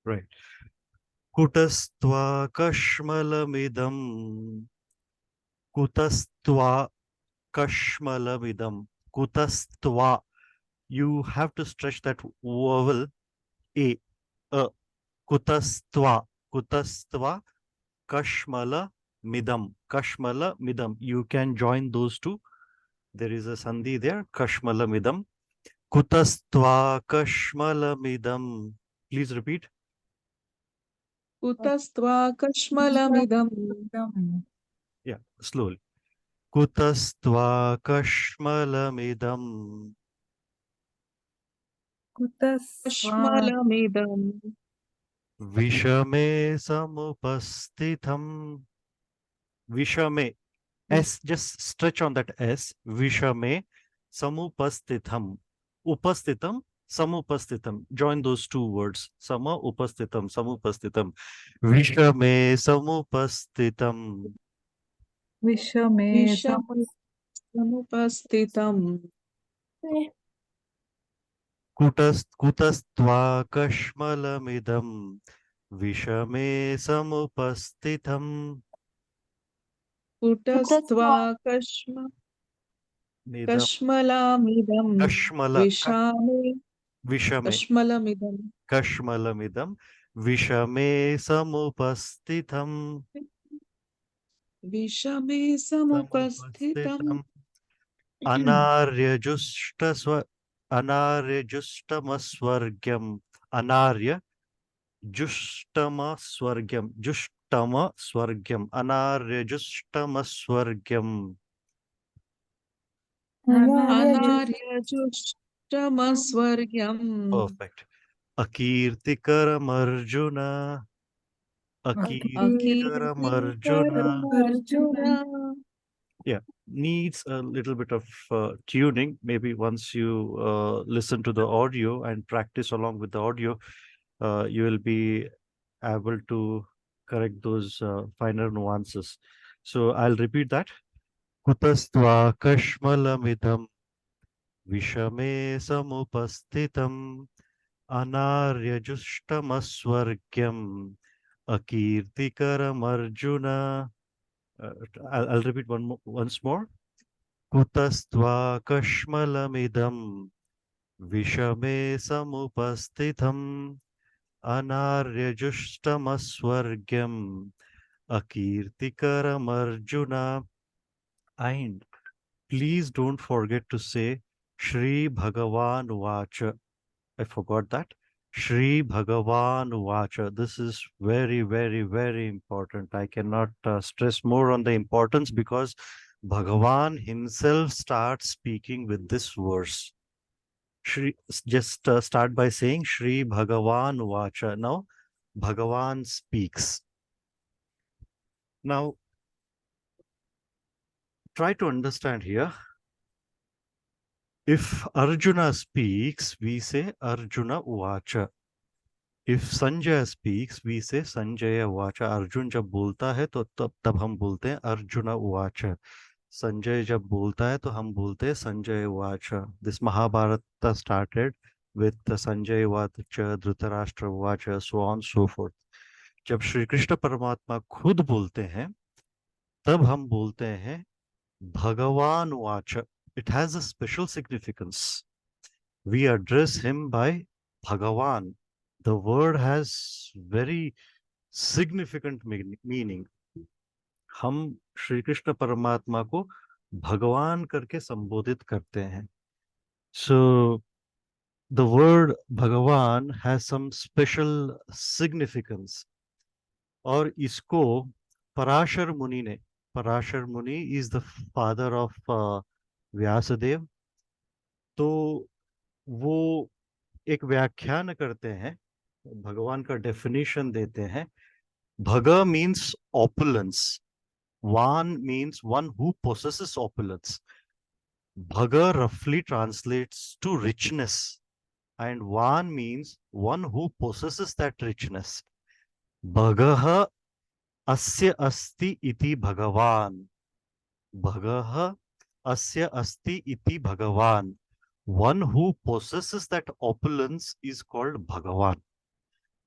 Right. Kutastva kashmalamidam. Kutastva kashmalamidam. Kutastva. You have to stretch that vowel a. Kutastva. Kutastva kashmala midam. Kashmala midam. You can join those two. There is a sandhi there. Kashmala midam. Kutastva kashmala midam. Please repeat. कुतस्त्वाकश्मलमिदम् Yeah, slowly. Kutastva kashmalamidam. कश्मलमिदम् Vishame samupastitham. Vishame. S, just stretch on that S. Vishame samupastitham. Upastitam, samupastitam. Join those two words. Sama upastitam, samupastitam. Vishame samupastitam. विषमे विषमे समुपस्थितम् Kutastva kashmalamidam. Vishame samupastitham. कुतस्त्वाकश्मलामिदम् Kashmala. विषामे Vishame. कश्मलमिदम् Kashmalamidam. Vishame samupastitham. विषमे समुपस्थितम् Anaryajustamaswargyam. Justamaswargyam. Anaryajustamaswargyam. अनार्यजुष्टमस्वर्ग्यम् Perfect. Akirtikaram Arjuna. Akirtikaram Arjuna. Arjun Yeah, needs a little bit of tuning. Maybe once you listen to the audio and practice along with the audio, you will be able to correct those finer nuances. So I'll repeat that. Kutastva kashmalamidam vishame samupastitam anaryajushtamaswargyam akirtikaram arjuna. I'll repeat once more. Kutastva kashmalamidam vishame samupastitham anaryajushtamaswargyam akirtikaram arjuna. And please don't forget to say Shri Bhagavan Vacha. I forgot that. Shri Bhagavan Vacha. This is very, very, very important. I cannot stress more on the importance because Bhagavan himself starts speaking with this verse. Shri, just start by saying Shri Bhagavan Vacha. Now, Bhagavan speaks. Now, try to understand here. If Arjuna speaks, we say Arjuna Vacha. If Sanjay speaks, we say Sanjaya Vacha. Arjun जब बोलता है तो तब हम बोलते हैं Arjuna Vacha. Sanjay जब बोलता है तो हम बोलते हैं Sanjay Vacha. This Mahabharata started with Sanjay Vacha, Dhritarashtra Vacha, so on so forth. जब श्री कृष्ण परमात्मा खुद बोलते हैं तब हम बोलते हैं भगवान watch. It has a special significance. We address him by Bhagavan. The word has very significant meaning. हम श्री कृष्ण परमात्मा को भगवान करके संबोधित करते हैं. So the word Bhagavan has some special significance. और इसको पराशर मुनि ने, पराशर मुनि is the father of Vyasdev, तो वो एक व्याख्यान करते हैं, भगवान का डेफिनेशन देते हैं. भग means opulence. Van means one who possesses opulence. Bhaga roughly translates to richness, and Van means one who possesses that richness. Bhagah asya asti iti bhagavan. Bhagah asya asti iti bhagavan. One who possesses that opulence is called Bhagavan.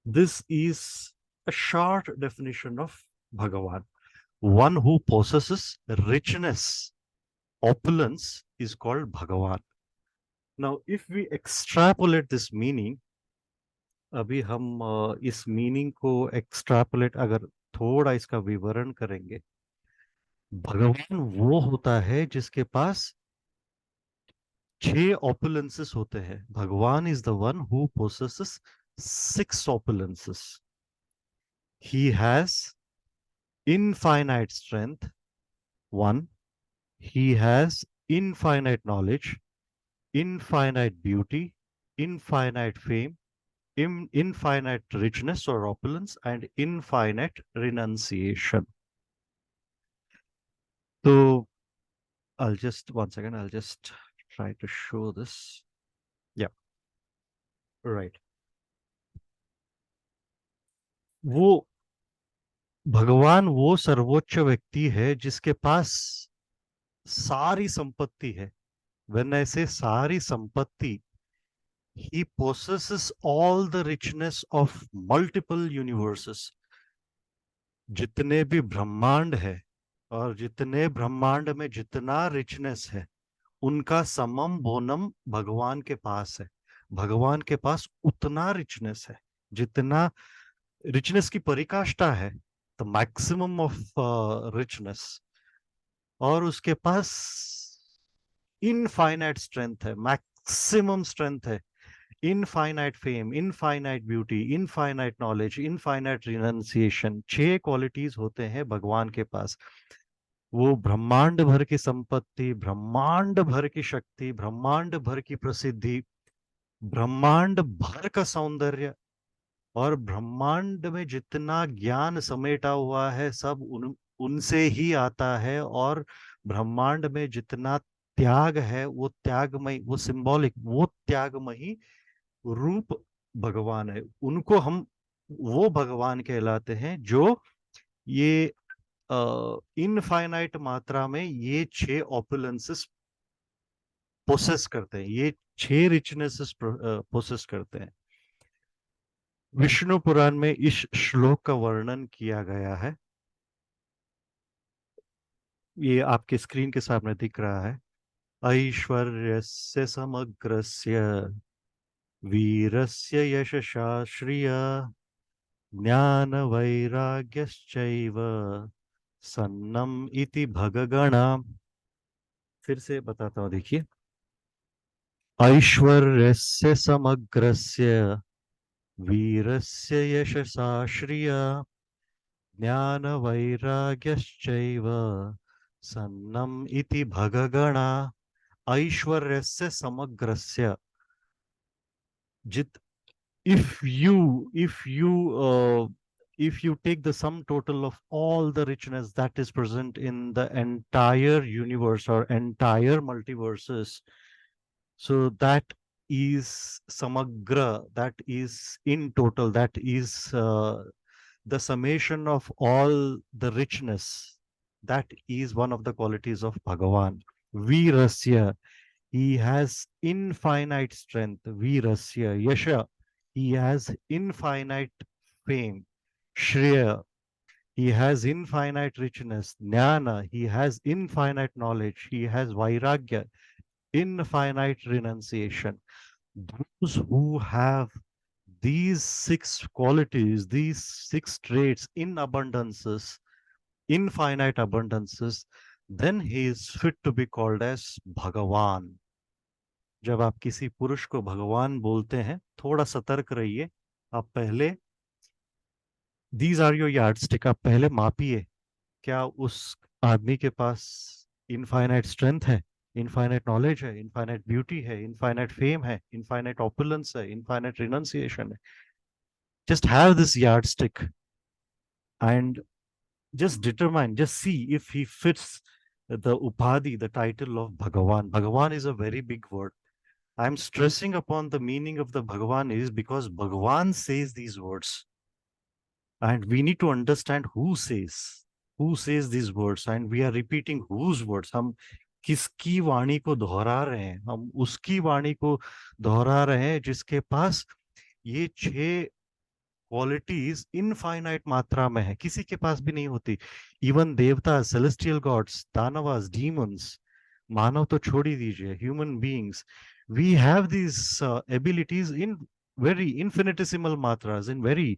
This is a short definition of Bhagavan. One who possesses richness, opulence is called Bhagavan. Now, if we extrapolate this meaning, अभी हम इस meaning को extrapolate अगर थोड़ा इसका विवरण करेंगे, भगवान वो होता है जिसके पास 6 opulences होते हैं. भगवान is the one who possesses 6 opulences. He has infinite strength, 1. He has infinite knowledge, infinite beauty, infinite fame, infinite richness or opulence, and infinite renunciation. So I'll just, one second, I'll just try to show this. Yeah, right. वो भगवान वो सर्वोच्च व्यक्ति है जिसके पास सारी संपत्ति है. When I say सारी संपत्ति, he possesses all the richness of multiple universes. जितने भी ब्रह्मांड है और जितने ब्रह्मांड में जितना रिचनेस है, उनका समम बोनम भगवान के पास है. भगवान के पास उतना रिचनेस है जितना रिचनेस की परिकाष्ठा है, द मैक्सिमम ऑफ रिचनेस. और उसके पास इनफाइनाइट स्ट्रेंथ है, मैक्सिमम स्ट्रेंथ है, infinite fame, infinite beauty, infinite knowledge, infinite renunciation. 6 qualities होते हैं भगवान के पास. वो ब्रह्मांड भर की संपत्ति, ब्रह्मांड भर की शक्ति, ब्रह्मांड भर की प्रसिद्धि, ब्रह्मांड भर का सौंदर्य और ब्रह्मांड में जितना ज्ञान समेटा हुआ है सब उनसे ही आता है. और ब्रह्मांड में जितना त्याग है वो त्यागमय, वो सिंबॉलिक, वो त्यागमयी रूप भगवान है. उनको हम वो भगवान कहलाते हैं जो ये इनफाइनाइट मात्रा में ये 6 ऑपुलेंसेस पोसेस करते हैं, ये 6 रिचनेसेस पोसेस करते हैं. विष्णु पुराण में इस श्लोक का वर्णन किया गया है. ये आपके स्क्रीन के सामने दिख रहा है. ऐश्वर्यस्य समग्रस्य वीरस्य यशसा श्रिया ज्ञान वैराग्यश्चैव सन्नम इति भगगणा. फिर से बताता हूं, देखिए. ऐश्वर्यस्य समग्रस्य वीरस्य यशसा श्रिया ज्ञान वैराग्यश्चैव सन्नम इति भगगणा. ऐश्वर्यस्य समग्रस्य. जित if you take the sum total of all the richness that is present in the entire universe or entire multiverses, so that is samagra, that is in total, that is the summation of all the richness. That is one of the qualities of Bhagavan. Virasya, he has infinite strength. Virasya, Yasha, he has infinite fame. Shreya, he has infinite richness. Jnana, he has infinite knowledge. He has Vairagya, infinite renunciation. Those who have these 6 qualities, these 6 traits in abundances, infinite abundances, then he is fit to be called as Bhagavan. जब आप किसी पुरुष को भगवान बोलते हैं, थोड़ा सतर्क रहिए. आप पहले, these are your yardstick, आप पहले मापिए. क्या उस आदमी के पास इनफाइनाइट स्ट्रेंथ है, इनफाइनाइट नॉलेज है, इनफाइनाइट ब्यूटी है, इनफाइनाइट फेम है, इनफाइनाइट ऑपुलेंस है, इनफाइनाइट रिनंसिएशन है. Just have this yardstick and just determine, just see if he fits the upadhi, the title of Bhagavan. Bhagavan is a very big word. I'm stressing upon the meaning of the Bhagavan is because Bhagavan says these words. And we need to understand who says these words, and we are repeating whose words. हम किसकी वाणी को दोहरा रहे हैं? हम उसकी वाणी को दोहरा रहे हैं जिसके पास ये 6 क्वालिटीज इनफाइनाइट मात्रा में है, किसी के पास भी नहीं होती। इवन देवता, सेलेस्टियल गॉड्स, दानवास, डीमंस, मानव तो छोड़ ही दीजिए, human beings, we have these abilities in very infinitesimal matras, in very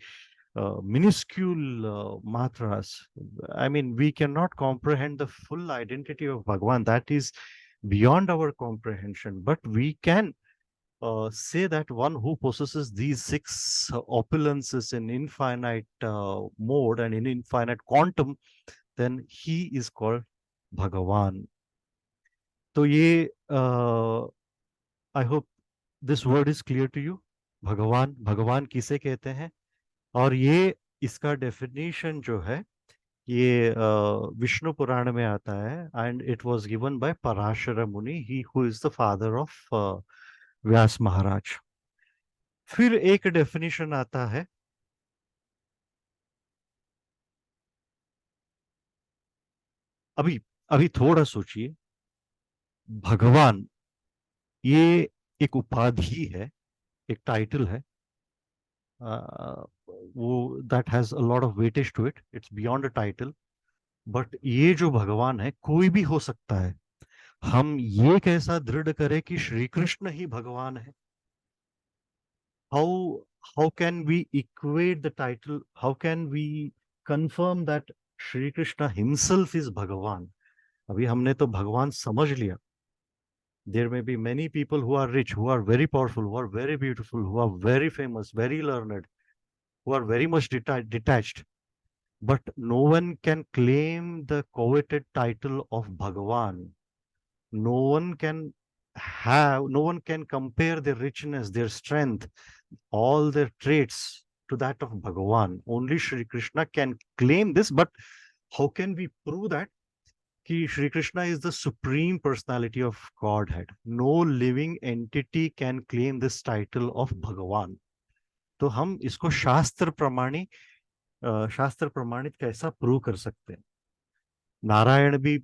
minuscule matras. I mean, we cannot comprehend the full identity of Bhagwan. That is beyond our comprehension. But we can say that one who possesses these six opulences in infinite mode and in infinite quantum, then he is called Bhagavan. तो ये I hope this word is clear to you. भगवान, भगवान किसे कहते हैं? और ये इसका डेफिनेशन जो है ये विष्णु पुराण में आता है, and it was given by Parashar Muni, he who is the father of Vyas Maharaj. फिर एक डेफिनेशन आता है, अभी अभी थोड़ा सोचिए, भगवान ये एक उपाधि है, एक टाइटल है, वो that has a lot of weightage to it, it's beyond a title. But ये जो भगवान है कोई भी हो सकता है। हम ये कैसा दृढ़ करें कि श्री कृष्ण ही भगवान है? How can we equate the title, how can we confirm that Shri Krishna himself is Bhagavan? अभी हमने तो भगवान समझ लिया। There may be many people who are rich, who are very powerful, who are very beautiful, who are very famous, very learned, who are very much detached. But no one can claim the coveted title of Bhagavan. No one can no one can compare their richness, their strength, all their traits to that of Bhagavan. Only Shri Krishna can claim this, but how can we prove that? कि Shri Krishna is the supreme personality of godhead, no living entity can claim this title of Bhagavan. तो हम इसको शास्त्र प्रमाणित कैसा prove कर सकते हैं? नारायण भी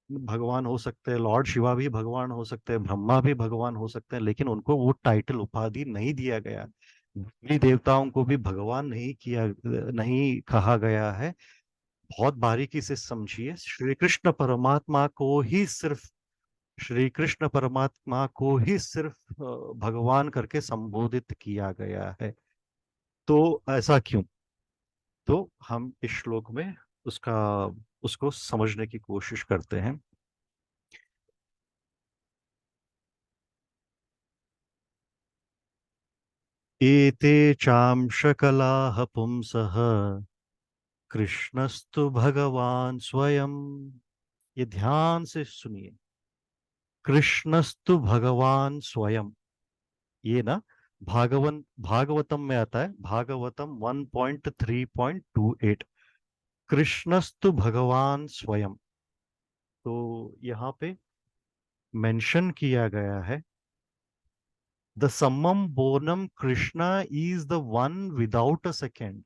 भगवान हो सकते हैं, लॉर्ड शिवा भी भगवान हो सकते हैं, ब्रह्मा भी भगवान हो सकते हैं, लेकिन उनको वो टाइटल, उपाधि नहीं दिया गया। देवी देवताओं को भी भगवान नहीं कहा गया है। बहुत बारीकी से समझिए, श्री कृष्ण परमात्मा को ही सिर्फ भगवान करके संबोधित किया गया है। तो ऐसा क्यों? तो हम इस श्लोक में उसका उसको समझने की कोशिश करते हैं। एते चांशकलाः पुंसः कृष्णस्तु भगवान स्वयं। ये ध्यान से सुनिए, कृष्णस्तु भगवान स्वयं। ये ना भागवतम में आता है, भागवतम 1.3.28, कृष्णस्तु भगवान स्वयं। तो यहाँ पे मेंशन किया गया है, the summum bonum Krishna is the one without a second.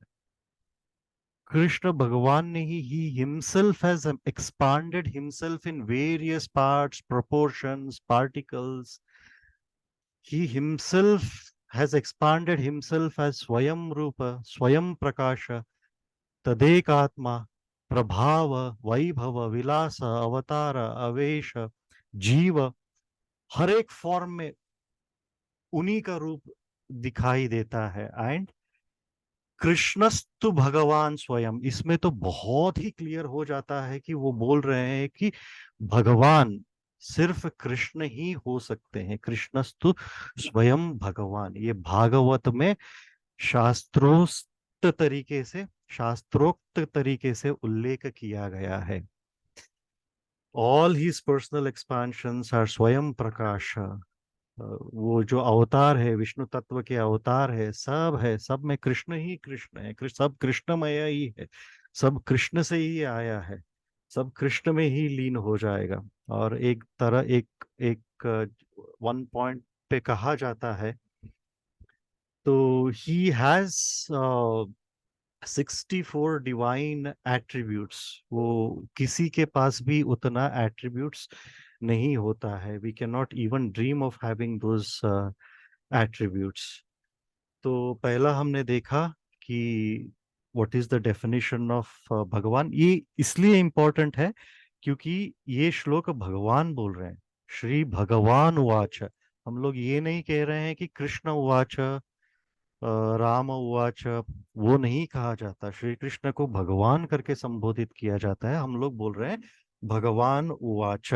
Krishna भगवान ने ही himself has expanded himself in various parts, proportions, particles. He himself has expanded himself as Swayam Rupa, Swayam Prakasha, तदेकात्मा, प्रभाव, वैभव, विलास, अवतार, अवेश, जीव, हर एक फॉर्म में उन्हीं का रूप दिखाई देता है। एंड कृष्णस्तु भगवान स्वयं, इसमें तो बहुत ही क्लियर हो जाता है कि वो बोल रहे हैं कि भगवान सिर्फ कृष्ण ही हो सकते हैं। कृष्णस्तु स्वयं भगवान, ये भागवत में शास्त्रोक्त शास्त्रोक्त तरीके से उल्लेख किया गया है। ऑल हिज पर्सनल एक्सपांशंस आर स्वयं प्रकाश। वो जो अवतार है, विष्णु तत्व के अवतार है, सब में कृष्ण ही कृष्ण है, सब कृष्णमय ही है, सब कृष्ण से ही आया है, सब कृष्ण में ही लीन हो जाएगा। और एक तरह एक एक वन पॉइंट पे कहा जाता है, तो ही हैज 64 डिवाइन एट्रीब्यूट्स। वो किसी के पास भी उतना एट्रीब्यूट्स नहीं होता है। We can not even dream of having those attributes. तो पहला हमने देखा कि what is the definition of Bhagavan. ये इसलिए इम्पोर्टेंट है क्योंकि ये श्लोक भगवान बोल रहे हैं, श्री भगवान उवाच। हम लोग ये नहीं कह रहे हैं कि कृष्ण उवाच, राम उवाच, वो नहीं कहा जाता। श्री कृष्ण को भगवान करके संबोधित किया जाता है, हम लोग बोल रहे हैं भगवान उवाच।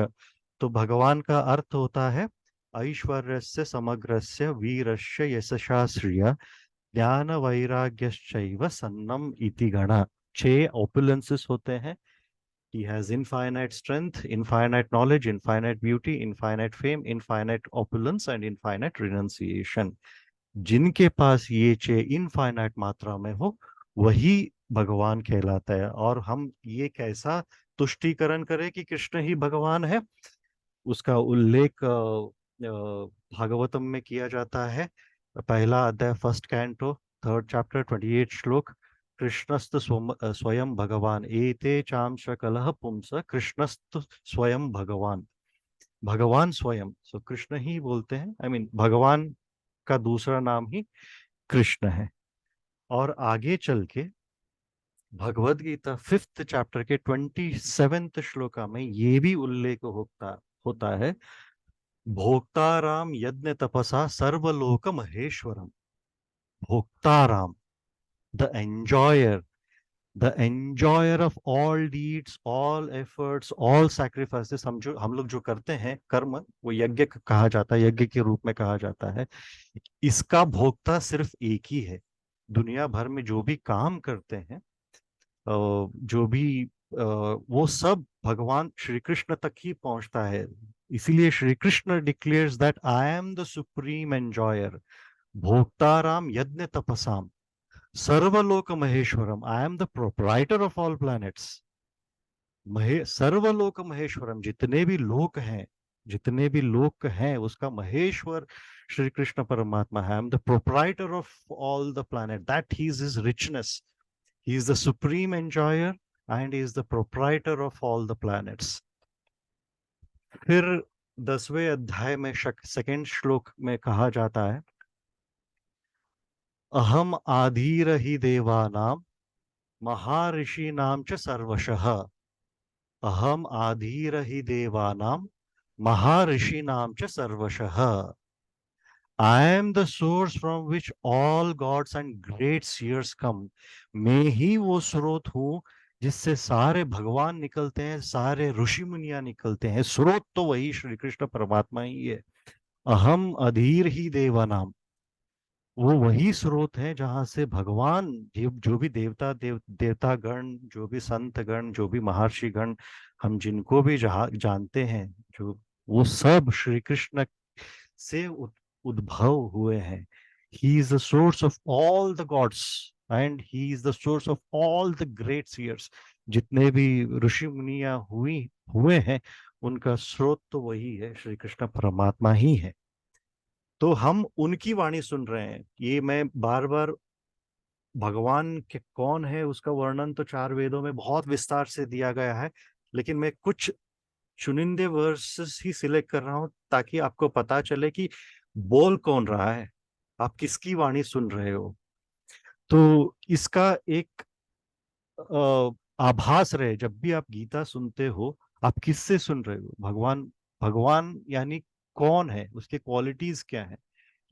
तो भगवान का अर्थ होता है ऐश्वर्यस्य समग्रस्य वीरस्य यशसा श्रिय ज्ञान वैराग्यश्चैव सन्नम इति गण। 6 ओपुलेंसेस होते हैं। He has infinite strength, infinite knowledge, infinite beauty, infinite fame, infinite opulence and infinite renunciation। जिनके पास ये 6 इनफाइनाइट मात्रा में हो वही भगवान कहलाता है। और हम ये कैसा तुष्टीकरण करें कि कृष्ण ही भगवान है, उसका उल्लेख भागवतम में किया जाता है। पहला अध्याय, फर्स्ट कैंटो, 3rd चैप्टर, 28 श्लोक। कृष्णस्त स्वयं भगवान एते चांश कलह पुंस कृष्णस्त स्वयं भगवान। भगवान स्वयं, सो कृष्ण ही बोलते हैं, आई मीन भगवान का दूसरा नाम ही कृष्ण है। और आगे चल के भगवद गीता 5th चैप्टर के 27th श्लोका में ये भी उल्लेख होता है, भोक्ताराम यज्ञ तपसा सर्वलोक महेश्वरम। भोक्ताराम, the enjoyer, the enjoyer of all deeds, all efforts, all sacrifices. हम लोग जो करते हैं कर्म, वो यज्ञ कहा जाता है, यज्ञ के रूप में कहा जाता है। इसका भोक्ता सिर्फ एक ही है। दुनिया भर में जो भी काम करते हैं, जो भी वो सब भगवान श्री कृष्ण तक ही पहुंचता है। इसीलिए Shri Krishna declares that I am the supreme enjoyer, भोक्ताराम यज्ञ तपसाम सर्वलोक महेश्वरम। I am the proprietor of all planets. सर्वलोक महेश्वरम, जितने भी लोक हैं, जितने भी लोक हैं, उसका महेश्वर श्री कृष्ण परमात्मा है। आई am the proprietor of all the planet, that he is his richness. He is the supreme enjoyer and he is the proprietor of all the planets। फिर 10वें अध्याय में 2nd श्लोक में कहा जाता है, अहम आधीर ही देवानाम महर्षि नाम च सर्वशः। अहम आधीर ही देवानाम महर्षि नाम च सर्वशः। I am the source from which all gods and great seers come। मैं ही वो स्रोत हूँ जिससे सारे भगवान निकलते हैं, सारे ऋषि मुनियां निकलते हैं। स्रोत तो वही श्री कृष्ण परमात्मा ही है। अहम अधीर ही देवानाम, वो वही स्रोत है जहां से भगवान, जो भी देवता गण, जो भी संत गण, जो भी महर्षि गण, हम जिनको भी जानते हैं, जो वो सब श्री कृष्ण से उद्भव हुए हैं। He is the source of all the gods and he is the source of all the great seers. जितने भी ऋषि मुनिया हुए हैं, उनका स्रोत तो वही है, श्री कृष्ण परमात्मा ही है। तो हम उनकी वाणी सुन रहे हैं। ये मैं बार बार, भगवान के कौन है उसका वर्णन तो 4 वेदों में बहुत विस्तार से दिया गया है, लेकिन मैं कुछ चुनिंदे वर्सेस ही सिलेक्ट कर रहा हूं ताकि आपको पता चले कि बोल कौन रहा है, आप किसकी वाणी सुन रहे हो। तो इसका एक आभास रहे, जब भी आप गीता सुनते हो, आप किससे सुन रहे हो। भगवान, भगवान यानी कौन है, उसके क्वालिटीज क्या है,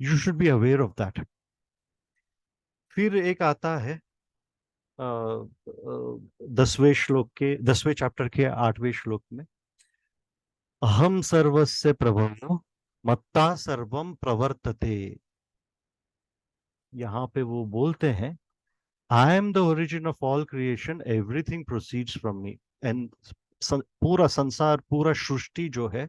you should be aware of that. फिर एक आता है 10वें चैप्टर के 8वें श्लोक में, अहम सर्वस्य प्रभवो मत्ता सर्वम प्रवर्तते। यहाँ पे वो बोलते हैं, आई am the origin of all creation, everything proceeds from me. And पूरा संसार, पूरा सृष्टि जो है,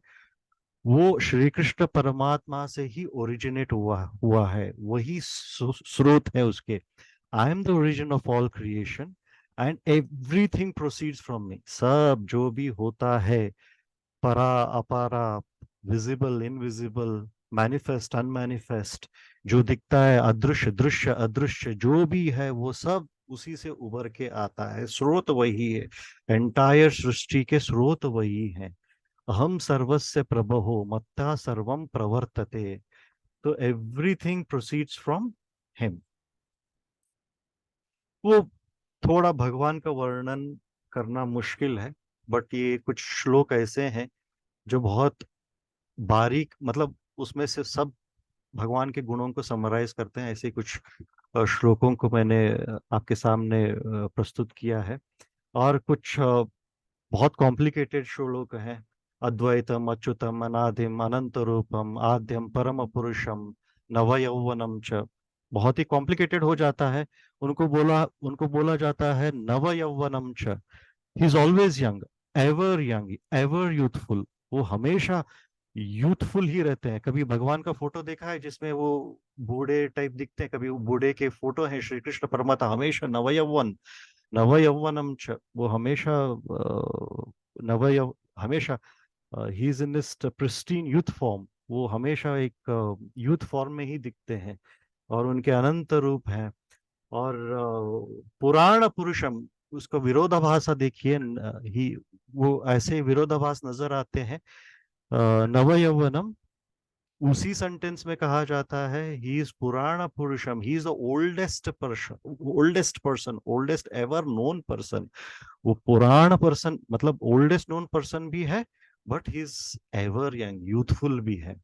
वो श्री कृष्ण परमात्मा से ही ओरिजिनेट हुआ है, वही स्रोत है उसके। आई am the origin of all creation and everything proceeds from me. सब जो भी होता है, परा अपारा, विजिबल इनविजिबल, मैनिफेस्ट अनमैनिफेस्ट, जो दिखता है अदृश्य दृश्य अदृश्य, जो भी है वो सब उसी से उभर के आता है। स्रोत वही है, एंटायर सृष्टि के स्रोत वही है। अहम सर्वस्य प्रभो मत्ता सर्वम प्रवर्तते। तो एवरीथिंग प्रोसीड्स फ्रॉम हिम। वो थोड़ा भगवान का वर्णन करना मुश्किल है, बट ये कुछ श्लोक ऐसे हैं जो बहुत बारीक, मतलब उसमें से सब भगवान के गुणों को समराइज करते हैं। ऐसे कुछ श्लोकों को मैंने आपके सामने प्रस्तुत किया है। और कुछ बहुत कॉम्प्लिकेटेड श्लोक हैं। अद्वैतम अच्युतम अनादिम अनंत रूपम आद्यम परम पुरुषम नवयौवनम च, बहुत ही कॉम्प्लिकेटेड हो जाता है। उनको बोला जाता है नवयौवनम च। He is always young, ever youthful. वो हमेशा यूथफुल ही रहते हैं। कभी भगवान का फोटो देखा है जिसमें वो बूढ़े टाइप दिखते हैं? कभी वो बूढ़े के फोटो हैं? श्री कृष्ण परमात्मा हमेशा नवयौवन, नवयौवनम च, वो हमेशा नवयव हमेशा he is in this pristine youth form. वो हमेशा एक यूथ फॉर्म में ही दिखते हैं और उनके अनंत रूप हैं। और पुराण पुरुषम, उसको विरोधाभासा देखिए। ही वो ऐसे विरोधाभास नजर आते हैं। नवयौवनम, उसी सेंटेंस में कहा जाता है ही इज पुराण पुरुषम, ही is the oldest person, oldest ever known person. वो पुराण पर्सन मतलब ओल्डेस्ट नोन पर्सन भी है, but he is ever young, youthful भी है।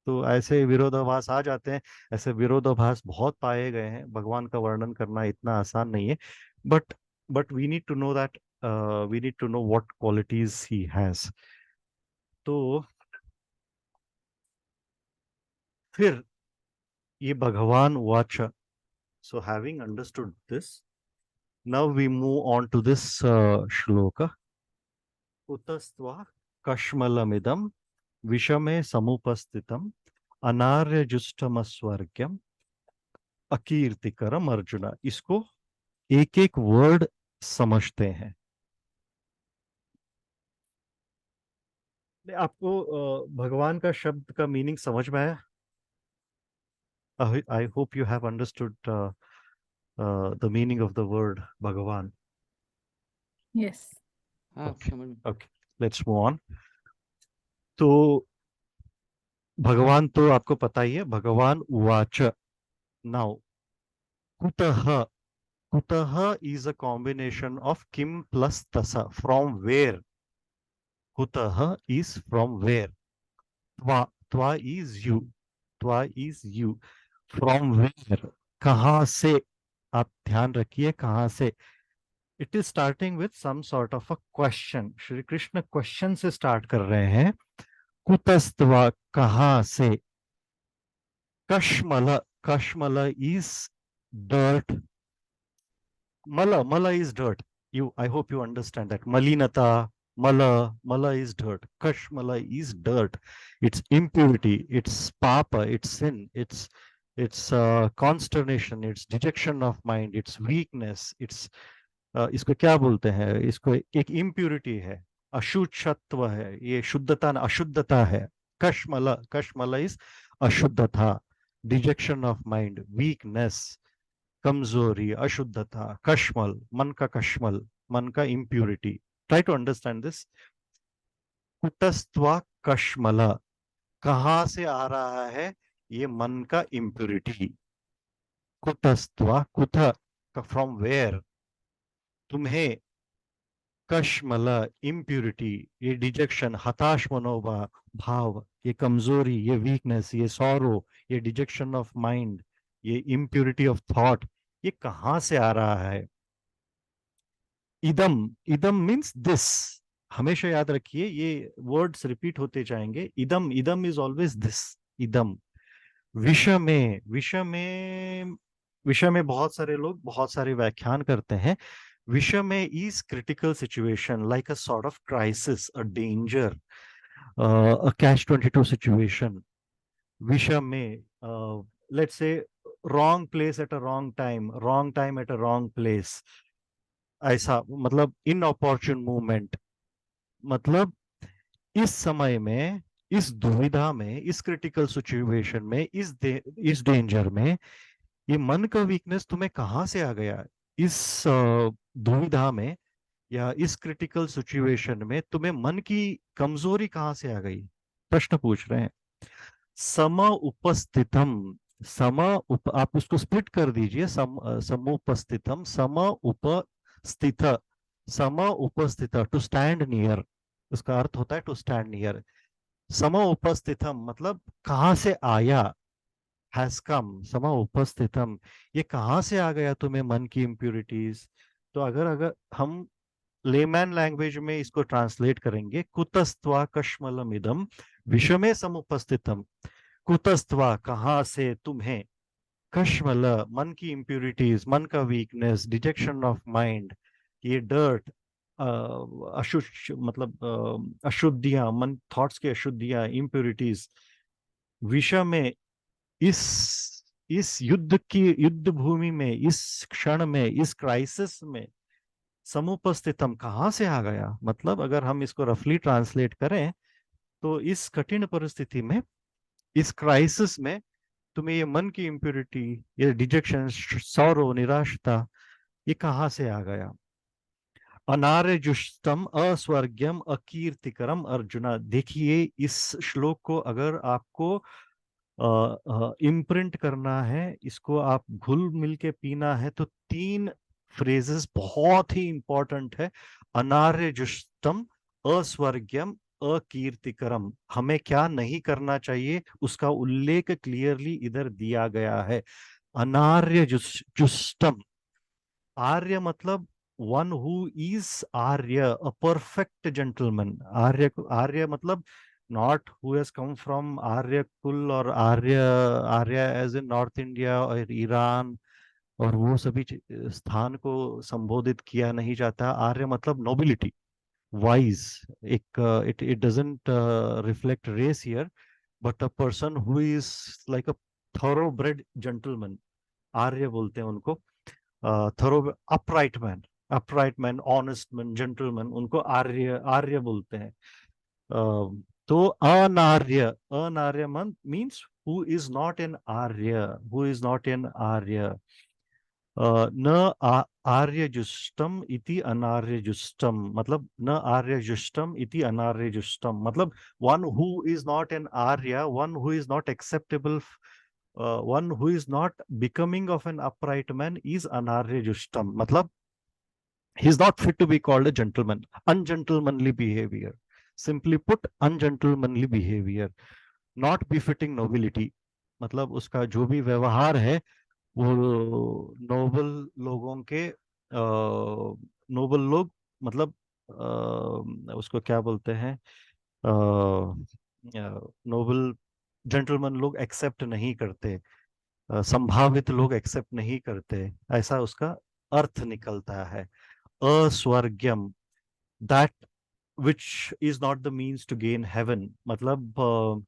तो ऐसे विरोधाभास आ जाते हैं। ऐसे विरोधाभास बहुत पाए गए हैं। भगवान का वर्णन करना इतना आसान नहीं है, but we need to know that, we need to know what qualities he has. तो फिर ये भगवान वाच। So having understood this, now we move on to this shloka. Utastva kashmalamidam vishame samupastitam anarya justamasvargyam अकीर्तिकरम अर्जुना। इसको एक एक word समझते हैं। आपको भगवान का शब्द का मीनिंग समझ में आया? I hope you have understood the meaning of the word भगवान। Yes. हाँ Okay, समझ में। okay, let's move on. तो भगवान तो आपको पता ही है, भगवान उवाच। नाउ कुतः, कुतः इज अ कॉम्बिनेशन ऑफ किम प्लस तसा, फ्रॉम वेयर। कुतः इज फ्रॉम वेयर। त्वा, त्वा इज यू, त्वा इज यू, फ्रॉम वेयर, कहां से। आप ध्यान रखिए, कहां से। It is starting with some sort of a question. Shri Krishna question से स्टार्ट कर रहे हैं। कुतस्त्वा, कहां से। कश्मल, kashmala is dirt. Mala is dirt. I hope you understand that. Malinata, mala is dirt. Kashmala is dirt. It's impurity, it's papa, it's sin, it's consternation, it's dejection of mind, it's weakness, it's इसको क्या बोलते हैं, इसको एक impurity है, अशुद्धत्व है, ये शुद्धता अशुद्धता है। कश्मला इज अशुद्धता, डिजेक्शन ऑफ माइंड, वीकनेस, कमजोरी, अशुद्धता। कश्मल, मन का कश्मल, मन का impurity. Try to understand this. कुटस्त्वा कश्मला, कहां से आ रहा है ये मन का इम्प्यूरिटी। कुटस्त्वा, कुथ, फ्रॉम वेयर, तुम्हें। कश्मला, इम्प्यूरिटी, ये डिजेक्शन, हताश मनोभाव, भाव, ये कमजोरी, ये वीकनेस, ये सॉरो, ये डिजेक्शन ऑफ माइंड, ये इम्प्यूरिटी ऑफ थॉट, ये कहां से आ रहा है। इदम, इदम मीन्स दिस। हमेशा याद रखिए, ये वर्ड्स रिपीट होते जाएंगे। इदम, इदम इज ऑलवेज दिस। इदम। विषय में, विषय में बहुत सारे लोग बहुत सारे व्याख्यान करते हैं। विषय में is critical situation, like a sort of crisis, a danger, a catch-22 situation. विषय में, let's say wrong place at a wrong time at a wrong place, ऐसा मतलब inopportune movement, मतलब इस समय में, इस दुविधा में, इस क्रिटिकल सिचुएशन में, इस डेंजर में, ये मन का वीकनेस तुम्हें कहां से आ गया। इस दुविधा में या इस क्रिटिकल सिचुएशन में तुम्हें मन की कमजोरी कहां से आ गई, प्रश्न पूछ रहे हैं। सम उपस्थितम, आप उसको स्प्लिट कर दीजिए, समुपस्थितम, उपस्थित, उपस्थित, टू स्टैंड नियर, उसका अर्थ होता है टू स्टैंड नियर। उपस्थितम मतलब कहाँ से आया, हैज कम, उपस्थितम, ये कहाँ से आ गया तुम्हें मन की इम्प्यूरिटीज। तो अगर अगर हम लेमैन लैंग्वेज में इसको ट्रांसलेट करेंगे, कुतस्त्वा कश्मलम इदम विषमे समुपस्थितम, कुतस्त्वा कहाँ से तुम्हें, कश्मल मन की इम्प्यूरिटीज, मन का वीकनेस, डिजेक्शन ऑफ माइंड, ये डर्ट, अशुद्ध मतलब अशुद्धियां, मन थॉट्स की अशुद्धियां, इम्प्यूरिटीज, विषय में, इस युद्ध भूमि में, इस क्षण में, इस क्राइसिस में, समुपस्थितम कहाँ से आ गया, मतलब अगर हम इसको रफली ट्रांसलेट करें तो इस कठिन परिस्थिति में, इस क्राइसिस में तुम्हें ये मन की इम्प्योरिटी, ये डिजेक्शन, सौरो, निराशता, ये कहाँ से आ गया। अनार्यजुष्टम अस्वर्ग्यम अकीर्तिकरम अर्जुना, देखिए इस श्लोक को अगर आपको इम्प्रिंट करना है, इसको आप घुल मिल के पीना है, तो 3 फ्रेजेस बहुत ही इंपॉर्टेंट है। अनार्यजुष्टम, अस्वर्ग्यम, अकीर्तिकरम, हमें क्या नहीं करना चाहिए उसका उल्लेख क्लियरली इधर दिया गया है। अनार्यजुष्टम, आर्य मतलब वन हु इज आर्य, अ परफेक्ट जेंटलमैन। आर्य मतलब not who has come from आर्य कुल, और आर्य, आर्य एज इन नॉर्थ इंडिया और ईरान और वो सभी स्थान को संबोधित किया नहीं जाता। आर्य मतलब नोबिलिटी, वाइज, एक it it doesn't reflect race here, but a person who is like a thoroughbred gentleman, आर्य बोलते हैं उनको। Thorough upright man, honest man, gentleman, उनको आर्य आर्य बोलते हैं। तो अनार्य, अनार्य man means who is not an आर्य, हु इज नॉट एन आर्य। न आर्यजुष्टम इति अनार्यजुष्टम, मतलब न आर्यजुष्टम इति अनार्यजुष्टम मतलब one who is not an Arya, one who is not acceptable, one who is not becoming of an upright man is anarya-justam, मतलब he is not fit to be called a gentleman, ungentlemanly behavior, simply put ungentlemanly behavior, not befitting nobility, मतलब उसका जो भी व्यवहार है वो Nobel लोगों के, नोबल लोग मतलब उसको क्या बोलते हैं, नोबल जेंटलमैन लोग एक्सेप्ट नहीं करते, संभावित लोग एक्सेप्ट नहीं करते, ऐसा उसका अर्थ निकलता है। अस्वर्ग्यम, that which is not the means to gain heaven, मतलब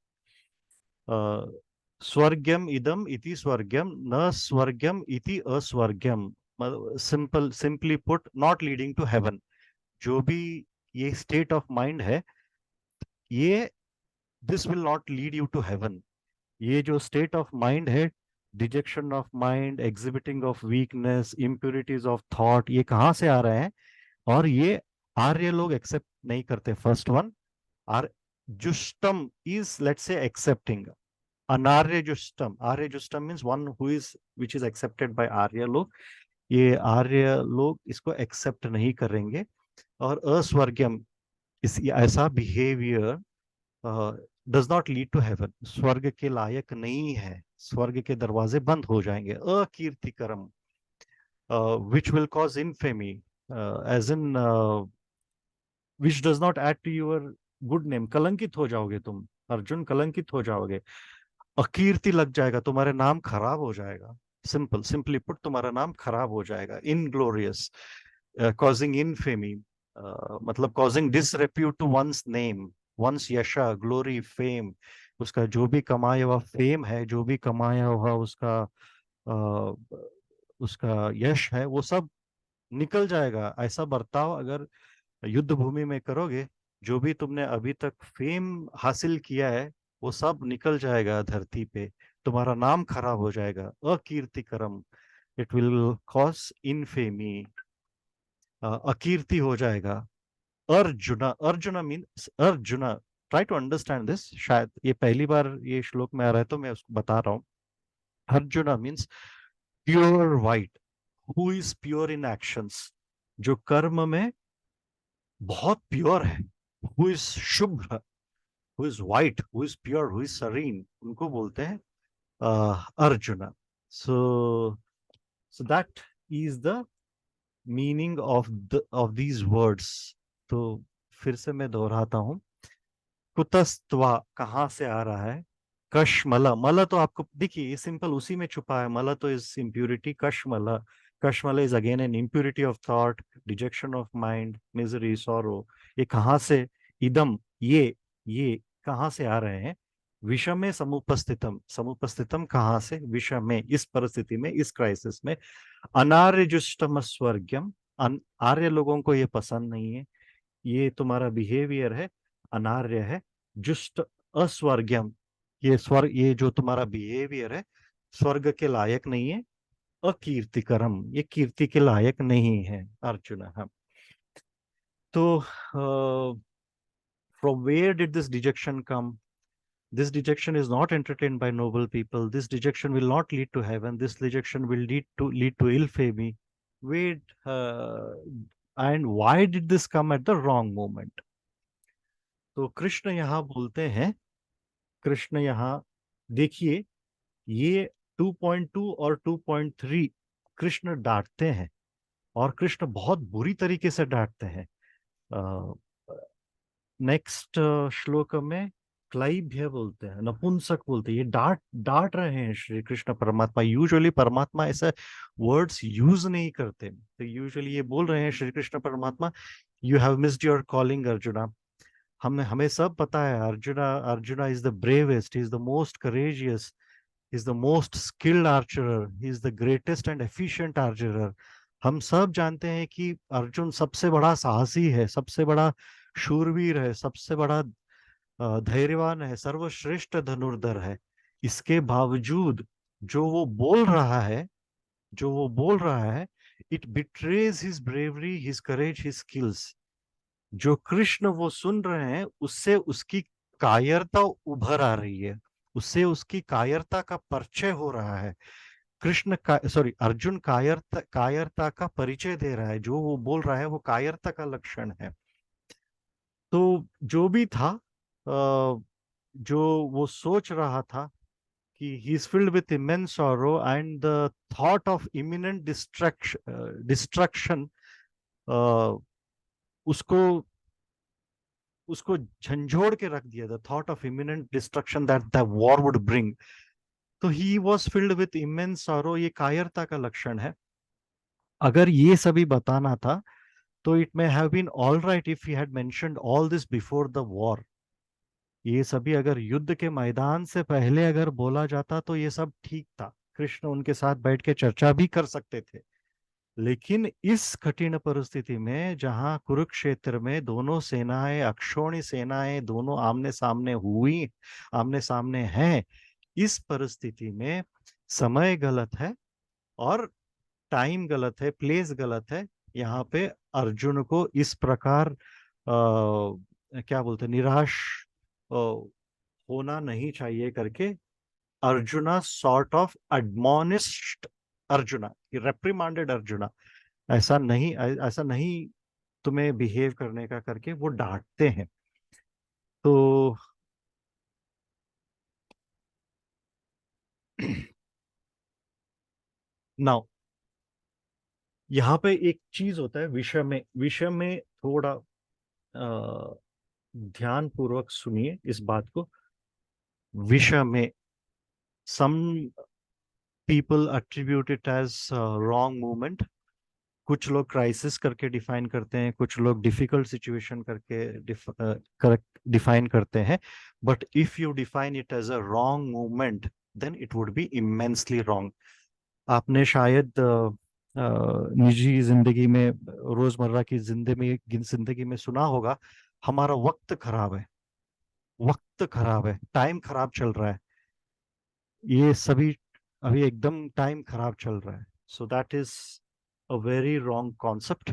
स्वर्ग्यम इदम इति स्वर्ग्यम, न स्वर्ग्यम इति अस्वर्ग्यम, simply put not leading to heaven. जो भी ये स्टेट ऑफ माइंड है, ये this will not lead you to heaven. ये जो स्टेट ऑफ माइंड है, dejection of mind, exhibiting of weakness, impurities of thought, ये कहाँ से आ रहे हैं, और ये आर्य लोग एक्सेप्ट नहीं करते। फर्स्ट वन, आर जुष्टम इज लेट्स से एक्सेप्टिंग, अनार्य जुष्टम, आर्य जुष्टम means one who is which is accepted by Arya लोग, ये आर्य लोग इसको एक्सेप्ट नहीं करेंगे। और अस्वर्गम, इस ऐसा behaviour does not lead to heaven, स्वर्ग के लायक नहीं है, स्वर्ग के दरवाजे बंद हो जाएंगे। अकीर्तिकरम, which will cause infamy, as in which does not add to your good name, कलंकित हो जाओगे तुम अर्जुन, कलंकित हो जाओगे, अकीर्ति लग जाएगा, तुम्हारे नाम खराब हो जाएगा। सिंपली पुट, तुम्हारा नाम खराब हो जाएगा। इनग्लोरियस, कॉजिंग इनफेमी, मतलब causing disrepute to one's name, one's yasha, glory, fame, उसका जो भी कमाया हुआ फेम है, जो भी कमाया हुआ उसका उसका यश है, वो सब निकल जाएगा। ऐसा बर्ताव अगर युद्ध भूमि में करोगे, जो भी तुमने अभी तक फेम हासिल किया है वो सब निकल जाएगा धरती पे, तुम्हारा नाम खराब हो जाएगा। अकीर्तिकरम, इट विल कॉज इनफेमी, अकीर्ति हो जाएगा। Arjuna, Arjuna means Arjuna, try to understand this, शायद ये पहली बार ये श्लोक में आ रहा है तो मैं उसको बता रहा हूँ। Arjuna means pure white, who is pure in actions, जो कर्म में बहुत प्योर है, who is Shubhra, who is white, who is pure, who is serene, उनको बोलते हैं arjuna. So that is the meaning of these words. तो फिर से मैं दोहराता हूं. कुतस्त्वा कहाँ से आ रहा है? कश्मला, मला तो आपको देखिए ये सिंपल उसी में छुपा है. मला तो इज इम्प्यूरिटी. कश्मला, कश्मला is again an impurity of thought, dejection of mind, misery, sorrow. ये कहाँ से? इदम, ये कहाँ से आ रहे हैं? विषम में समुपस्थितम. समुपस्थितम कहाँ से? विषम में, इस परिस्थिति में, इस क्राइसिस में. अनार्य जुष्टम स्वर्गम. आर्य लोगों को ये पसंद नहीं है, ये तुम्हारा बिहेवियर है, अनार्य है. जुष्ट अस्वर्गम, ये स्वर्ग, ये जो तुम्हारा बिहेवियर है स्वर्ग के लायक नहीं है. अकीर्तिकरम, ये कीर्ति के लायक नहीं है अर्जुन. हम तो from where did this dejection come? This dejection is not entertained by noble people. This dejection will not lead to heaven. This dejection will lead to ill fame. Wait, and why did this come at the wrong moment? तो कृष्ण यहाँ बोलते हैं, कृष्ण यहाँ देखिए, ये 2.2 और 2.3 कृष्ण डांटते हैं, और कृष्ण बहुत बुरी तरीके से डांटते हैं. नेक्स्ट श्लोक में क्लाइभ्य बोलते हैं, नपुंसक बोलते हैं. ये डांट डांट रहे हैं श्री कृष्ण परमात्मा. यूजुअली परमात्मा ऐसा वर्ड्स यूज नहीं करते. तो यूजुअली ये बोल रहे हैं श्री कृष्ण परमात्मा, you have missed your calling arjuna. हमें सब पता है arjuna, arjuna is the bravest, he is the most courageous, is the most skilled archer, he is the greatest and efficient archer. हम सब जानते हैं कि अर्जुन सबसे बड़ा साहसी है, सबसे बड़ा शूरवीर है, सबसे बड़ा धैर्यवान है, सर्वश्रेष्ठ धनुर्धर है. इसके बावजूद जो वो बोल रहा है, जो वो बोल रहा है, it betrays his bravery, his courage, his skills. जो कृष्ण वो सुन रहे हैं उससे उसकी कायरता उभर आ रही है, उससे उसकी कायरता का परिचय हो रहा है. कृष्ण का सॉरी अर्जुन कायरता का परिचय दे रहा है. जो वो बोल रहा है वो कायरता का लक्षण है. तो जो भी था, जो वो सोच रहा था कि he is filled with immense sorrow and the thought of imminent destruction, उसको उसको झंझोड़ के रख दिया. The thought of imminent destruction that the war would bring. तो he was filled with immense sorrow. ये कायरता का लक्षण है. अगर ये सभी बताना था तो it may have been all right if he had mentioned all this before the war. ये सभी अगर युद्ध के मैदान से पहले अगर बोला जाता तो ये सब ठीक था, कृष्ण उनके साथ बैठ के चर्चा भी कर सकते थे. लेकिन इस कठिन परिस्थिति में जहां कुरुक्षेत्र में दोनों सेनाएं, अक्षौणी सेनाएं दोनों आमने सामने हुई, आमने सामने हैं, इस परिस्थिति में समय गलत है और टाइम गलत है, प्लेस गलत है. यहाँ पे अर्जुन को इस प्रकार क्या बोलते हैं, निराश होना नहीं चाहिए करके अर्जुना सॉर्ट ऑफ एडमोनिस्ड अर्जुना, रेप्रिमांडेड अर्जुना. ऐसा नहीं तुम्हें बिहेव करने का करके वो डांटते हैं. तो नाउ यहाँ पे एक चीज होता है विषय में थोड़ा ध्यान पूर्वक सुनिए इस बात को. विषय में some people attribute it as wrong movement. कुछ लोग क्राइसिस करके डिफाइन करते हैं, कुछ लोग डिफिकल्ट सिचुएशन करके डिफाइन करते हैं. But if you define it as a wrong movement then it would be immensely wrong. आपने शायद निजी जिंदगी में, रोजमर्रा की जिंदगी में सुना होगा, हमारा वक्त खराब है, वक्त खराब है, टाइम खराब चल रहा है. ये सभी अभी एकदम टाइम खराब चल रहा है. So that is a very wrong concept.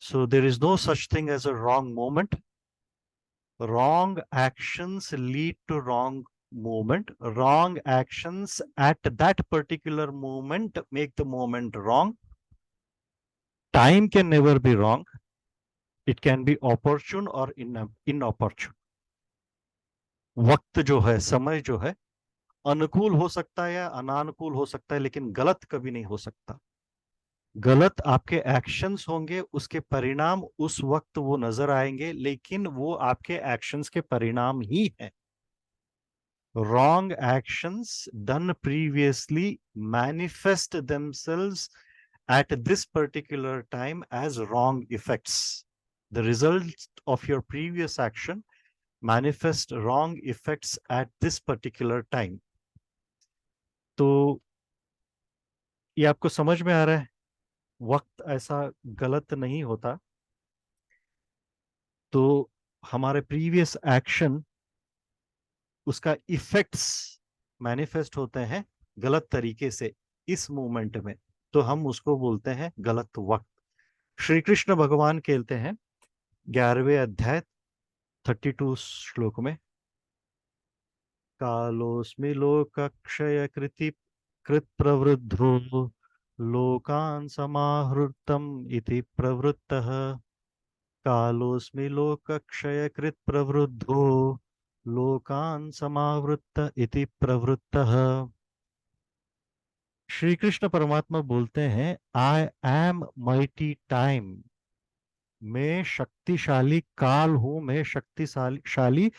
So there is no such thing as a wrong moment. Wrong actions lead to wrong movement. Wrong actions at that particular moment make the moment wrong. Time can never be wrong. It can be opportune or inopportune. वक्त जो है, समय जो है, अनुकूल हो सकता है या अनानुकूल हो सकता है, लेकिन गलत कभी नहीं हो सकता. गलत आपके एक्शंस होंगे, उसके परिणाम उस वक्त वो नजर आएंगे, लेकिन वो आपके एक्शंस के परिणाम ही हैं. Wrong actions done previously manifest themselves at this particular time as wrong effects. The result of your previous action manifest wrong effects at this particular time. तो ये आपको समझ में आ रहा है, वक्त ऐसा गलत नहीं होता. तो हमारे प्रीवियस एक्शन, उसका इफेक्ट्स मैनिफेस्ट होते हैं गलत तरीके से इस मोमेंट में, तो हम उसको बोलते हैं गलत वक्त. श्री कृष्ण भगवान कहते हैं 11वें अध्याय 32 श्लोक में, कालोस्मि लोकक्षय कृत प्रवृद्धो लोकान् समाहृतम् इति प्रवृत्तः. कालोस्मि लोकक्षय कृत प्रवृद्धो लोकान् समावृत्त इति प्रवृत्तः. श्री कृष्ण परमात्मा बोलते हैं, आई एम माइटी टाइम. मैं शक्तिशाली काल हूं, मैं शक्तिशाली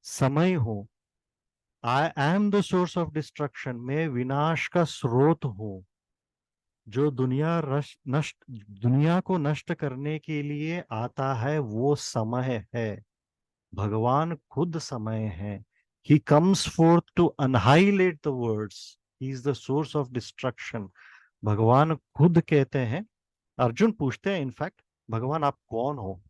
समय हूं. आई am the source of destruction. मैं विनाश का स्रोत हूं. जो दुनिया को नष्ट करने के लिए आता है वो समय है. भगवान खुद समय है. He comes forth to annihilate the words. He is the source of destruction. भगवान खुद कहते हैं. अर्जुन पूछते हैं इनफैक्ट, भगवान आप कौन हो?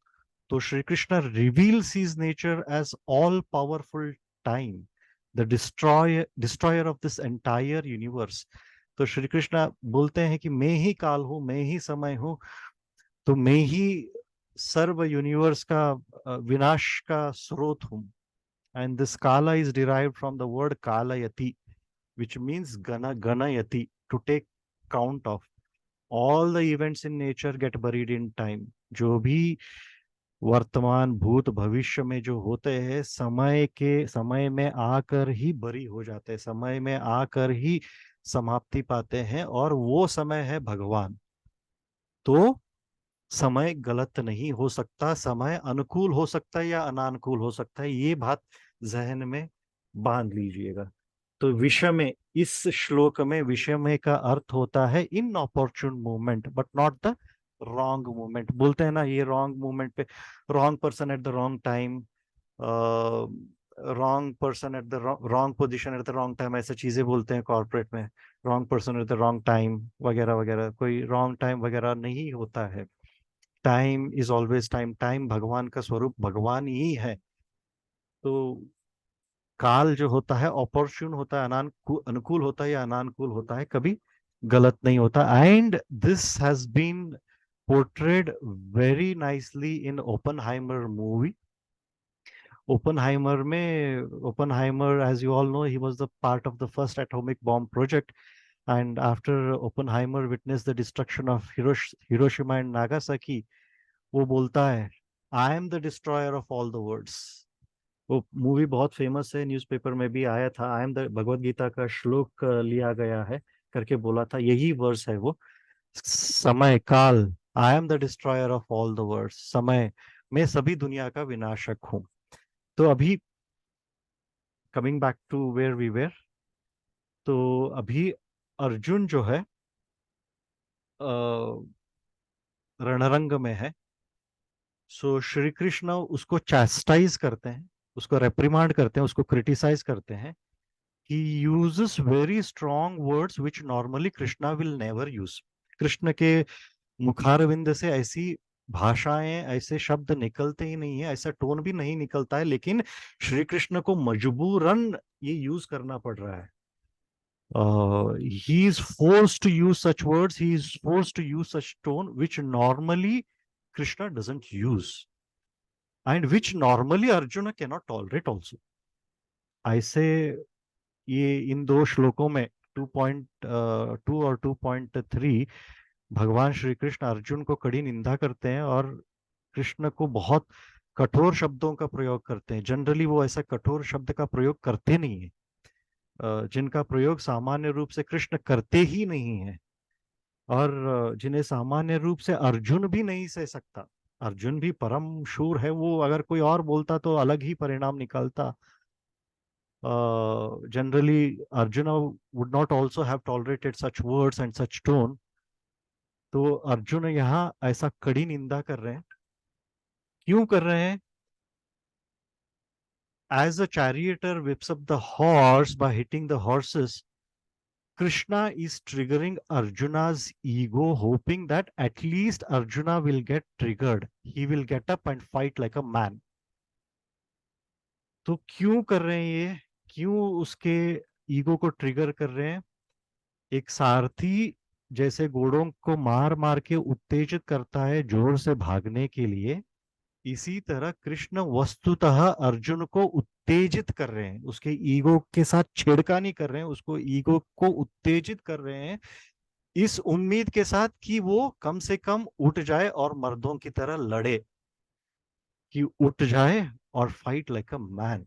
तो Shri Krishna reveals his nature as all powerful time, the destroyer of this entire universe. तो श्री कृष्ण बोलते हैं कि मैं ही काल हूं, मैं ही समय हूं, तो मैं ही सर्व यूनिवर्स का विनाश का स्रोत हूं. And this kala is derived from the word kalayati, which means ganayati, to take count of. All the events in nature get buried in time. जो भी वर्तमान भूत भविष्य में जो होते हैं, समय में आकर ही बरी हो जाते हैं, समय में आकर ही समाप्ति पाते हैं, और वो समय है भगवान. तो समय गलत नहीं हो सकता, समय अनुकूल हो सकता है या अनानुकूल हो सकता है. ये बात जहन में बांध लीजिएगा. तो विषय, इस श्लोक में विषय का अर्थ होता है inopportune movement, but not the wrong movement. बोलते हैं ना, ये रॉन्ग मूवमेंट पे, wrong person at the wrong time, wrong person at the wrong position at the wrong time, ऐसे चीजें बोलते हैं कॉर्पोरेट में. Wrong person at the wrong time वगैरह वगैरह. कोई रॉन्ग टाइम वगैरह नहीं होता है. Time is always time. Time भगवान का स्वरूप, भगवान ही है. तो काल जो होता है ऑपर्चून होता है, अनुकूल होता है या अनानुकूल होता है, कभी गलत नहीं होता. And this has been portrayed very nicely in Oppenheimer movie. Oppenheimer, as you all know, he was the part of the first atomic bomb project, and after Oppenheimer witnessed the destruction of Hiroshima and Nagasaki, वो बोलता है, आई am the destroyer of all the words. वो movie बहुत famous है, newspaper में भी आया था. आई एम द, भगवत गीता का श्लोक लिया गया है करके बोला था, यही वर्स है वो. समय काल, I am the destroyer of all the worlds. समय, मैं सभी दुनिया का विनाशक हूं. तो अभी coming back to where we were, तो अभी अर्जुन जो है रणरंग में है. सो श्री कृष्ण उसको चैस्टाइज करते हैं, उसको रेप्रिमांड करते हैं, उसको क्रिटिसाइज करते हैं. He uses very strong words which normally Krishna will never use. Krishna के मुखारविंद से ऐसी भाषाएं, ऐसे शब्द निकलते ही नहीं है, ऐसा टोन भी नहीं निकलता है, लेकिन श्री कृष्ण को मजबूरन ये यूज करना पड़ रहा है. He is forced to use such words, he is forced to use such tone which normally Krishna doesn't use, and which normally Arjuna cannot tolerate also. ऐसे ये इन दो श्लोकों में 2.2 और 2.3 भगवान श्री कृष्ण अर्जुन को कड़ी निंदा करते हैं और कृष्ण को बहुत कठोर शब्दों का प्रयोग करते हैं। जनरली वो ऐसा कठोर शब्द का प्रयोग करते नहीं है, जिनका प्रयोग सामान्य रूप से कृष्ण करते ही नहीं है, और जिन्हें सामान्य रूप से अर्जुन भी नहीं सह सकता। अर्जुन भी परम शूर है, वो अगर कोई और बोलता तो अलग ही परिणाम निकलता। Generally Arjuna would not also have tolerated such words and such tone. तो अर्जुन यहाँ ऐसा कड़ी निंदा कर रहे हैं। क्यों कर रहे हैं? As a charioteer whips up the horse by hitting the horses, Krishna is triggering Arjuna's ego, hoping that at least Arjuna will get triggered. He will get up and fight like a man. तो क्यों कर रहे हैं ये? क्यों उसके ego को trigger कर रहे हैं? एक सारथी जैसे घोड़ों को मार मार के उत्तेजित करता है जोर से भागने के लिए, इसी तरह कृष्ण वस्तुतः अर्जुन को उत्तेजित कर रहे हैं, उसके ईगो के साथ छेड़खानी कर रहे हैं, उसको ईगो को उत्तेजित कर रहे हैं इस उम्मीद के साथ कि वो कम से कम उठ जाए और मर्दों की तरह लड़े, कि उठ जाए और फाइट लाइक अ मैन।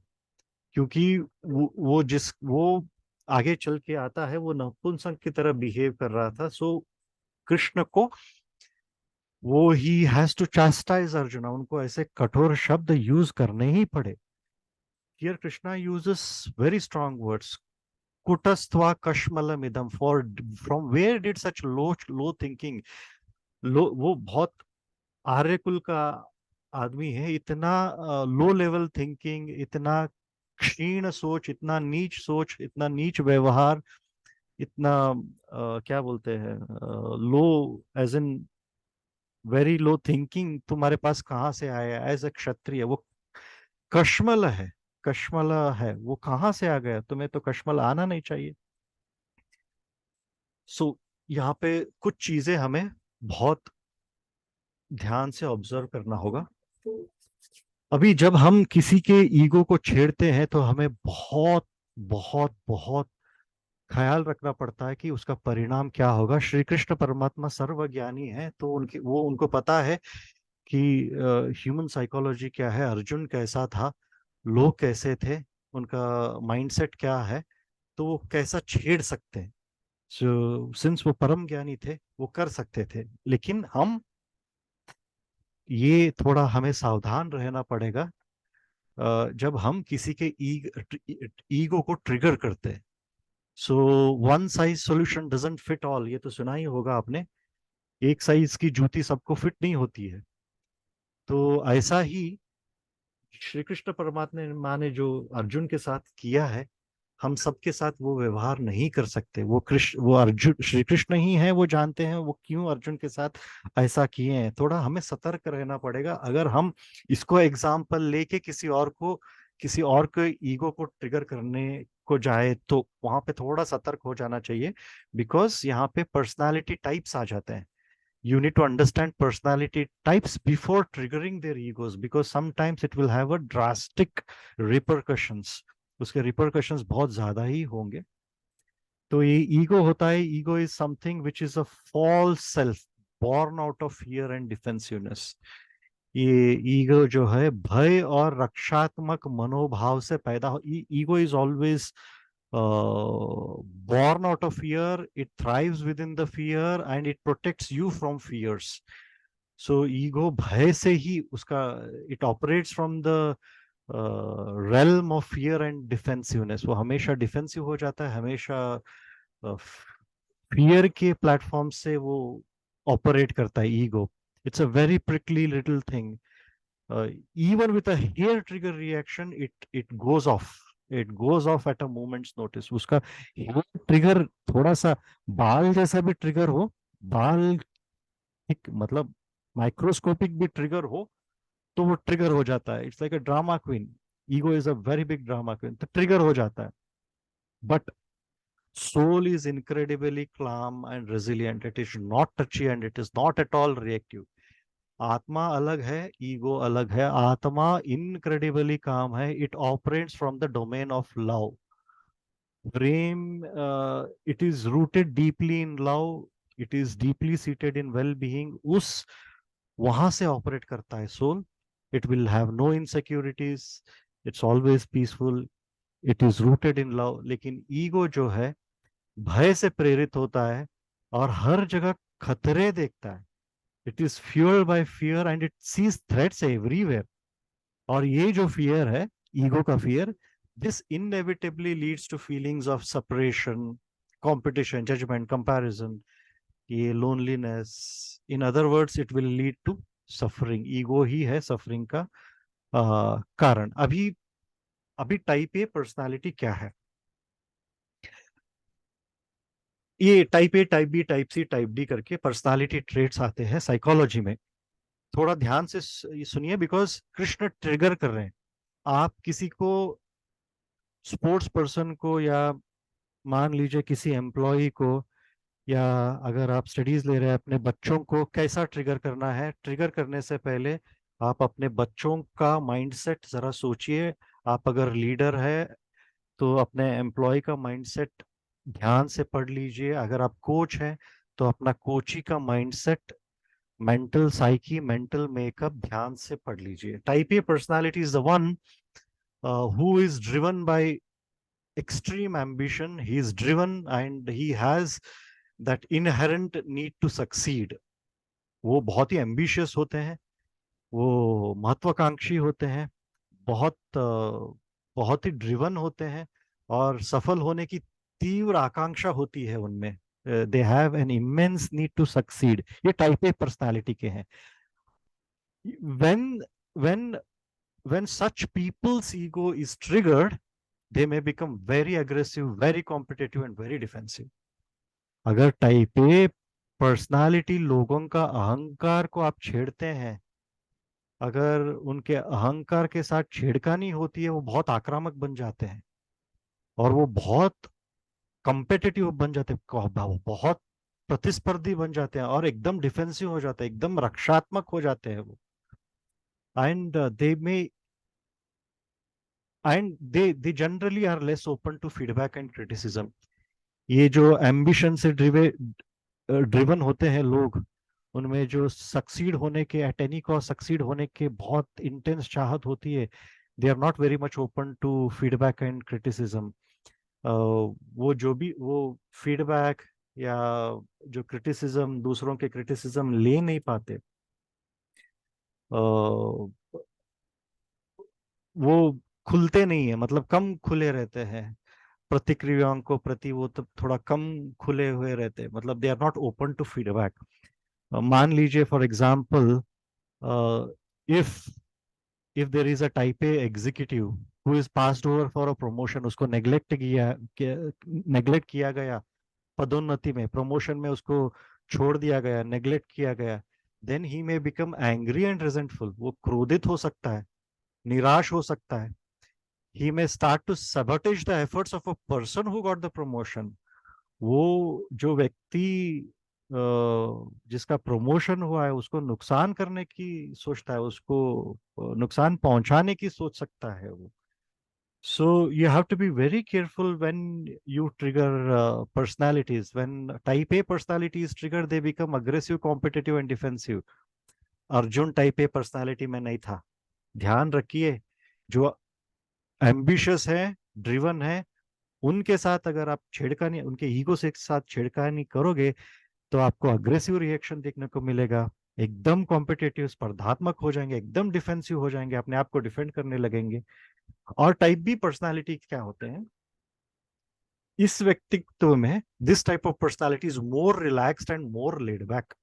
क्योंकि वो आगे चल के आता है, वो नपुंसक की तरह बिहेव कर रहा था। सो कृष्ण को वो ही हैज टू चास्टाइज अर्जुन, उनको ऐसे कठोर शब्द यूज करने ही पड़े। Here Krishna uses very strong words, कुटस्त्वा कश्मलमिदम, for from where did such low thinking. वो बहुत आर्यकुल का आदमी है, इतना लो लेवल थिंकिंग, इतना क्षीण सोच, इतना नीच सोच, इतना नीच व्यवहार, इतना क्या बोलते हैं, low as in very low thinking तुम्हारे पास कहाँ से आया? एज ए क्षत्रिय वो कश्मल है, कश्मल है, वो कहाँ से आ गया? तुम्हें तो कश्मल आना नहीं चाहिए। सो यहाँ पे कुछ चीजें हमें बहुत ध्यान से ऑब्जर्व करना होगा। अभी जब हम किसी के ईगो को छेड़ते हैं तो हमें बहुत बहुत बहुत ख्याल रखना पड़ता है कि उसका परिणाम क्या होगा। श्री कृष्ण परमात्मा सर्वज्ञानी है, तो उनको पता है कि ह्यूमन साइकोलॉजी क्या है, अर्जुन कैसा था, लोग कैसे थे, उनका माइंडसेट क्या है, तो वो कैसा छेड़ सकते हैं। सो सिंस वो परम ज्ञानी थे, वो कर सकते थे, लेकिन हम ये थोड़ा हमें सावधान रहना पड़ेगा जब हम किसी के ईगो को ट्रिगर करते हैं। So one size solution doesn't fit all, ये तो सुना ही होगा आपने, एक साइज की जूती सबको फिट नहीं होती है। तो ऐसा ही श्री कृष्ण परमात्मा ने जो अर्जुन के साथ किया है, हम सबके साथ वो व्यवहार नहीं कर सकते। वो अर्जुन श्री कृष्ण ही है, वो जानते हैं वो क्यों अर्जुन के साथ ऐसा किए हैं। थोड़ा हमें सतर्क रहना पड़ेगा। अगर हम इसको एग्जाम्पल लेके किसी और के ईगो को ट्रिगर करने को जाए तो वहां पे थोड़ा सतर्क हो जाना चाहिए, बिकॉज यहाँ पे पर्सनालिटी टाइप्स आ जाते हैं। You need to understand personality types before triggering their egos, because sometimes it will have a drastic repercussions. उसके repercussions बहुत ज्यादा ही होंगे। तो ये ईगो होता है, ego is something which is a false self born out of fear and defensiveness. ये ego जो है भय और रक्षात्मक मनोभाव से पैदा हो। Ego is always born out of fear, it thrives within the fear and it protects you from fears. So ego भय से ही उसका, it operates from the realm of fear and defensiveness. वो हमेशा डिफेंसिव हो जाता है, हमेशा फियर के प्लेटफॉर्म से वो ऑपरेट करता है ego. It's a very prickly little thing, even with a hair trigger reaction, it goes off, it goes off at a moment's notice. उसका hair trigger थोड़ा सा बाल जैसा भी ट्रिगर हो, बाल एक मतलब माइक्रोस्कोपिक भी ट्रिगर हो तो वो ट्रिगर हो जाता है। It's like a drama queen, ego is a very big drama queen, तो ट्रिगर हो जाता है। But soul is incredibly calm and resilient. It is not touchy and it is not at all reactive. आत्मा अलग है, ego अलग है। आत्मा इनक्रेडिबली काम है, it operates from the domain of love. Prem, it is rooted deeply in love, it is deeply seated in well-being. उस वहां से ऑपरेट करता है soul. It will have no insecurities, it's always peaceful, it is rooted in love. लेकिन ego जो है भय से प्रेरित होता है और हर जगह खतरे देखता है. It is fuelled by fear and it sees threats everywhere. और ये जो फियर है, ईगो का fear, this inevitably leads to feelings of separation, competition, judgement, comparison, ये loneliness. In other words it will lead to suffering. Ego ही है suffering का कारण. अभी अभी टाइप ए पर्सनालिटी क्या है? ये type A, type B, type C, type D करके पर्सनालिटी ट्रेट्स आते हैं साइकोलॉजी में. थोड़ा ध्यान से सुनिए, बिकॉज कृष्ण ट्रिगर कर रहे हैं. आप किसी को, स्पोर्ट्स पर्सन को, या मान लीजिए किसी एम्प्लॉय को, या अगर आप स्टडीज ले रहे हैं अपने बच्चों को, कैसा ट्रिगर करना है? ट्रिगर करने से पहले आप अपने बच्चों का माइंडसेट जरा सोचिए. आप अगर लीडर है तो अपने एम्प्लॉय का माइंडसेट ध्यान से पढ़ लीजिए. अगर आप कोच हैं तो अपना कोची का mindset, mental psyche, mental makeup ध्यान से पढ़ लीजिए. Type A personality is the one who is driven by extreme ambition. He is driven and he has that inherent need to succeed. वो बहुत ही ambitious होते हैं, वो महत्वाकांक्षी होते हैं, बहुत ही driven होते हैं, और सफल होने की तीव्र आकांक्षा होती है उनमें. They have an immense need to succeed. ये टाइप ए पर्सनालिटी के हैं. when when when such people's ego is triggered, they may become very aggressive, very competitive and very defensive. अगर टाइप ए पर्सनालिटी लोगों का अहंकार को आप छेड़ते हैं, अगर उनके अहंकार के साथ छेड़खानी होती है, वो बहुत आक्रामक बन जाते हैं और वो बहुत कंपेटिटिव बन जाते हैं, वो बहुत प्रतिस्पर्धी बन जाते हैं और एकदम डिफेंसिव हो जाते हैं, एकदम रक्षात्मक हो जाते हैं वो. And they generally are less open to feedback and criticism. ये जो एम्बिशन से ड्रिवन होते हैं लोग, उनमें जो सक्सीड होने के, एट एनी कॉस्ट सक्सीड होने के बहुत इंटेंस चाहत होती है. They are not very much open to feedback and criticism. वो जो भी वो फीडबैक या जो क्रिटिसिज्म, दूसरों के क्रिटिसिज्म ले नहीं पाते, वो खुलते नहीं है, मतलब कम खुले रहते हैं प्रतिक्रियाओं को प्रति. वो तो थोड़ा कम खुले हुए रहते हैं, मतलब they are not open to feedback. मान लीजिए for example, if if there is a type A executive who is passed over for a promotion, उसको नेग्लेक्ट किया गया पदोन्नति में, प्रमोशन में उसको छोड़ दिया गया, नेग्लेक्ट किया गया, then he may become angry and resentful. वो क्रोधित हो सकता है, निराश हो सकता है. he may start to sabotage the efforts of a person who got the promotion. वो जो व्यक्ति जिसका प्रमोशन हुआ है उसको नुकसान करने की सोचता है, उसको नुकसान पहुंचाने की सोच सकता है वो. So you have to be very careful when you trigger personalities. When type A personality is triggered, they become aggressive, competitive and defensive. Arjun type A personality में नहीं था. ध्यान रखिए, जो एम्बिशियस है, ड्रिवन है, उनके साथ अगर आप छेड़खानी, उनके ईगो से साथ छेड़खानी करोगे तो आपको अग्रेसिव रिएक्शन देखने को मिलेगा. एकदम कॉम्पिटिटिव, स्पर्धात्मक हो जाएंगे, एकदम डिफेंसिव हो जाएंगे, अपने आप को डिफेंड करने लगेंगे. और टाइप बी पर्सनालिटी क्या होते हैं? इस व्यक्तित्व में this type of personality is more relaxed and more laid back.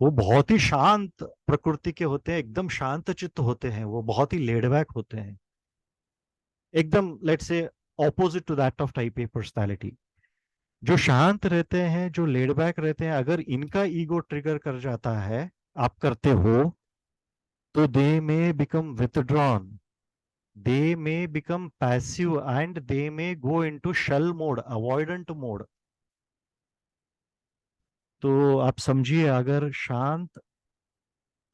वो बहुत ही शांत प्रकृति के होते हैं, एकदम शांत चित्त होते हैं, वो बहुत ही लेड बैक होते हैं, एकदम let's say opposite to that of type A personality. जो शांत रहते हैं, जो लेड बैक रहते हैं, अगर इनका ईगो ट्रिगर कर जाता है, आप करते हो, तो they may become withdrawn, they may become passive and they may go into shell mode, avoidant mode. तो आप समझिए, अगर शांत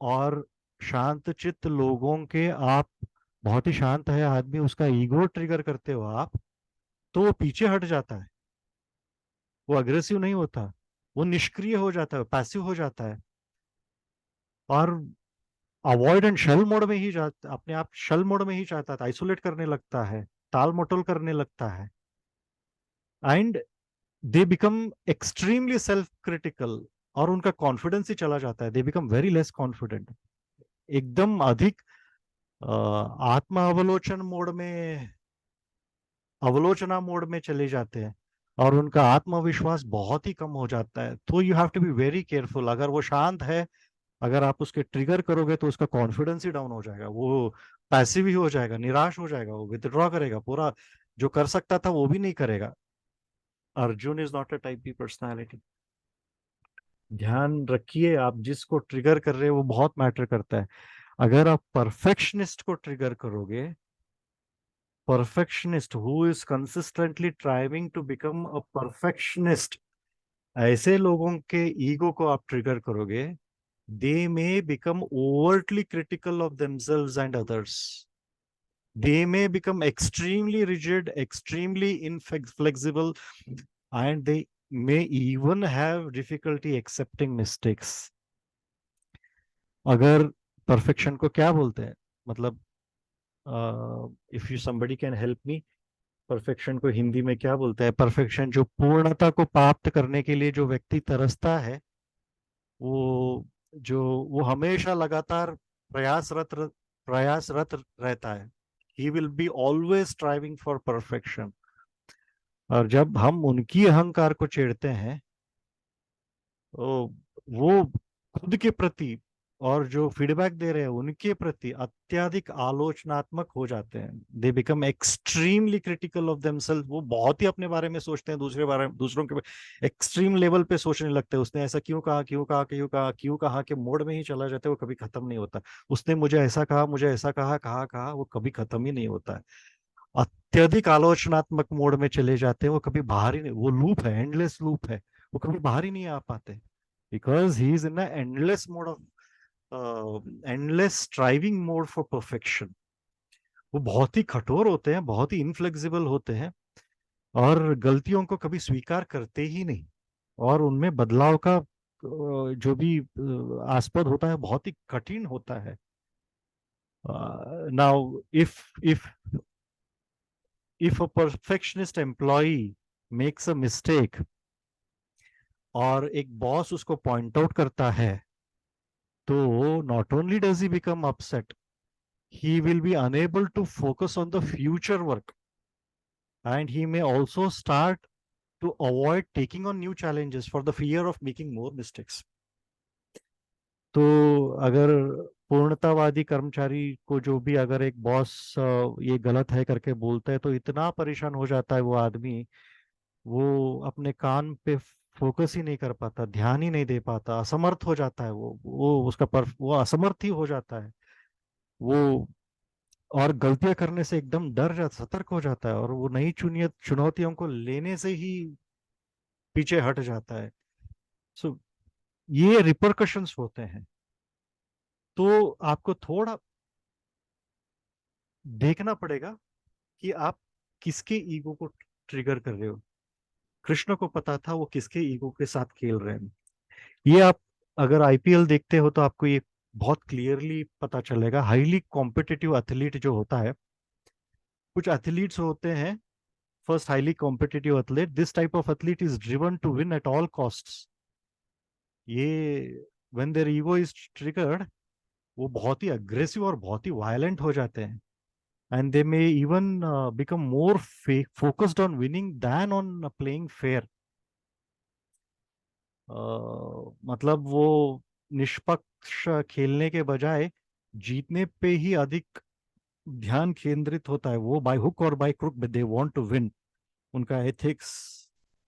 और शांत चित्त लोगों के, आप बहुत ही शांत है आदमी, उसका ईगो ट्रिगर करते हो आप, तो वो पीछे हट जाता है, वो अग्रेसिव नहीं होता, वो निष्क्रिय हो जाता है, पैसिव हो जाता है, और अवॉइड एंड शेल मोड में ही जाता, अपने आप शेल मोड में ही चाहता था, आइसोलेट करने लगता है, टाल मटोल करने लगता है, and they become extremely self critical, और उनका कॉन्फिडेंस ही चला जाता है, they become very less confident, एकदम अधिक आत्म अवलोचन मोड में, अवलोचना मोड में चले जाते हैं, और उनका आत्मविश्वास बहुत ही कम हो जाता है। तो you have to be very careful, अगर वो शांत है, अगर आप उसके ट्रिगर करोगे तो उसका कॉन्फिडेंस ही डाउन हो जाएगा, वो पैसिव ही हो जाएगा, निराश हो जाएगा, वो विथड्रॉ करेगा, पूरा जो कर सकता था वो भी नहीं करेगा। Arjun is not a type B personality. ध्यान रखिए, आप जिसको ट्रिगर कर रहे हो वो बहुत मैटर करता है। अगर आप परफेक्शनिस्ट को ट्रिगर करोगे, perfectionist who is consistently striving to become a perfectionist, ऐसे लोगों के ईगो को आप ट्रिगर करोगे, they may become overtly critical of themselves and others. They may become extremely rigid, extremely inflexible, and they may even have difficulty accepting mistakes. अगर perfection को क्या बोलते हैं, मतलब if you somebody can help me, perfection को हिंदी में क्या बोलते हैं? परफेक्शन, जो पूर्णता को प्राप्त करने के लिए जो व्यक्ति तरसता है, वो जो वो हमेशा लगातार प्रयासरत रहता है, he will be always striving for perfection. और जब हम उनकी अहंकार को छेड़ते हैं, तो वो खुद के प्रति और जो फीडबैक दे रहे हैं उनके प्रति अत्यधिक आलोचनात्मक हो जाते हैं। They become extremely critical of themselves. वो बहुत ही अपने बारे में सोचते हैं, दूसरों के एक्सट्रीम लेवल पे सोचने लगते हैं। उसने ऐसा क्यों कहा, क्यों कहा, क्यों कहा, क्यों कहा के मोड में ही चला जाता है, वो कभी खत्म नहीं होता। उसने मुझे ऐसा कहा, मुझे ऐसा कहा, कहा वो कभी खत्म ही नहीं होता है। अत्यधिक आलोचनात्मक मोड में चले जाते हैं, वो कभी बाहर ही नहीं, वो लूप है, एंडलेस लूप है, वो कभी बाहर ही नहीं आ पाते, because he is in endless mode of endless striving mode for perfection. वो बहुत ही कठोर होते हैं, बहुत ही इनफ्लेक्सिबल होते हैं, और गलतियों को कभी स्वीकार करते ही नहीं, और उनमें बदलाव का जो भी आस्पद होता है बहुत ही कठिन होता है। Now if a perfectionist employee makes a mistake और एक बॉस उसको पॉइंट आउट करता है, तो not only does he become upset, he will be unable to focus on the future work, and he may also start to avoid taking on new challenges for the fear of making more mistakes. तो अगर पूर्णतावादी कर्मचारी को जो भी अगर एक boss ये गलत है करके बोलता है, तो इतना परेशान हो जाता है वो आदमी, वो अपने काम पे फोकस ही नहीं कर पाता, ध्यान ही नहीं दे पाता, असमर्थ हो जाता है, वो असमर्थ ही हो जाता है वो, और गलतियां करने से एकदम डर जाता, सतर्क हो जाता है, और वो नई चुनौतियों को लेने से ही पीछे हट जाता है। सो ये रिपरकशंस होते हैं। तो आपको थोड़ा देखना पड़ेगा कि आप किसके ईगो को ट्रिगर कर रहे हो। कृष्ण को पता था वो किसके ईगो के साथ खेल रहे हैं। ये आप अगर आईपीएल देखते हो तो आपको ये बहुत क्लियरली पता चलेगा। हाईली कॉम्पिटिटिव एथलीट जो होता है, कुछ एथलीट्स होते हैं, first highly competitive athlete, this type of athlete is driven to win at all costs. ये when their ego is triggered, वो बहुत ही अग्रेसिव और बहुत ही वायलेंट हो जाते हैं, and they may even become more focused on winning than on playing fair. मतलब वो निष्पक्ष खेलने के बजाय जीतने पे ही अधिक ध्यान केंद्रित होता है। वो बाय हुक और by crook they want to win. उनका एथिक्स,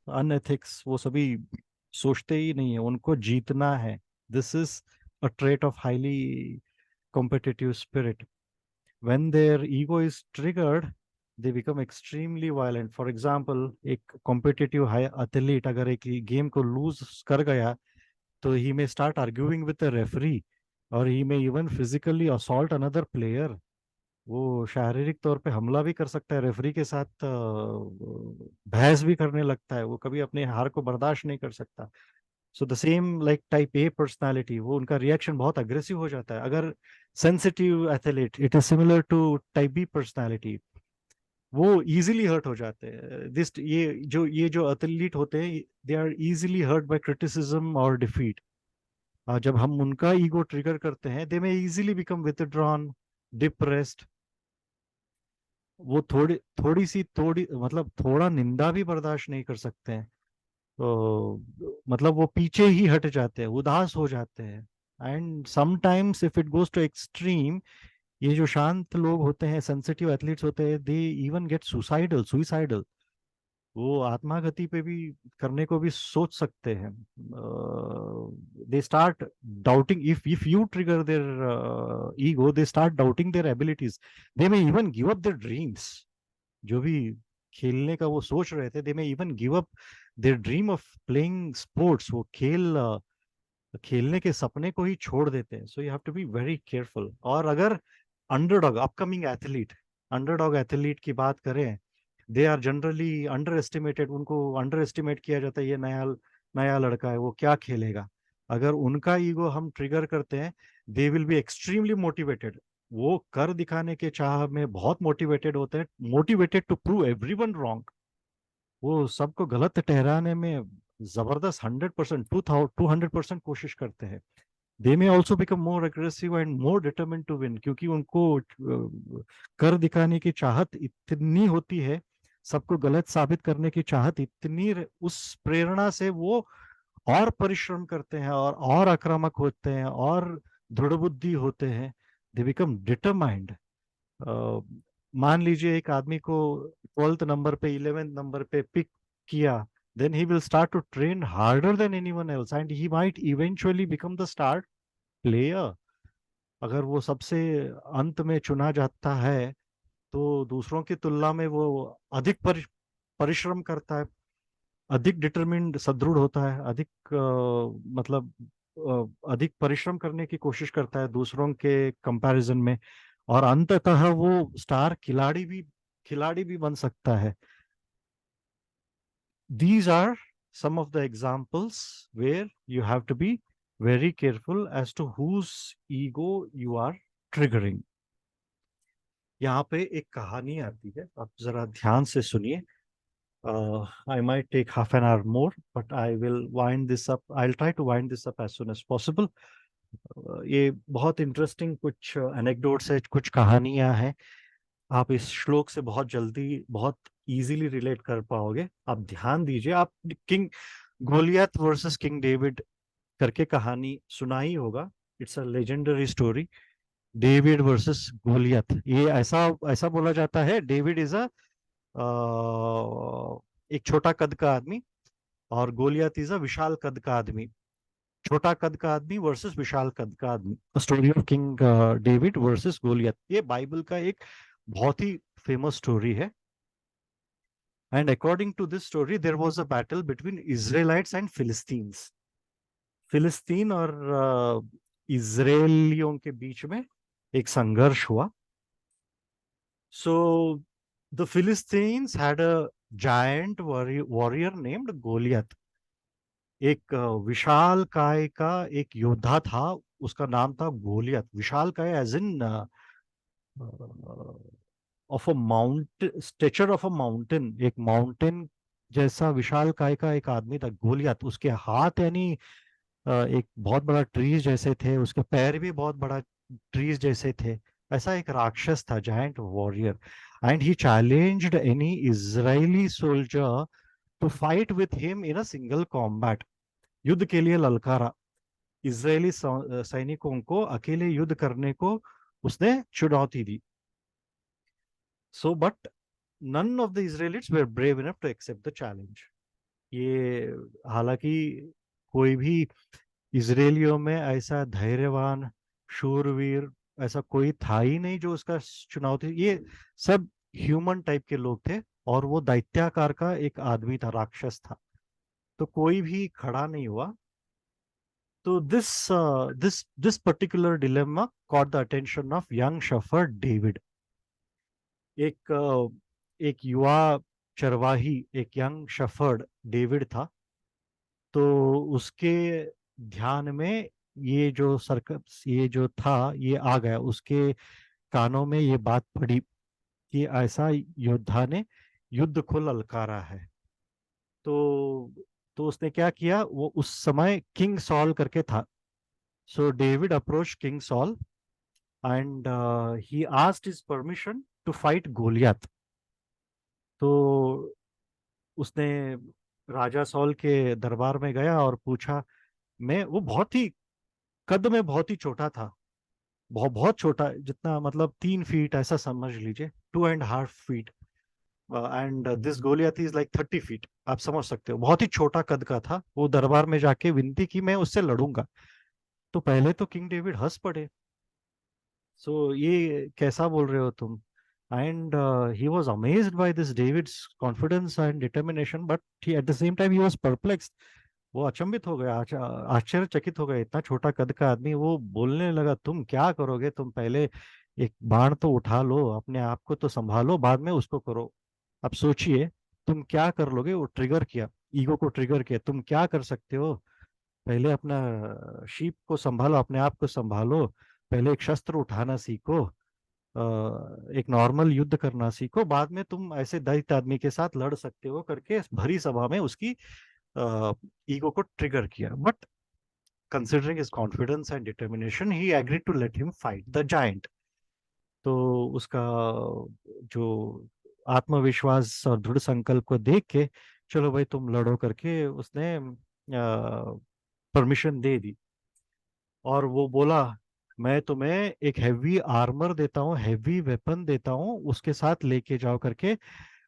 अनएथिक्स, वो सभी सोचते ही नहीं है, उनको जीतना है। This is a trait of highly competitive spirit. When their ego is triggered, they become extremely violent. For example, एक competitive high athlete अगर एक गेम को lose कर गया, तो he may start arguing with the referee, or he may even physically assault another player. वो शारीरिक तौर पे हमला भी कर सकता है, रेफरी के साथ बहस भी करने लगता है, वो कभी अपने हार को बर्दाश्त नहीं कर सकता। So the same like type A personality, वो उनका रिएक्शन बहुत अग्रेसिव हो जाता है। अगर sensitive athlete, it is similar to type B personality, वो इजीली हर्ट हो जाते हैं। दिस ये जो एथलीट होते हैं, they are easily hurt by criticism और डिफीट। जब हम उनका ईगो ट्रिगर करते हैं, they may easily become withdrawn, depressed. वो थोड़ी मतलब थोड़ा निंदा भी बर्दाश्त नहीं कर सकते हैं, तो मतलब वो पीछे ही हट जाते हैं, उदास हो जाते हैं। And sometimes if it goes to extreme, ये जो शांत लोग होते हैं, सेंसिटिव एथलीट्स होते हैं, दे इवन गेट सुसाइडल। वो आत्माघाती पे भी करने को भी सोच सकते हैं। They start doubting, if you trigger their ego, they start doubting their abilities. They may even give up their dreams. जो भी खेलने का वो सोच रहे थे, they may even give up their dream of playing sports. वो खेलने के सपने को ही छोड़ देते हैं। So you have to be very careful. और अगर underdog upcoming athlete, underdog athlete की बात करें, they are generally under estimated. उनको अंडर एस्टिमेट किया जाता है, ये नया नया लड़का है, वो क्या खेलेगा। अगर उनका ईगो हम ट्रिगर करते हैं, they will be extremely motivated. वो कर दिखाने के चाह में बहुत मोटिवेटेड होते हैं, motivated to prove everyone wrong. वो सबको गलत ठहराने में जबरदस्त 100%, 200% कोशिश करते हैं। They may also become more aggressive and more determined to win, क्योंकि उनको कर दिखाने की चाहत इतनी होती है, सबको गलत साबित करने की चाहत इतनी उस प्रेरणा से वो और परिश्रम करते हैं, और आक्रामक होते हैं, और दृढ़ बुद्धि होते हैं। They become determined. मान लीजिए एक आदमी को 12th नंबर पे, 11th नंबर पे पिक किया, then he will start to train harder than anyone else and he might eventually become the star player। अगर वो सबसे अंत में चुना जाता है, तो दूसरों की तुलना में वो अधिक परिश्रम करता है, अधिक डिटरमिन्ड, सुदृढ़ होता है, अधिक मतलब अधिक परिश्रम करने की कोशिश करता है दूसरों के कंपैरिजन में, और अंततः वो स्टार खिलाड़ी भी बन सकता है। These are some of the examples where you have to be very careful as to whose ego you are triggering। यहाँ पे एक कहानी आती है, आप जरा ध्यान से सुनिए। I might take half an hour more, but I will wind this up. I'll try to wind this up as soon as possible। ये बहुत इंटरेस्टिंग कुछ एनेक्डोट्स है, कुछ कहानियां हैं। आप इस श्लोक से बहुत जल्दी, बहुत इजीली रिलेट कर पाओगे। आप ध्यान दीजिए। आप king Goliath versus king David करके कहानी सुना ही होगा। It's a legendary story, David versus Goliath. ये ऐसा ऐसा बोला जाता है, डेविड इज अ एक छोटा कद का आदमी, और गोलियत इज अ विशाल कद का आदमी। छोटा कद का आदमी वर्सेस विशाल कद का आदमी। Story of king David versus Goliath, ये बाइबल का एक बहुत ही फेमस स्टोरी है। And according to this story, there was a battle between Israelites and Philistines. Philistine और इजरायलियों के बीच में एक संघर्ष हुआ। So the Philistines had a giant warrior named Goliath. एक विशाल काय का एक योद्धा था, उसका नाम था गोलियत। विशाल काय as in of a mount stature of a mountain, एक माउंटेन जैसा विशाल काय का एक आदमी था गोलियत। उसके हाथ यानी एक बहुत बड़ा ट्रीज जैसे थे, उसके पैर भी बहुत बड़ा ट्रीज जैसे थे। ऐसा एक राक्षस था, giant warrior. And he challenged any Israeli soldier to fight with him in a single combat. युद्ध के लिए ललकारा। इजरायली सैनिकों को अकेले युद्ध करने को उसने चुनौती दी। So but none of the Israelites were brave enough to accept the challenge. ये हालांकि कोई भी इजरायलियों में ऐसा धैर्यवान, शूरवीर ऐसा कोई था ही नहीं जो उसका चुनौती। ये सब ह्यूमन टाइप के लोग थे, और वो दैत्याकार का एक आदमी था, राक्षस था, तो कोई भी खड़ा नहीं हुआ। तो this particular dilemma caught the attention of young shepherd David। एक युवा चरवाही, एक यंग शेफर्ड डेविड था। तो उसके ध्यान में ये जो था ये आ गया, उसके कानों में ये बात पड़ी कि ऐसा योद्धा ने युद्ध को ललकारा है। तो उसने क्या किया, वो उस समय किंग सॉल करके था। So David approach king Saul and he asked his permission to fight Goliath. तो उसने राजा सॉल के दरबार में गया और पूछा। मैं वो बहुत ही कद में बहुत ही छोटा था, बहुत बहुत छोटा, जितना मतलब 3 फीट ऐसा समझ लीजिए, 2.5 feet. And this Goliath is like 30 feet. आप समझ सकते हो, बहुत ही छोटा कद का था। वो दरबार में जाके विनती की मैं उससे लड़ूंगा। तो पहले तो किंग डेविड हंस पड़े। सो ये कैसा बोल रहे हो तुम? And he was amazed by this David's confidence and determination, but at the same time he was perplexed. वो अचंभित हो गया, आश्चर्यचकित हो गया। इतना छोटा कद का आदमी। वो बोलने लगा, तुम क्या करोगे? तुम पहले एक बाण तो उठा लो, अपने आप को तो संभालो, बाद में उसको करो। अब सोचिए तुम क्या कर लोगे। वो ट्रिगर किया, ईगो को ट्रिगर किया। तुम क्या कर सकते हो? पहले अपना शीप को संभालो, अपने आप को संभालो। पहले एक शस्त्र उठाना सीखो, एक नॉर्मल युद्ध करना सीखो, बाद में तुम ऐसे दैत्य आदमी के साथ लड़ सकते हो, करके भरी सभा में उसकी ईगो को ट्रिगर किया। But considering his confidence and determination, he agreed to let him fight the giant. तो उसका जो आत्मविश्वास और दृढ़ संकल्प को देख के, चलो भाई तुम लड़ो करके उसने परमिशन दे दी। और वो बोला, मैं तुम्हें एक हैवी आर्मर देता हूँ, हैवी वेपन देता हूँ, उसके साथ लेके जाओ करके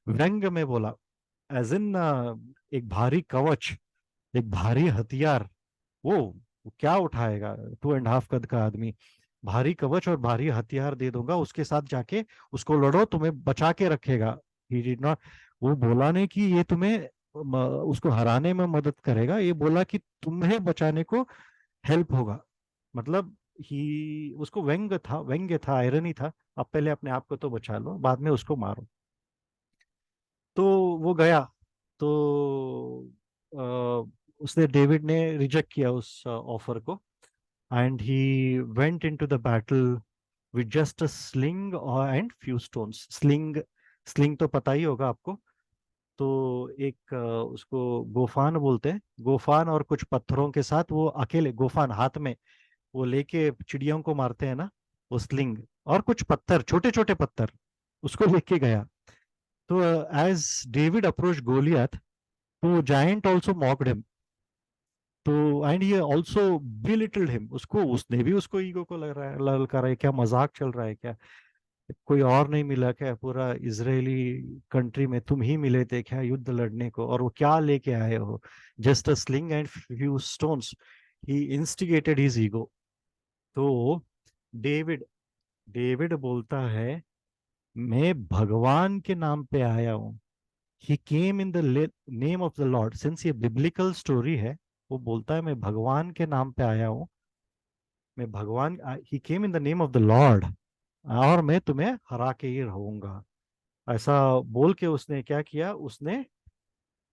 व्यंग में बोला। एज इन एक भारी कवच, एक भारी हथियार। वो क्या उठाएगा? 2.5 कद का आदमी। भारी कवच और भारी हथियार दे दूंगा, उसके साथ जाके उसको लड़ो, तुम्हें बचा के रखेगा। ही डिड नॉट, वो बोला नहीं कि ये तुम्हें उसको हराने में मदद करेगा। ये बोला कि तुम्हें बचाने को हेल्प होगा। मतलब ही उसको व्यंग्य था, आयरनी था। अब पहले अपने आप को तो बचा लो, बाद में उसको मारो। तो वो गया। तो उसने डेविड ने रिजेक्ट किया उस ऑफर को। And he went into the battle with just a sling and few stones. Sling तो पता ही होगा आपको। तो एक उसको गोफान बोलते हैं। गोफान और कुछ पत्थरों के साथ वो अकेले, गोफान हाथ में वो लेके चिड़ियों को मारते हैं ना, वो स्लिंग और कुछ पत्थर, छोटे छोटे पत्थर, उसको लेके गया। तो एज डेविड अप्रोच गोलियत, तो जायंट ऑल्सो मॉक्ड हिम। तो एंड ये ऑल्सो बिलिटल्ड हिम। उसने भी उसको ईगो को लग रहा है, ललका रहा है, क्या मजाक चल रहा है क्या? कोई और नहीं मिला क्या पूरा इजरायली कंट्री में? तुम ही मिले थे क्या युद्ध लड़ने को? और वो क्या लेके आए हो? Just a sling and few stones. He instigated his ego. तो डेविड डेविड बोलता है, मैं भगवान के नाम पे आया हूँ। He came in the name of the Lord. Since ये बिब्लिकल स्टोरी है, वो बोलता है मैं भगवान के नाम पे आया हूँ। मैं भगवान, he came in the name of the Lord, और मैं तुम्हें हरा के ही रहूंगा। ऐसा बोल के उसने क्या किया, उसने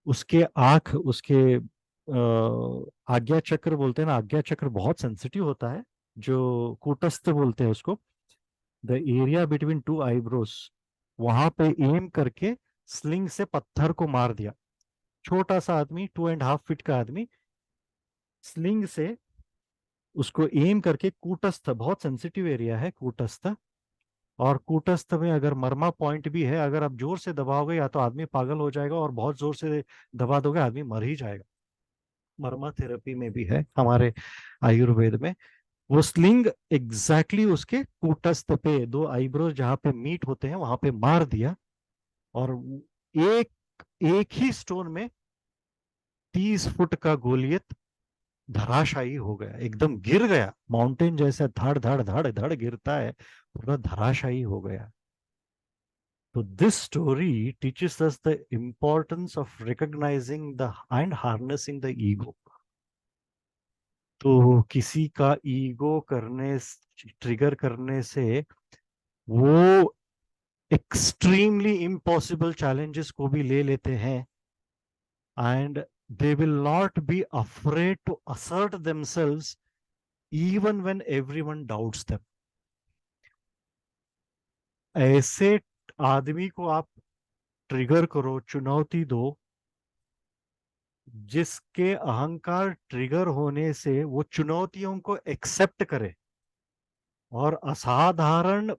उसके आंख, उसके आज्ञा चक्र बोलते हैं ना, आज्ञा चक्र बहुत सेंसिटिव होता है, जो कूटस्थ बोलते हैं उसको, the area between two eyebrows, वहां पे एम करके स्लिंग से पत्थर को मार दिया। छोटा सा आदमी, 2.5 फीट का आदमी, स्लिंग से उसको एम करके, कूटस्थ बहुत सेंसिटिव एरिया है कूटस्थ। और कूटस्थ में अगर मर्मा पॉइंट भी है, अगर आप जोर से दबाओगे या तो आदमी पागल हो जाएगा, और बहुत जोर से दबा दोगे आदमी मर ही जाएगा। मर्मा थेरेपी में भी है हमारे आयुर्वेद में। वो स्लिंग एग्जैक्टली उसके कूटस्थ पे, दो आईब्रोज जहां पे मीट होते हैं वहां पे मार दिया। और एक एक ही स्टोन में 30 फुट का गोलियत धराशायी हो गया, एकदम गिर गया। माउंटेन जैसा धड़ धड़ धड़ धड़ गिरता है, पूरा धराशायी हो गया। तो this story teaches us the importance of recognising the end harnessing the ego. तो किसी का ईगो ट्रिगर करने से वो एक्सट्रीमली इम्पॉसिबल चैलेंजेस को भी ले लेते हैं, and they will not be afraid to assert themselves even when everyone doubts them. ऐसे आदमी को आप ट्रिगर करो, चुनौती दो, जिसके अहंकार ट्रिगर होने से वो चुनौतियों को एक्सेप्ट करे और असाधारण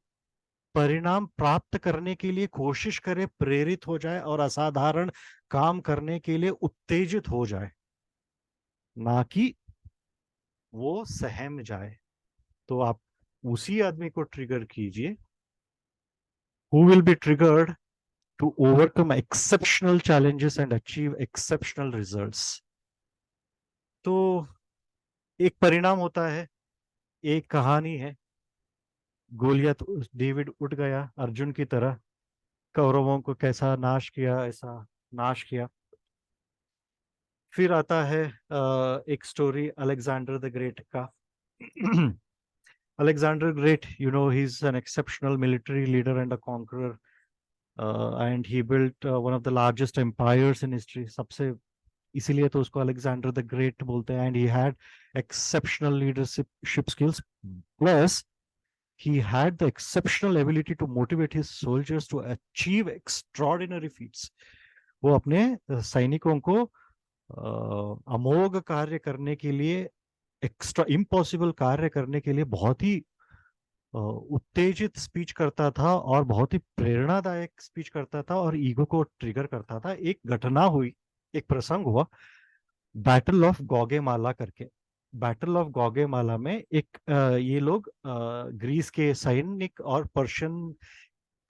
परिणाम प्राप्त करने के लिए कोशिश करे, प्रेरित हो जाए और असाधारण काम करने के लिए उत्तेजित हो जाए, ना कि वो सहम जाए। तो आप उसी आदमी को ट्रिगर कीजिए who will be triggered to overcome exceptional challenges and achieve exceptional results। तो एक परिणाम होता है, एक कहानी है, गोलियत डेविड उठ गया अर्जुन की तरह, कौरवों को कैसा नाश किया, ऐसा नाश किया। फिर आता है एक स्टोरी अलेक्जेंडर द ग्रेट का। Alexander Great, you know, he's an exceptional military leader and a conqueror, and he built one of the largest empires in history। सबसे इसीलिए तो उसको अलेक्जेंडर द ग्रेट बोलते हैं। And he had exceptional leadership skills, plus he had the exceptional ability to motivate his soldiers to achieve extraordinary feats। वो अपने सैनिकों को अमोघ कार्य करने के लिए, एक्स्ट्रा इम्पॉसिबल कार्य करने के लिए बहुत ही उत्तेजित स्पीच करता था और बहुत ही प्रेरणादायक स्पीच करता था और ईगो को ट्रिगर करता था। एक घटना हुई, एक प्रसंग हुआ, बैटल ऑफ गॉगेमाला करके। बैटल ऑफ गॉगेमाला में एक ये लोग ग्रीस के सैनिक और पर्शियन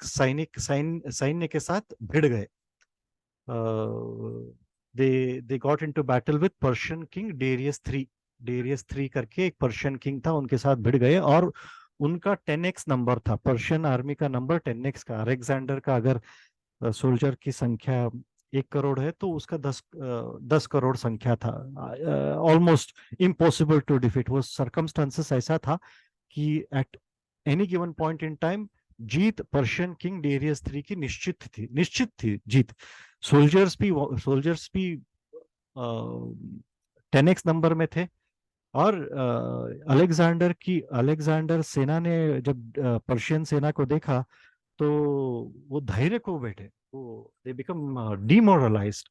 सैन्य के साथ भिड़ गए। They got into battle with Persian king Darius three करके एक पर्शियन किंग था, उनके साथ भिड़ गए और उनका 10x नंबर था। पर्शियन आर्मी का नंबर 10x का। अलेक्जेंडर का अगर सोल्जर की संख्या 1 करोड़ है तो उसका 10 करोड़ संख्या था। Almost impossible to defeat. वो सरकमस्टांसेस ऐसा था कि at any given point in time जीत पर्शियन किंग डेरियस थ्री की निश्चित थी जीत। सोल्जर्स भी 10x नंबर में थे। और अलेक्जेंडर सेना ने जब पर्शियन सेना को देखा तो वो धैर्य खो बैठे, वो दे बिकम डिमोरलाइज्ड।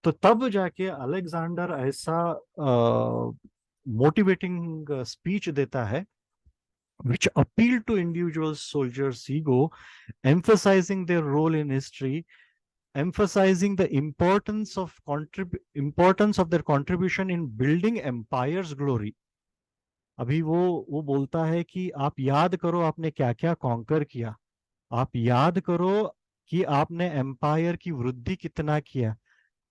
तो तब जाके अलेक्जेंडर ऐसा मोटिवेटिंग स्पीच देता है which appeal to individual soldiers' ego, emphasizing their role in history, emphasizing the importance of their contribution in building empire's glory। अभी वो बोलता है कि आप याद करो आपने क्या क्या कॉन्कर किया, आप याद करो कि आपने एम्पायर की वृद्धि कितना किया,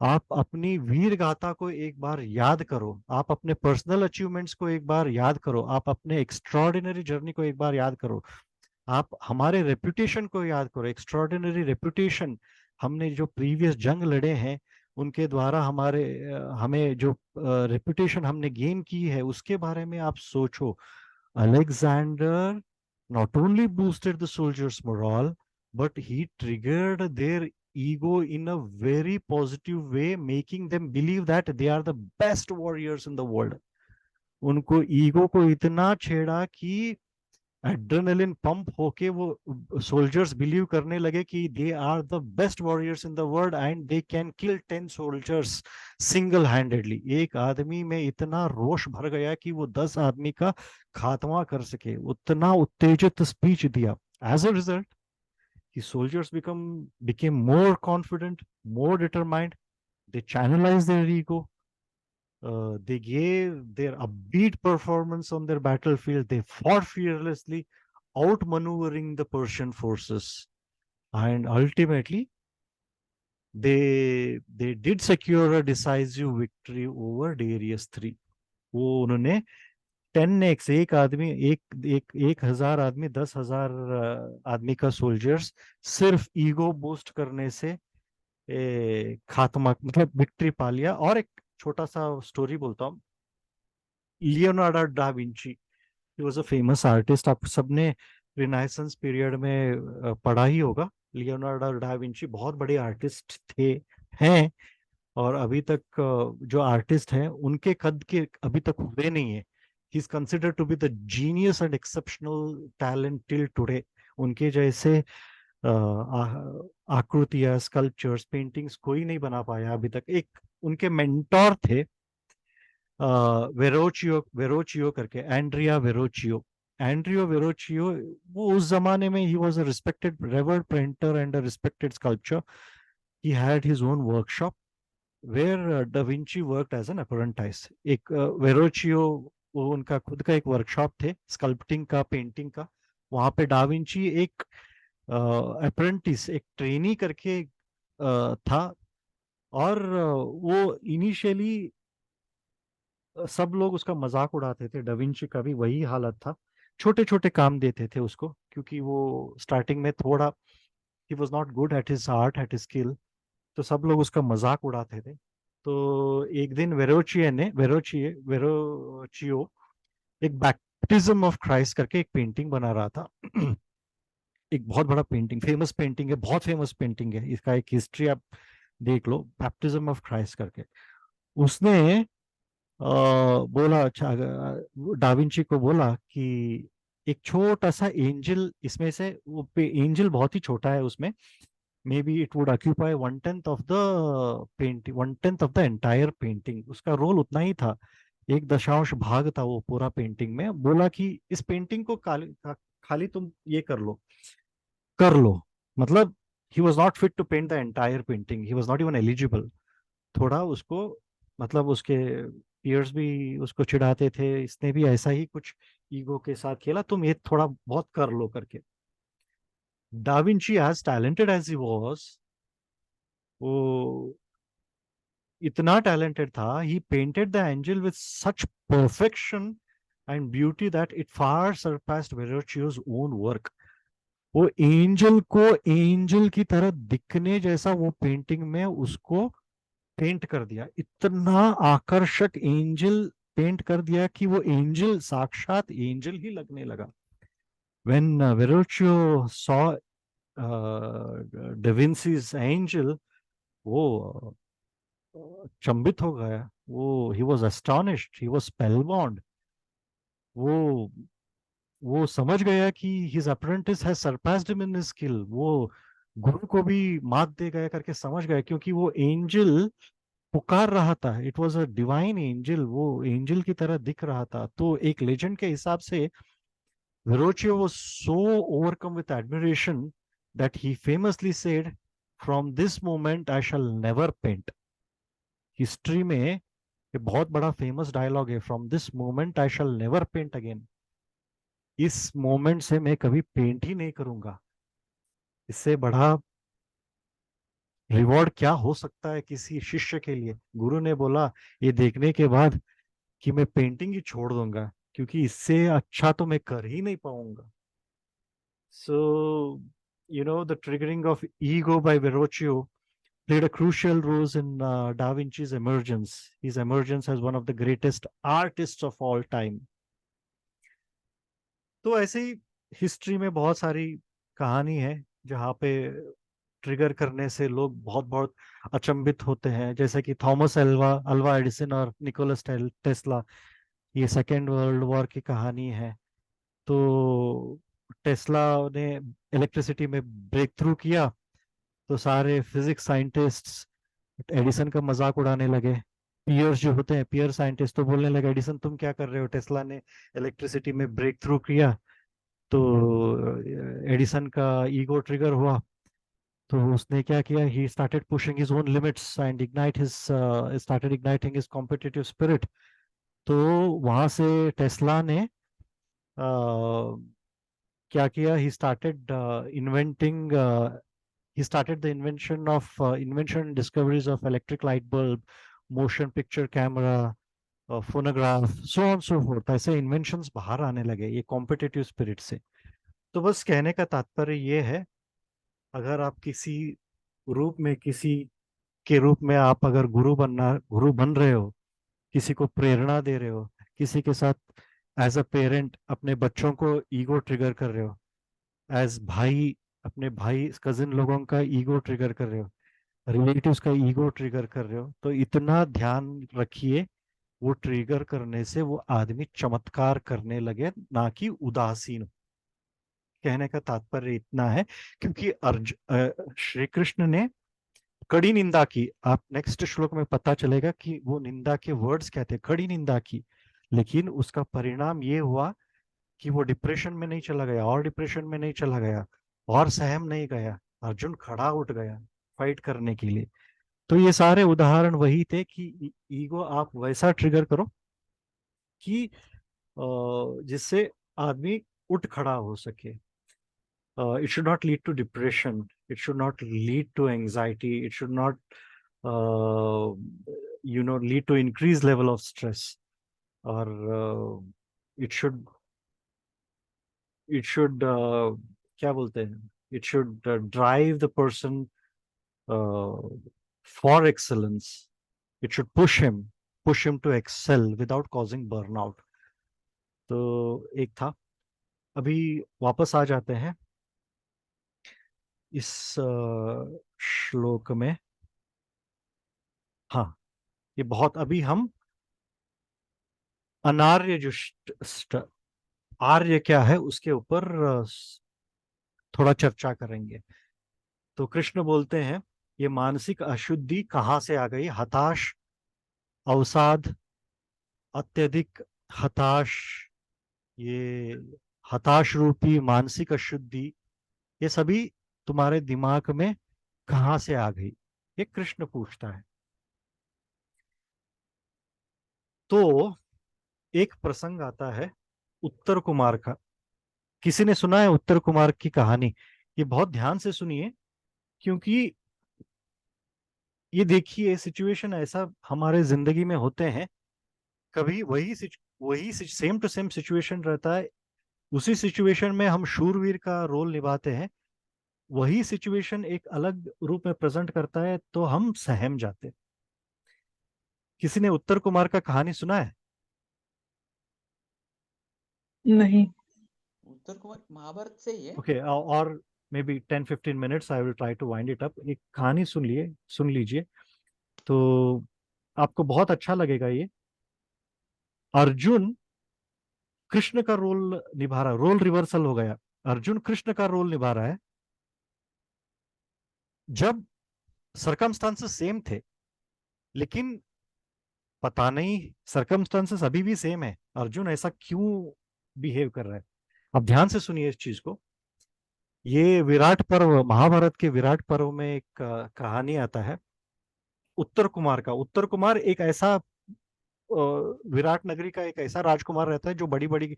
आप अपनी वीर गाथा को एक बार याद करो, आप अपने पर्सनल अचीवमेंट्स को एक बार याद करो, आप अपने एक्स्ट्रॉर्डिनरी जर्नी को एक बार याद करो, आप हमारे रेपुटेशन को याद करो। एक्स्ट्रॉर्डिनरी रेपुटेशन, हमने जो प्रीवियस जंग लड़े हैं उनके द्वारा हमें जो रेपुटेशन हमने गेन की है उसके बारे में आप सोचो। Alexander not only boosted the soldiers' morale, but he triggered their ego in a very positive way, making them believe that they are the best warriors in the world। उनको ego को इतना छेड़ा कि एड्रेनलिन पंप होके वो soldiers believe करने लगे कि they are the best warriors in the world and they can kill 10 soldiers single handedly. एक आदमी में इतना रोष भर गया कि वो 10 आदमी का खात्मा कर सके, उतना उत्तेजित स्पीच दिया। As a result the soldiers became more confident, more determined, they channelized their ego, they gave their upbeat performance on their battlefield, they fought fearlessly, outmaneuvering the Persian forces, and ultimately they did secure a decisive victory over Darius III। वो उन्होंने 10x, एक आदमी एक 1000 आदमी 10,000 आदमी का soldiers सिर्फ ego boost करने से खात्मा मतलब विक्ट्री पा लिया। और एक छोटा सा स्टोरी बोलता हूँ। Leonardo da Vinci, he was a famous artist. आप सबने रिनाइसेंस पीरियड में पढ़ा ही होगा। लियोनार्डो डा विंची बहुत बड़े आर्टिस्ट थे, हैं, और अभी तक जो आर्टिस्ट हैं उनके कद के अभी तक हुए नहीं है। He is considered to be the genius and exceptional talent till today. उनके जैसे आकृतियां, स्कल्पचर्स, पेंटिंग्स कोई नहीं बना पाया अभी तक। एक उनके मेंटोर थे वेरोचियो वेरोचियो करके, एंड्रिया वेरोचियो। एंड्रियो वेरोचियो, वो उस जमाने में he was a respected revered painter and a respected sculpture. He had his own workshop where da Vinci worked as an apprentice. एक वेरोचियो, वो उनका खुद का एक वर्कशॉप थे स्कल्पटिंग का, पेंटिंग का। वहां पे डा विंची एक अप्रेंटिस, एक ट्रेनी करके था। और वो इनिशियली सब लोग उसका मजाक उड़ाते थे। डाविंची का भी वही हालत था, छोटे छोटे काम देते थे उसको, क्योंकि वो स्टार्टिंग में थोड़ा ही was not good at his art, at his skill. तो सब लोग उसका मजाक उड़ाते थे। तो एक दिन वेरोचियो एक बैप्टिज्म ऑफ क्राइस्ट करके एक पेंटिंग बना रहा था। एक बहुत बड़ा पेंटिंग, फेमस पेंटिंग है, बहुत फेमस पेंटिंग है, इसका एक हिस्ट्री आप देख लो, बैप्टिज्म ऑफ क्राइस्ट करके। उसने बोला, अच्छा, डाविंची को बोला कि एक छोटा सा एंजल इसमें से, वो एंजल बहुत ही छोटा है उसमें, may be it would occupy 1/10 of the painting, 1/10 of the entire painting. उसका रोल उतना ही था, 1 दशांश भाग था वो पूरा पेंटिंग में। बोला कि इस पेंटिंग को खाली तुम ये कर लो। मतलब he was not fit to paint the entire painting, he was not even eligible. थोड़ा उसको, मतलब उसके पीयर्स भी उसको चिढ़ाते थे, इसने भी ऐसा ही कुछ ईगो के साथ खेला, तुम ये थोड़ा बहुत कर लो करके। Da Vinci as talented as he was, वो इतना टैलेंटेड था, he painted the angel with such perfection and beauty that it far surpassed Verrocchio's own work. वो एंजल को एंजल की तरह दिखने जैसा वो पेंटिंग में उसको पेंट कर दिया। इतना आकर्षक एंजल पेंट कर दिया कि वो एंजल साक्षात एंजल ही लगने लगा। When Verrocchio saw da Vinci's angel, वो चंबित हो गया। वो he was astonished, he was spellbound. वो वो समझ गया कि his apprentice has surpassed him in his skill. वो गुरु को भी मात दे गया करके समझ गया, क्योंकि वो एंजल पुकार रहा था। It was a divine angel, वो एंजल की तरह दिख रहा था। तो एक लेजेंड के हिसाब से Verrocchio was so overcome with admiration that he famously said, "From this moment I shall never paint." History में ये बहुत बड़ा फेमस डायलॉग है, "from this moment I shall never paint again". इस मोमेंट से मैं कभी पेंट ही नहीं करूंगा। इससे बड़ा रिवॉर्ड क्या हो सकता है किसी शिष्य के लिए। गुरु ने बोला ये देखने के बाद कि मैं पेंटिंग ही छोड़ दूंगा, क्योंकि इससे अच्छा तो मैं कर ही नहीं पाऊंगा। So, the triggering of ego by Verrocchio played a crucial role in Da Vinci's emergence, his emergence as one of the greatest artists of all time. तो ऐसे ही हिस्ट्री में बहुत सारी कहानी है जहाँ पे ट्रिगर करने से लोग बहुत बहुत अचंभित होते हैं, जैसे कि थॉमस अल्वा एडिसन और निकोलस टेस्ला। ये सेकेंड वर्ल्ड वॉर की कहानी है। तो टेस्ला ने इलेक्ट्रिसिटी में ब्रेक थ्रू किया, तो सारे फिजिक्स साइंटिस्ट्स एडिसन का मजाक उड़ाने लगे। पियर्स जो होते हैं, पियर साइंटिस्ट, तो बोलने लगे एडिसन तुम क्या कर रहे हो, टेस्ला ने इलेक्ट्रिसिटी में ब्रेक थ्रू किया। तो एडिसन का ईगो ट्रिगर हुआ। तो उसने क्या किया, he started pushing his own limits and started igniting his competitive spirit. तो वहां से टेस्ला ने क्या किया, he started the invention and discoveries of electric light bulb, motion picture camera, phonograph, so on so forth। ऐसे inventions बाहर आने लगे ये कॉम्पिटिटिव स्पिरिट से। तो बस कहने का तात्पर्य ये है, अगर आप किसी के रूप में आप अगर गुरु बन रहे हो, किसी को प्रेरणा दे रहे हो, किसी के साथ एज अ पेरेंट अपने बच्चों को ईगो ट्रिगर कर रहे हो, तो वो बहुत बड़ा काम है। तो ये सब चीजें एज भाई, अपने भाई कजिन लोगों का ईगो ट्रिगर कर रहे हो, रिलेटिव्स का ईगो ट्रिगर कर रहे हो, तो इतना ध्यान रखिए वो ट्रिगर करने से वो आदमी चमत्कार करने लगे, ना कि उदासीन। कहने का तात्पर्य इतना है, क्योंकि श्री कृष्ण ने कड़ी निंदा की। आप नेक्स्ट श्लोक में पता चलेगा कि वो निंदा के वर्ड्स क्या थे, कड़ी निंदा की, लेकिन उसका परिणाम ये हुआ कि वो डिप्रेशन में नहीं चला गया, और डिप्रेशन में नहीं चला गया, और सहम नहीं गया, अर्जुन खड़ा उठ गया फाइट करने के लिए। तो ये सारे उदाहरण वही थे कि ईगो आप वैसा ट्रिगर करो कि जिससे आदमी उठ खड़ा हो सके। It should not lead to depression. It should not lead to anxiety. It should not, uh, lead to increased level of stress. Or it should, क्या बोलते हैं? It should drive the person uh, for excellence. It should push him to excel without causing burnout. तो एक था। अभी वापस आ जाते हैं इस श्लोक में। हाँ, ये बहुत, अभी हम अनार्य जो आर्य क्या है उसके ऊपर थोड़ा चर्चा करेंगे। तो कृष्ण बोलते हैं ये मानसिक अशुद्धि कहाँ से आ गई? हताश, अवसाद, अत्यधिक हताश, ये हताश रूपी मानसिक अशुद्धि, ये सभी तुम्हारे दिमाग में कहाँ से आ गई? ये कृष्ण पूछता है। तो एक प्रसंग आता है उत्तर कुमार का। किसी ने सुना है उत्तर कुमार की कहानी? ये बहुत ध्यान से सुनिए, क्योंकि ये देखिए सिचुएशन ऐसा हमारे जिंदगी में होते हैं, कभी वही सेम टू सेम सिचुएशन रहता है, उसी सिचुएशन में हम शूरवीर का रोल निभाते हैं, वही सिचुएशन एक अलग रूप में प्रेजेंट करता है तो हम सहम जाते हैं। किसी ने उत्तर कुमार का कहानी सुना है? नहीं। उत्तर कुमार महाभारत से ही है। ओके, और maybe 10-15 minutes I will try to wind it up. एक कहानी सुन लीजिए, तो आपको बहुत अच्छा लगेगा ये। अर्जुन कृष्ण का रोल निभा रहा है, रोल रिवर्सल हो गया, अर्जुन कृष्ण का रोल निभा रहा है। जब सरकमस्टांसेस सेम थे, लेकिन पता नहीं सरकमस्टांसेस अभी भी सेम है, अर्जुन ऐसा क्यों बिहेव कर रहा है? अब ध्यान से सुनिए इस चीज को। ये विराट पर्व, महाभारत के विराट पर्व में एक कहानी आता है उत्तर कुमार का। उत्तर कुमार एक ऐसा विराट नगरी का एक ऐसा राजकुमार रहता है जो बड़ी बड़ी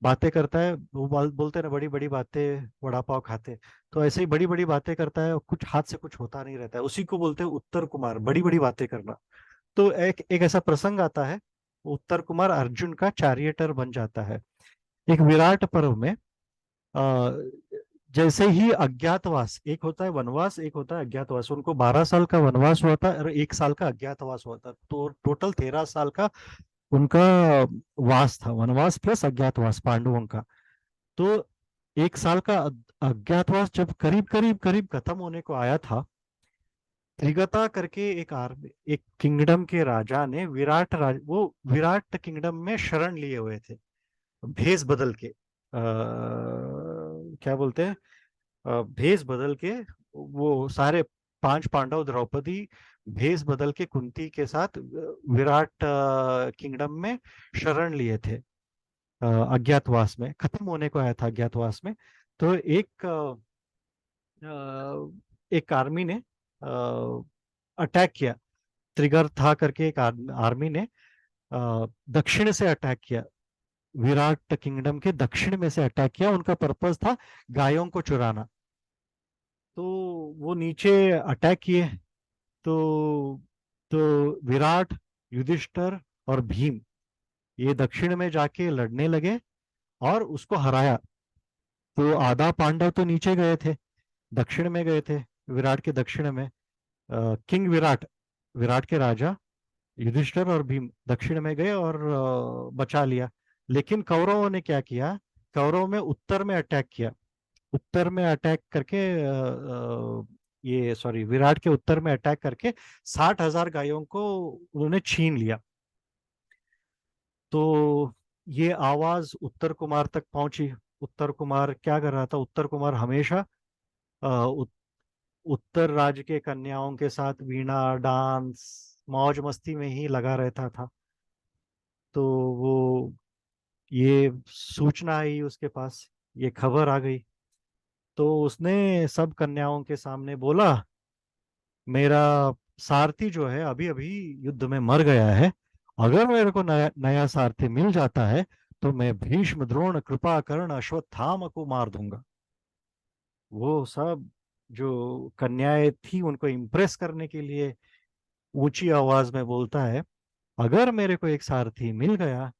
बातें करता है। वो बोलते हैं ना, बड़ी बड़ी बातें वड़ा पाव खाते। तो ऐसे ही बड़ी बड़ी बातें करता है और कुछ हाथ से कुछ होता नहीं रहता है, उसी को बोलते हैं उत्तर कुमार, बड़ी बड़ी बातें करना। तो एक ऐसा प्रसंग आता है, उत्तर कुमार अर्जुन का चैरियटर बन जाता है एक विराट पर्व में। जैसे ही अज्ञातवास, एक होता है वनवास, एक होता है अज्ञातवास, उनको 12 साल का वनवास हुआ था और 1 साल का अज्ञातवास हुआ था, तो टोटल 13 साल का उनका वास था, वनवास प्लस अज्ञातवास पांडवों का। तो 1 साल का अज्ञातवास जब करीब करीब करीब खत्म होने को आया था, त्रिगता करके एक किंगडम के राजा ने वो विराट किंगडम में शरण लिए हुए थे, भेष बदल के, क्या बोलते हैं, भेष बदल के। वो सारे 5 पांडव, द्रौपदी, भेष बदल के कुंती के साथ विराट किंगडम में शरण लिए थे। अज्ञातवास में खत्म होने को आया था अज्ञातवास में। तो एक आर्मी ने अटैक किया, त्रिगर था करके एक आर्मी ने दक्षिण से अटैक किया, विराट किंगडम के दक्षिण में से अटैक किया। उनका पर्पस था गायों को चुराना। तो वो नीचे अटैक किए, तो विराट, युधिष्ठिर और भीम ये दक्षिण में जाके लड़ने लगे और उसको हराया। तो आधा पांडव तो नीचे गए थे, दक्षिण में गए थे, विराट के दक्षिण में। किंग विराट, विराट के राजा युधिष्ठिर और भीम दक्षिण में गए और बचा लिया। लेकिन कौरवों ने क्या किया, कौरवों में उत्तर में अटैक किया उत्तर में अटैक करके विराट के उत्तर में अटैक करके 60,000 गायों को उन्होंने छीन लिया। तो ये आवाज उत्तर कुमार तक पहुंची। उत्तर कुमार क्या कर रहा था? उत्तर कुमार हमेशा अ, उत, उत्तर राज्य के कन्याओं के साथ वीणा, डांस, मौज मस्ती में ही लगा रहता था। तो वो ये सूचना आई उसके पास, ये खबर आ गई। तो उसने सब कन्याओं के सामने बोला, मेरा सारथी जो है अभी अभी युद्ध में मर गया है। अगर मेरे को नया नया सारथी मिल जाता है तो मैं भीष्म, द्रोण, कृपा, कर्ण, अश्वत्थामा को मार दूंगा। वो सब जो कन्याएं थी उनको इम्प्रेस करने के लिए ऊंची आवाज में बोलता है, अगर मेरे को एक सारथी मिल गया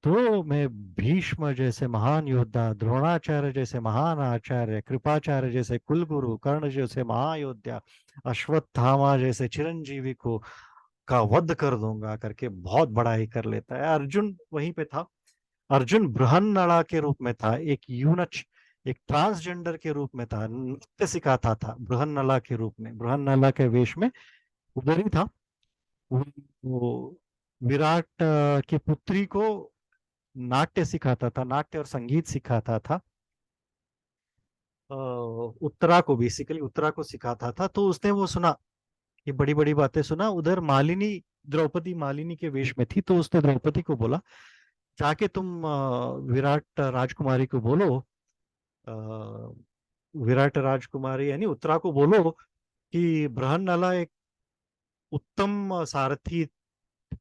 तो मैं भीष्म जैसे महान योद्धा, द्रोणाचार्य जैसे महान आचार्य, कृपाचार्य जैसे कुलगुरु, कर्ण जैसे महायोद्धा, अश्वत्थामा जैसे चिरंजीवी को का वध कर दूंगा करके बहुत बड़ाई कर लेता है। अर्जुन वहीं पे था। अर्जुन बृहन्नला के रूप में था, एक यूनच, एक ट्रांसजेंडर के रूप में था, नृत्य सिखाता था बृहन्नला के रूप में, बृहन्नला के वेश में उधर ही था। वो विराट की पुत्री को नाट्य सिखाता था, नाट्य और संगीत सिखाता था। उत्तरा को, बेसिकली उत्तरा को सिखाता था। तो उसने वो सुना, ये बड़ी बड़ी बातें सुना। उधर मालिनी, द्रौपदी मालिनी के वेश में थी। तो उसने द्रौपदी को बोला, जाके तुम विराट राजकुमारी को बोलो, अ, विराट राजकुमारी यानी उत्तरा को बोलो कि बृहन्नला एक उत्तम सारथी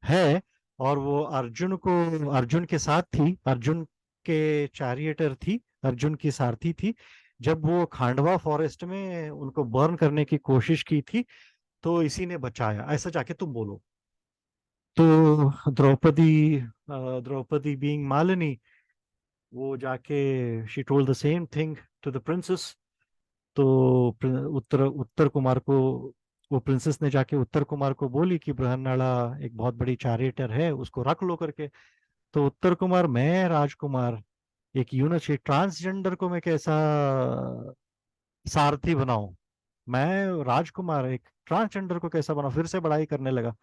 है और वो अर्जुन को, अर्जुन के साथ थी, अर्जुन के चैरियटर थी, अर्जुन की सारथी थी जब वो खांडवा फॉरेस्ट में उनको बर्न करने की कोशिश की थी, तो इसी ने बचाया, ऐसा जाके तुम बोलो। तो द्रौपदी बीइंग मालिनी, वो जाके she told the same thing to the princess. तो उत्तर कुमार को, वो प्रिंसेस ने जाके उत्तर कुमार को बोली कि बृहन्नला एक बहुत बड़ी चैरियटर है, उसको रख लो करके। तो उत्तर कुमार, मैं राजकुमार, एक यूनिट, एक ट्रांसजेंडर को मैं कैसा सारथी बनाऊं? मैं राजकुमार एक ट्रांसजेंडर को कैसा बनाऊं? फिर से बड़ाई करने लगा।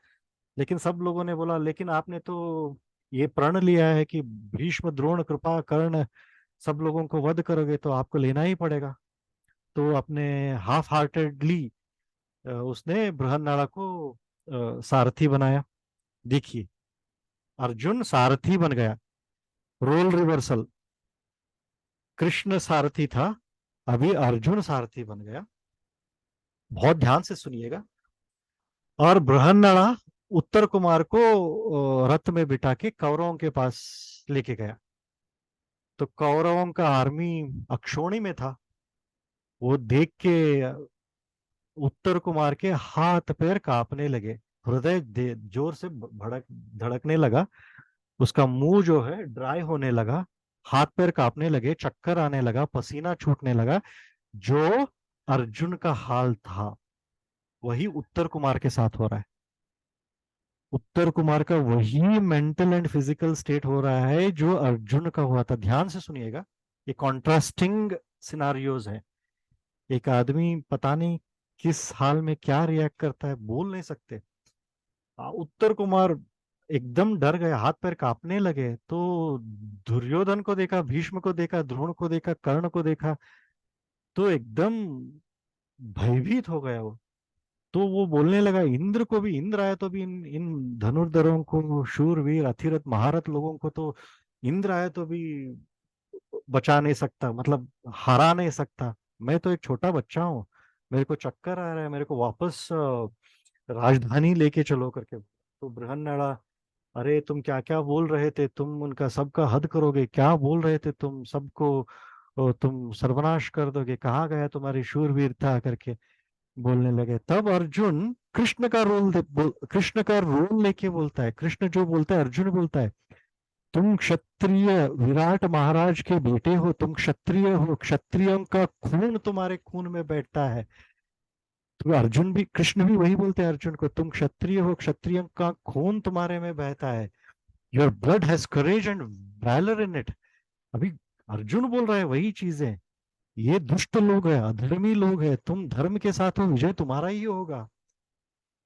लेकिन सब लोगों ने बोला, लेकिन आपने तो ये प्रण लिया है कि भीष्म, द्रोण, कृपा, कर्ण सब लोगों को वध करोगे, तो आपको लेना ही पड़ेगा। तो अपने हाफ हार्टेडली उसने बृहन्नला को सारथी बनाया। देखिए, अर्जुन सारथी बन गया, रोल रिवर्सल। कृष्ण सारथी था, अभी अर्जुन सारथी बन गया। बहुत ध्यान से सुनिएगा। और बृहन्नला उत्तर कुमार को रथ में बिठा के कौरवों के पास लेके गया। तो कौरवों का आर्मी अक्षोणी में था। वो देख के उत्तर कुमार के हाथ पैर कांपने लगे, हृदय जोर से भड़क धड़कने लगा, उसका मुंह जो है ड्राई होने लगा, हाथ पैर कांपने लगे, चक्कर आने लगा, पसीना छूटने लगा। जो अर्जुन का हाल था वही उत्तर कुमार के साथ हो रहा है। उत्तर कुमार का वही मेंटल एंड फिजिकल स्टेट हो रहा है जो अर्जुन का हुआ था। ध्यान से सुनिएगा, ये कॉन्ट्रास्टिंग सिनारियोज है। एक आदमी पता नहीं किस हाल में क्या रिएक्ट करता है, बोल नहीं सकते। उत्तर कुमार एकदम डर गए, हाथ पैर कांपने लगे। तो दुर्योधन को देखा, भीष्म को देखा, द्रोण को देखा, कर्ण को देखा, तो एकदम भयभीत हो गया वो। तो वो बोलने लगा, इंद्र को भी, इंद्र आया तो भी इन इन धनुर्धरों को, शूरवीर अथिरथ महारथ लोगों को तो इंद्र आया तो भी बचा नहीं सकता, मतलब हरा नहीं सकता। मैं तो एक छोटा बच्चा हूँ, मेरे को चक्कर आ रहा है, मेरे को वापस राजधानी लेके चलो करके। तो बृहन्नला, अरे तुम क्या क्या बोल रहे थे? तुम उनका सबका हद करोगे? क्या बोल रहे थे तुम? सबको तुम सर्वनाश कर दोगे? कहाँ गया तुम्हारी शूरवीरता करके बोलने लगे। तब अर्जुन कृष्ण का रोल लेके बोलता है। कृष्ण जो बोलता है, अर्जुन बोलता है, तुम क्षत्रिय, विराट महाराज के बेटे हो, तुम क्षत्रिय हो, क्षत्रियों का खून तुम्हारे खून में बैठता है। तो अर्जुन भी, कृष्ण भी वही बोलते हैं अर्जुन को, तुम क्षत्रिय हो, क्षत्रियों का खून तुम्हारे में बहता है। Your blood has courage and valour in it. अभी अर्जुन बोल रहा है वही चीजें। ये दुष्ट लोग हैं, अधर्मी लोग हैं, तुम धर्म के साथ हो, विजय तुम्हारा ही होगा।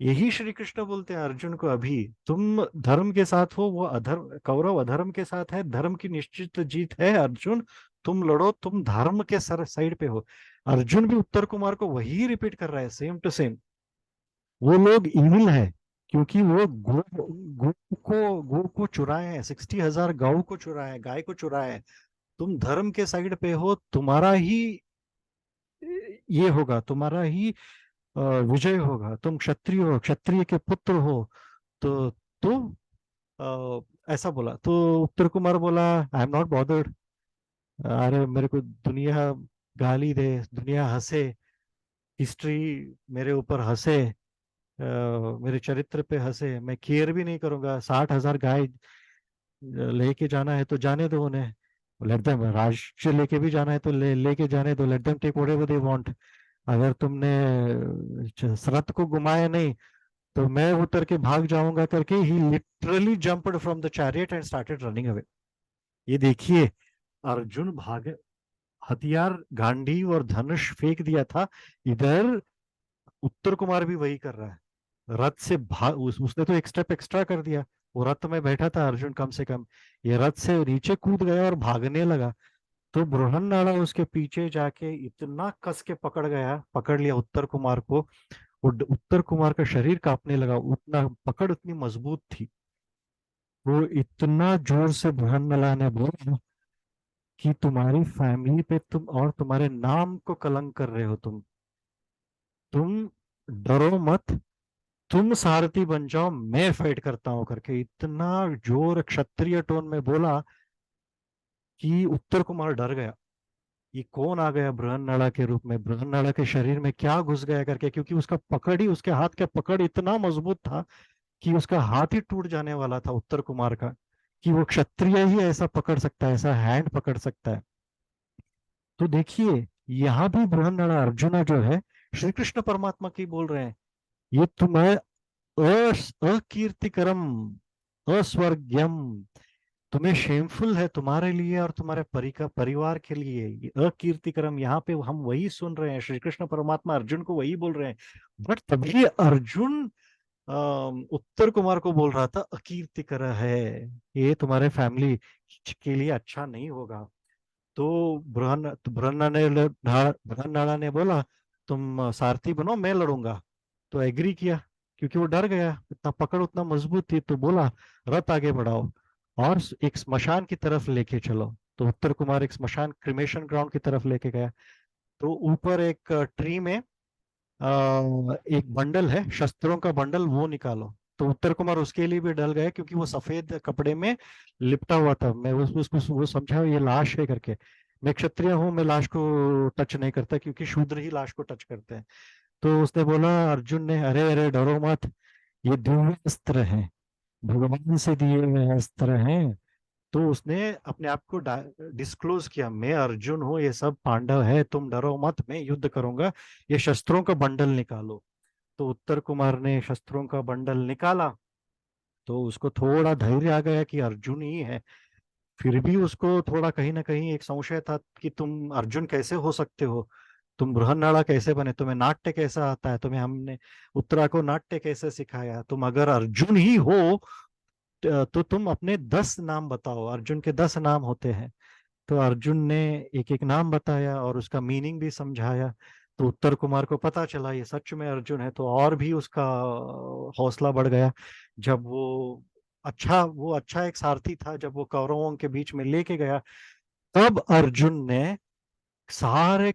यही श्री कृष्ण बोलते हैं अर्जुन को अभी। तुम धर्म के साथ हो, वो अधर्म, कौरव अधर्म के साथ है, धर्म की निश्चित जीत है अर्जुन। तुम लड़ो, तुम धर्म के सर साइड पे हो। अर्जुन भी उत्तर कुमार को वही रिपीट कर रहा है, सेम टू सेम। वो लोग इविल है क्योंकि वो गो को चुराए हैं, 60,000 गौ को चुराए हैं, गाय को चुराए हैं। तुम धर्म के साइड पे हो, तुम्हारा ही ये होगा, तुम्हारा ही विजय होगा। तुम क्षत्रिय हो, क्षत्रिय के पुत्र हो। तो ऐसा बोला तो उत्तर कुमार बोला, आई एम नॉट बॉदर्ड। अरे मेरे को दुनिया गाली दे, दुनिया हंसे, हिस्ट्री मेरे ऊपर हंसे, मेरे चरित्र पे हंसे, मैं केयर भी नहीं करूंगा। 60,000 गाय लेके जाना है तो जाने दो उन्हें, लेट देम। राज्य लेके भी जाना है तो लेके जाने दो, let them take whatever they want. अगर तुमने शरत को घुमाया नहीं तो मैं उतर के भाग जाऊंगा करके he literally jumped from the chariot and started running away. ये देखिए, अर्जुन भाग, हथियार गांडीव और धनुष फेंक दिया था। इधर उत्तर कुमार भी वही कर रहा है, रथ से भाग, उसने तो एक स्टेप एक्स्ट्रा कर दिया। वो रथ में बैठा था अर्जुन कम से कम, ये रथ से नीचे कूद गया और भागने लगा। तो बृहन्नला उसके पीछे जाके इतना कस के पकड़ लिया उत्तर कुमार को। उत्तर कुमार का शरीर कांपने लगा, उतना पकड़ उतनी मजबूत थी। वो इतना जोर से बृहन्नला ने बोला कि तुम्हारी फैमिली पे तुम और तुम्हारे नाम को कलंक कर रहे हो। तुम डरो मत, तुम सारथी बन जाओ, मैं फाइट करता हूं करके इतना जोर क्षत्रिय टोन में बोला कि उत्तर कुमार डर गया। ये कौन आ गया बृहन्नला के रूप में, बृहन्नला के शरीर में क्या घुस गया करके, क्योंकि उसका पकड़ ही, उसके हाथ का पकड़ इतना मजबूत था कि उसका हाथ ही टूट जाने वाला था उत्तर कुमार का, कि वो क्षत्रिय ही ऐसा पकड़ सकता है, ऐसा हैंड पकड़ सकता है। तो देखिए, यहाँ भी बृहन्नला अर्जुना जो है श्री कृष्ण परमात्मा की बोल रहे हैं, ये तुम्हें अकीर्तिकरम, अस्वर्ग्यम, तुम्हें शेमफुल है तुम्हारे लिए और तुम्हारे परिवार के लिए। ये अकीर्तिकरम, यहाँ पे हम वही सुन रहे हैं, श्री कृष्ण परमात्मा अर्जुन को वही बोल रहे हैं। बट तभी अर्जुन उत्तर कुमार को बोल रहा था अकीर्तिकर है, ये तुम्हारे फैमिली के लिए अच्छा नहीं होगा। तो बृहन्नला ने बोला, तुम सारथी बनो, मैं लड़ूंगा। तो एग्री किया, क्योंकि वो डर गया, इतना पकड़ उतना मजबूत थी। तो बोला रथ आगे बढ़ाओ और एक स्मशान की तरफ लेके चलो। तो उत्तर कुमार एक स्मशान, क्रिमेशन ग्राउंड की तरफ लेके गया। तो ऊपर एक ट्री में एक बंडल है, शस्त्रों का बंडल, वो निकालो। तो उत्तर कुमार उसके लिए भी डर गए, क्योंकि वो सफेद कपड़े में लिपटा हुआ था। मैं उसको वो समझा ये लाश है करके। मैं क्षत्रिय हूँ, मैं लाश को टच नहीं करता, क्योंकि शूद्र ही लाश को टच करते हैं। तो उसने बोला, अर्जुन ने, अरे अरे डरो मत, ये दिव्य अस्त्र है, भगवान से दिए हुए अस्त्र हैं। तो उसने अपने आप को डिस्क्लोज किया, मैं अर्जुन हूँ, ये सब पांडव है, तुम डरो मत, मैं युद्ध करूंगा, ये शस्त्रों का बंडल निकालो। तो उत्तर कुमार ने शस्त्रों का बंडल निकाला। तो उसको थोड़ा धैर्य आ गया कि अर्जुन ही है। फिर भी उसको थोड़ा कहीं ना कहीं एक संशय था कि तुम अर्जुन कैसे हो सकते हो, तुम बृहन्नला कैसे बने, तुम्हें नाट्य कैसा आता है, तुम्हें हमने उत्तरा को नाट्य कैसे सिखाया, तुम अगर अर्जुन ही हो तो तुम अपने 10 नाम बताओ। अर्जुन के 10 नाम होते हैं। तो अर्जुन ने एक एक नाम बताया और उसका मीनिंग भी समझाया। तो उत्तर कुमार को पता चला ये सच में अर्जुन है, तो और भी उसका हौसला बढ़ गया। जब वो अच्छा एक सारथी था, जब वो कौरवों के बीच में लेके गया, तब अर्जुन ने सारे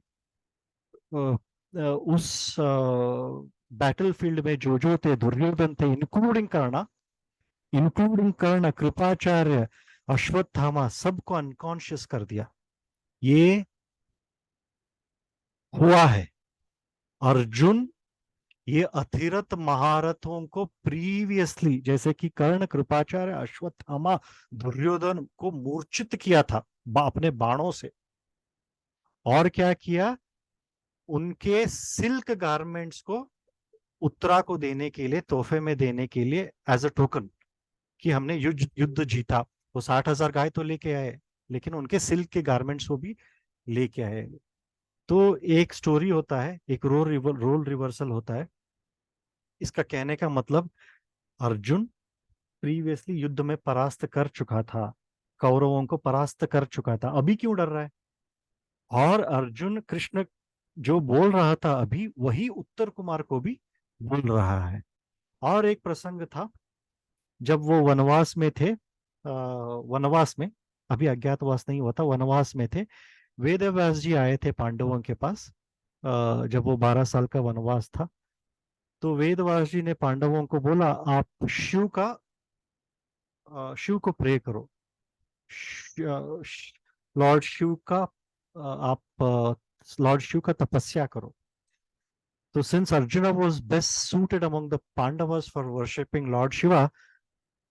उस बैटलफील्ड में जो थे, दुर्योधन थे, इंक्लूडिंग कर्ण, कृपाचार्य, अश्वत्थामा, सबको अनकॉन्शियस कर दिया। ये हुआ है। अर्जुन ये अथिरथ महारथों को प्रीवियसली, जैसे कि कर्ण, कृपाचार्य, अश्वत्थामा, दुर्योधन को मूर्छित किया था अपने बाणों से। और क्या किया, उनके सिल्क गारमेंट्स को उत्तरा को देने के लिए, तोहफे में देने के लिए, एज अ टोकन कि हमने युद्ध जीता। वो 60,000 गाय तो लेके आए, लेकिन उनके सिल्क के गारमेंट्स को भी लेके आए। तो एक स्टोरी होता है, एक रोल रिवर्सल होता है। इसका कहने का मतलब, अर्जुन प्रीवियसली युद्ध में परास्त कर चुका था, कौरवों को परास्त कर चुका था, अभी क्यों डर रहा है? और अर्जुन कृष्ण जो बोल रहा था अभी, वही उत्तर कुमार को भी बोल रहा है। और एक प्रसंग था, जब वो वनवास में थे, वनवास में, अभी अज्ञातवास नहीं हुआ था, वनवास में थे। वेद व्यास जी आए थे पांडवों के पास, जब वो 12 साल का वनवास था। तो वेद व्यास जी ने पांडवों को बोला, आप शिव को प्रे करो, लॉर्ड शिव का, आप लॉर्ड शिव का तपस्या करो। तो since arjuna was best suited among the Pandavas for worshipping Lord Shiva,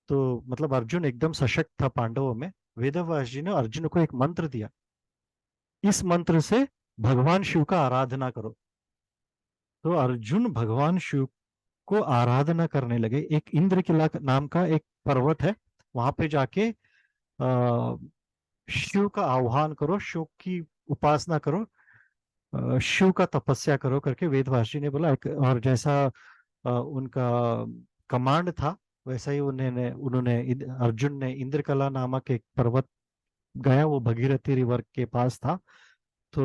तो मतलब अर्जुन एकदम सशक्त था पांडवों में। वेदव्यास जी ने अर्जुन को एक मंत्र दिया, इस मंत्र से भगवान शिव का आराधना करो। तो अर्जुन भगवान शिव को आराधना करने लगे। एक इंद्र किला नाम का एक पर्वत है, वहां पे जाके शिव का आह्वान करो, शिव की उपासना करो, शिव का तपस्या करो करके वेदव्यास जी ने बोला। और जैसा उनका कमांड था, वैसा ही उन्होंने उन्होंने अर्जुन ने इंद्रकला नामक एक पर्वत गया, वो भगीरथी रिवर के पास था। तो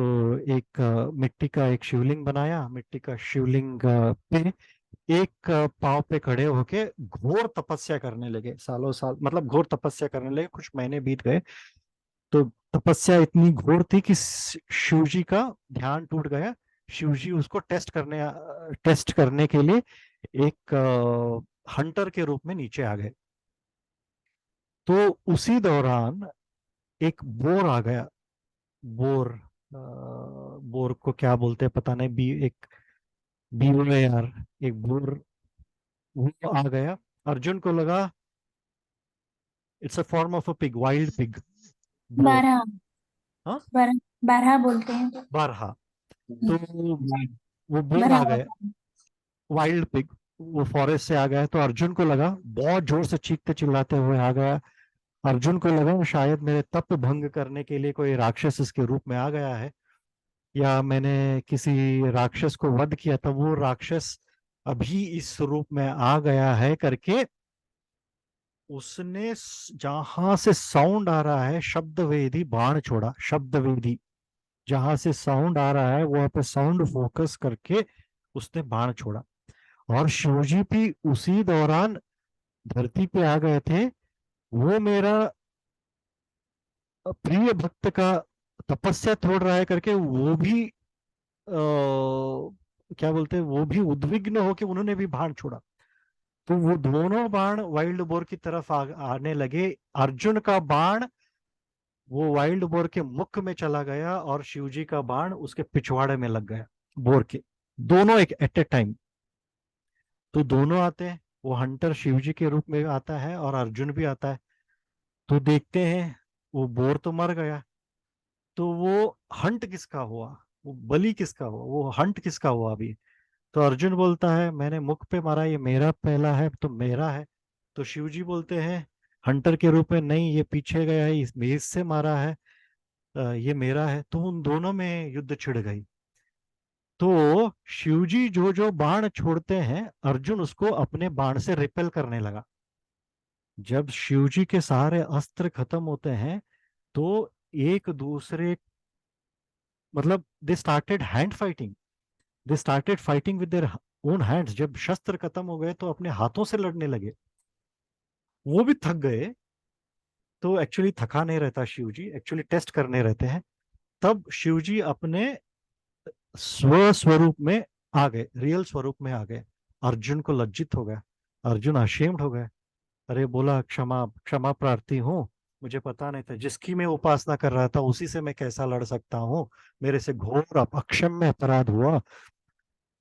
एक मिट्टी का एक शिवलिंग बनाया, मिट्टी का शिवलिंग पे एक पांव पे खड़े होके घोर तपस्या करने लगे, सालों साल, मतलब घोर तपस्या करने लगे, कुछ महीने बीत गए। तो तपस्या इतनी घोर थी कि शिव जी का ध्यान टूट गया। शिव जी उसको टेस्ट करने के लिए एक हंटर के रूप में नीचे आ गए। तो उसी दौरान एक बोर आ गया। बोर को क्या बोलते हैं पता नहीं, एक बीवर है यार, एक बोर, वो आ गया। अर्जुन को लगा it's a form of a pig, wild pig, bore. बारह। हाँ, बारह। बारह बोलते हैं तो। बारहा। तो वो बोर बारह आ गए, होता है। वाइल्ड पिग, वो फॉरेस्ट से आ गया। तो अर्जुन को लगा, बहुत जोर से चीखते चिल्लाते हुए आ गया। अर्जुन को लगा शायद मेरे तप भंग करने के लिए कोई राक्षस इसके रूप में आ गया है, या मैंने किसी राक्षस को वध किया था, वो राक्षस अभी इस रूप में आ गया है करके। उसने जहां से साउंड आ रहा है, शब्द वेदी बाण छोड़ा, शब्द वेदी जहां से साउंड आ रहा है वहां पे साउंड फोकस करके उसने बाण छोड़ा। और शिवजी भी उसी दौरान धरती पे आ गए थे। वो मेरा प्रिय भक्त का तपस्या तोड़ रहा है करके वो भी क्या बोलते हैं, वो भी उद्विग्न होके उन्होंने भी बाण छोड़ा। तो वो दोनों बाण वाइल्ड बोर की तरफ आने लगे। अर्जुन का बाण वो वाइल्ड बोर के मुख में चला गया, और शिवजी का बाण उसके पिछवाड़े में लग गया, बोर के। दोनों एक एट ए टाइम। तो दोनों आते हैं, वो हंटर शिवजी के रूप में आता है और अर्जुन भी आता है। तो देखते हैं, वो बोर तो मर गया। तो वो हंट किसका हुआ, वो बलि किसका हुआ, वो हंट किसका हुआ अभी? तो अर्जुन बोलता है मैंने मुख पे मारा, ये मेरा पहला है तो मेरा है। तो शिवजी बोलते हैं हंटर के रूप में, नहीं ये पीछे गया है, इससे मारा है, ये मेरा है। तो उन दोनों में युद्ध छिड़ गई। तो शिवजी जो जो बाण छोड़ते हैं, अर्जुन उसको अपने बाण से रिपेल करने लगा। जब शिवजी के सारे अस्त्र खत्म होते हैं, तो एक दूसरे, मतलब they started hand fighting, they started fighting with their own hands. जब शस्त्र खत्म हो गए तो अपने हाथों से लड़ने लगे। वो भी थक गए। तो एक्चुअली थका नहीं रहता शिवजी, एक्चुअली टेस्ट करने रहते हैं। तब शिवजी अपने स्वरूप में आ गए, रियल स्वरूप में आ गए। अर्जुन को लज्जित हो गया, अर्जुन अशेम्ड हो गया। अरे बोला क्षमा, क्षमा प्रार्थी हूँ, मुझे पता नहीं था, जिसकी मैं उपासना कर रहा था उसी से मैं कैसा लड़ सकता हूँ, मेरे से घोर अक्षम्य अपराध हुआ,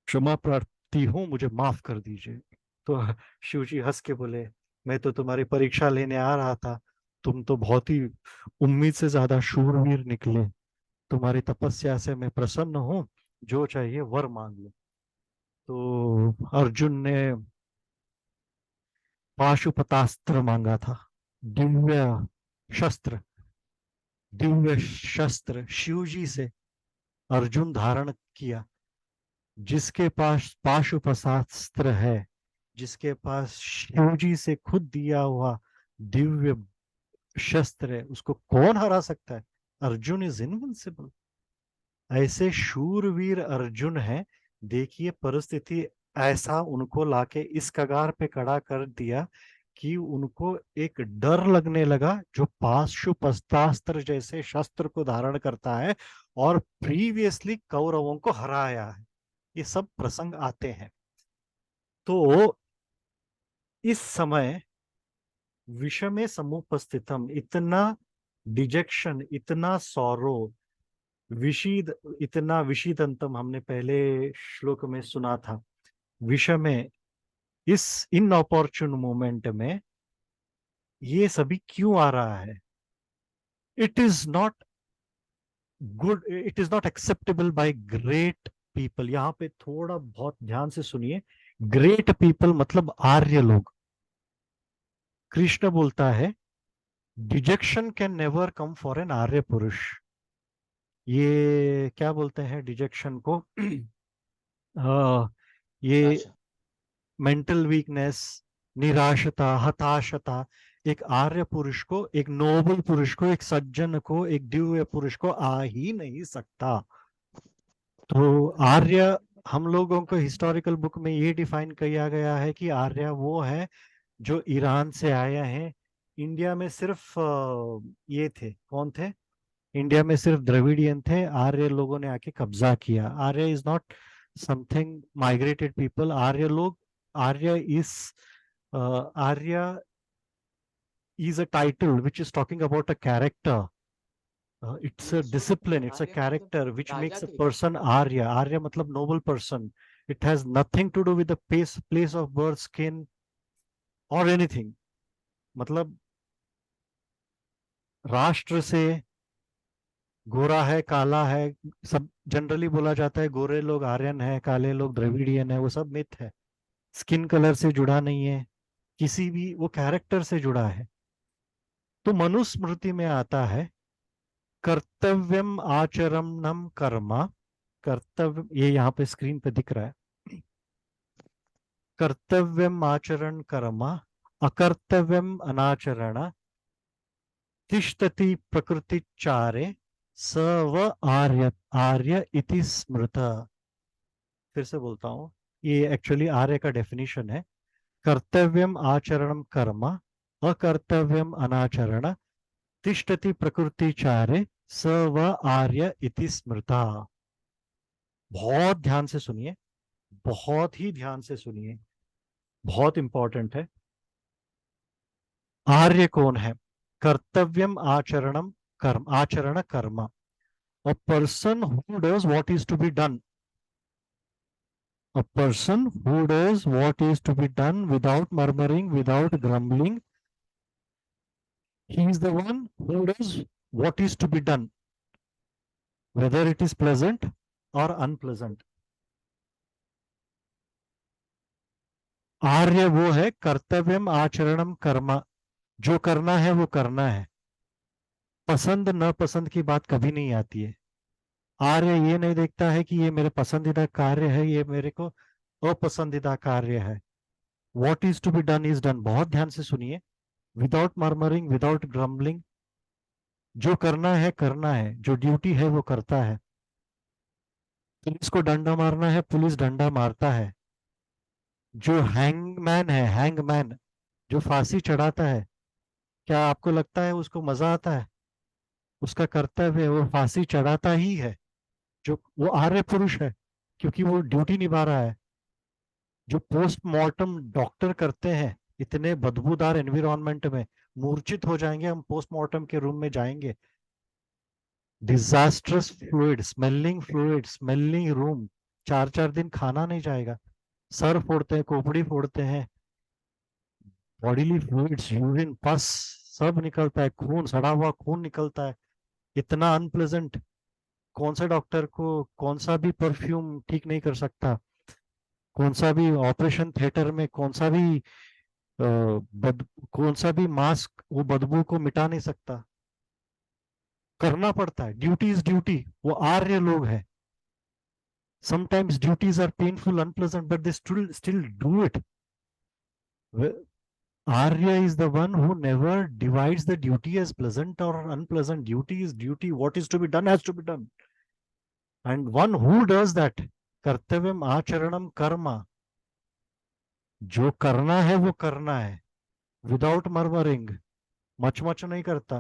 क्षमा प्रार्थी हूँ, मुझे माफ कर दीजिए। तो शिव जी हंस के बोले, मैं तो तुम्हारी परीक्षा लेने आ रहा था, तुम तो बहुत ही उम्मीद से ज्यादा शूरवीर निकले, तुम्हारी तपस्या से मैं प्रसन्न हूँ, जो चाहिए वर मांग लो। तो अर्जुन ने पाशुपतास्त्र मांगा था, दिव्य शस्त्र, दिव्य शस्त्र शिवजी से अर्जुन धारण किया। जिसके पास पाशुपतास्त्र है, जिसके पास शिव जी से खुद दिया हुआ दिव्य शस्त्र है, उसको कौन हरा सकता है? Arjun is invincible. ऐसे शूरवीर अर्जुन है। देखिए परिस्थिति ऐसा उनको लाके इस कगार पे खड़ा कर दिया कि उनको एक डर लगने लगा जो पाशुपतास्त्र जैसे शस्त्र को धारण करता है और प्रीवियसली कौरवों को हराया है। ये सब प्रसंग आते हैं। तो इस समय विषमे समुपस्थितम, इतना डिजेक्शन, इतना सौरो, विषीद, इतना विषीदंतम हमने पहले श्लोक में सुना था। विषमे, इस इनऑपॉर्चुन मोमेंट में ये सभी क्यों आ रहा है? It is not good, it is not acceptable bye great people. यहां पे थोड़ा बहुत ध्यान से सुनिए। ग्रेट पीपल मतलब आर्य लोग। कृष्ण बोलता है dejection can never come for an Arya purush. ये क्या बोलते हैं डिजेक्शन को? ये हताशा। मेंटल वीकनेस, निराशता, हताशता एक आर्य पुरुष को, एक नोबल पुरुष को, एक सज्जन को, एक दिव्य पुरुष को आ ही नहीं सकता। तो आर्य, हम लोगों को हिस्टोरिकल बुक में ये डिफाइन किया गया है कि आर्य वो है जो ईरान से आए हैं। इंडिया में सिर्फ ये थे, कौन थे? इंडिया में सिर्फ द्रविडियन थे। आर्य लोगों ने आके कब्जा किया। Arya is not something migrated people. Arya लोग, Arya is, Arya is a title which is talking about a character. It's a discipline, it's a आर्य मतलब character which Raja makes a थे। person Arya. Arya matlab noble person. It has nothing to do with the place of birth, skin or anything. मतलब राष्ट्र से, गोरा है, काला है, सब जनरली बोला जाता है गोरे लोग आर्यन है, काले लोग द्रविडियन है, वो सब मिथ है। स्किन कलर से जुड़ा नहीं है, किसी भी, वो कैरेक्टर से जुड़ा है। तो मनुस्मृति में आता है कर्तव्यम आचरणम कर्म। कर्तव्य, ये यहाँ पे स्क्रीन पे दिख रहा है। कर्तव्यम आचरण कर्म, अकर्तव्यम अनाचरण, तिष्ठति प्रकृति चारे, स व आर्य आर्य इति स्मृत। फिर से बोलता हूँ, ये एक्चुअली आर्य का डेफिनेशन है। कर्तव्यम आचरणम कर्म, अकर्तव्यम अनाचरण, तिष्ठति प्रकृति चारे, स व आर्य इति स्मृता। बहुत ध्यान से सुनिए, बहुत ही ध्यान से सुनिए, बहुत इंपॉर्टेंट है। आर्य कौन है? कर्तव्यम आचरणम कर्म, आचरण कर्म, a person who does what is to be done, a person who does what is to be done without murmuring, without grumbling. He is the one who does what is to be done, whether it is pleasant or unpleasant. आर्य वो है कर्तव्यम आचरणम कर्म, जो करना है वो करना है। पसंद न पसंद की बात कभी नहीं आती है। आर्य ये नहीं देखता है कि ये मेरे पसंदीदा कार्य है, ये मेरे को अपसंदीदा कार्य है। What is to be done is done. बहुत ध्यान से सुनिए। विदाउट मर्मरिंग, विदाउट ग्रम्बलिंग, जो करना है, जो ड्यूटी है वो करता है। पुलिस को डंडा मारना है, पुलिस डंडा मारता है। जो हैंगमैन है, हैंगमैन जो फांसी चढ़ाता है, क्या आपको लगता है उसको मजा आता है? उसका कर्तव्य है, वो फांसी चढ़ाता ही है। जो वो आर्य पुरुष है, क्योंकि वो ड्यूटी निभा रहा है। जो पोस्टमार्टम डॉक्टर करते हैं इतने बदबूदार एनवायरनमेंट में, मूर्छित हो जाएंगे हम, पोस्टमार्टम के रूम में जाएंगे, डिजास्ट्रस फ्लूइड, स्मेलिंग रूम, 4 दिन खाना नहीं जाएगा, सर फोड़ते हैं, खोपड़ी फोड़ते हैं, बॉडीली फ्लूइड्स, यूरिन, पस सब निकलता है, खून, सड़ा हुआ खून निकलता है, इतना अनप्लेजेंट। कौन सा डॉक्टर को कौन सा भी परफ्यूम ठीक नहीं कर सकता, कौन सा भी ऑपरेशन थिएटर में कौन सा भी कौन सा भी मास्क वो बदबू को मिटा नहीं सकता। करना पड़ता है, ड्यूटी इज ड्यूटी। वो आर्य लोग हैं। Sometimes duties are painful, unpleasant, but they still do it. Arya is the one who never divides the duty as pleasant or unpleasant. Duty is duty. What is to be done has to be done. And one who does that, Kartavyam आचरणम Karma, जो करना है वो करना है, without murmuring, much नहीं करता,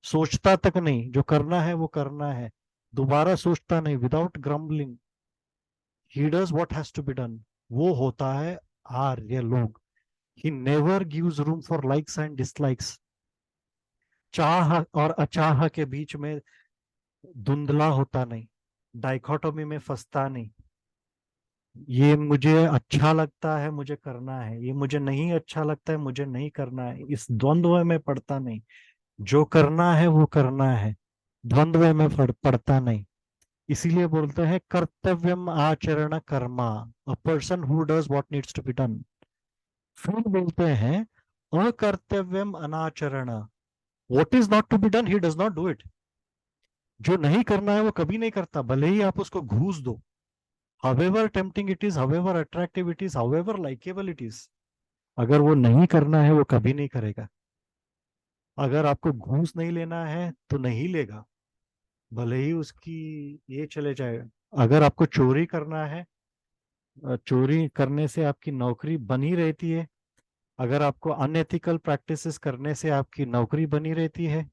सोचता तक नहीं, जो करना है वो करना है, दोबारा सोचता नहीं, without grumbling, he does what has to be done, वो होता है आर्य लोग. He never gives room for likes and dislikes. चाह और अचाह के बीच में धुंधला होता नहीं, डाइकोटोमी में फंसता नहीं. ये मुझे अच्छा लगता है, मुझे करना है, ये मुझे नहीं अच्छा लगता है, मुझे नहीं करना है, इस द्वंद्व में पड़ता नहीं. जो करना है वो करना है, द्वंद्व में पड़ता नहीं. इसीलिए बोलते हैं कर्तव्यम आचरण कर्मा, a person who does what needs to be done. फिर बोलते हैं अकर्तव्यम अनाचरण, what is not to be done he does not do it. जो नहीं करना है वो कभी नहीं करता, भले ही आप उसको घूस दो. however tempting it is, however attractive it is, however likable it is, अगर वो नहीं करना है वो कभी नहीं करेगा. अगर आपको घूस नहीं लेना है तो नहीं लेगा, भले ही उसकी ये चले जाए. अगर आपको चोरी करना है, चोरी करने से आपकी नौकरी बनी रहती है. अगर आपको अनएथिकल प्रैक्टिसेस करने से आपकी नौकरी बनी रहती है.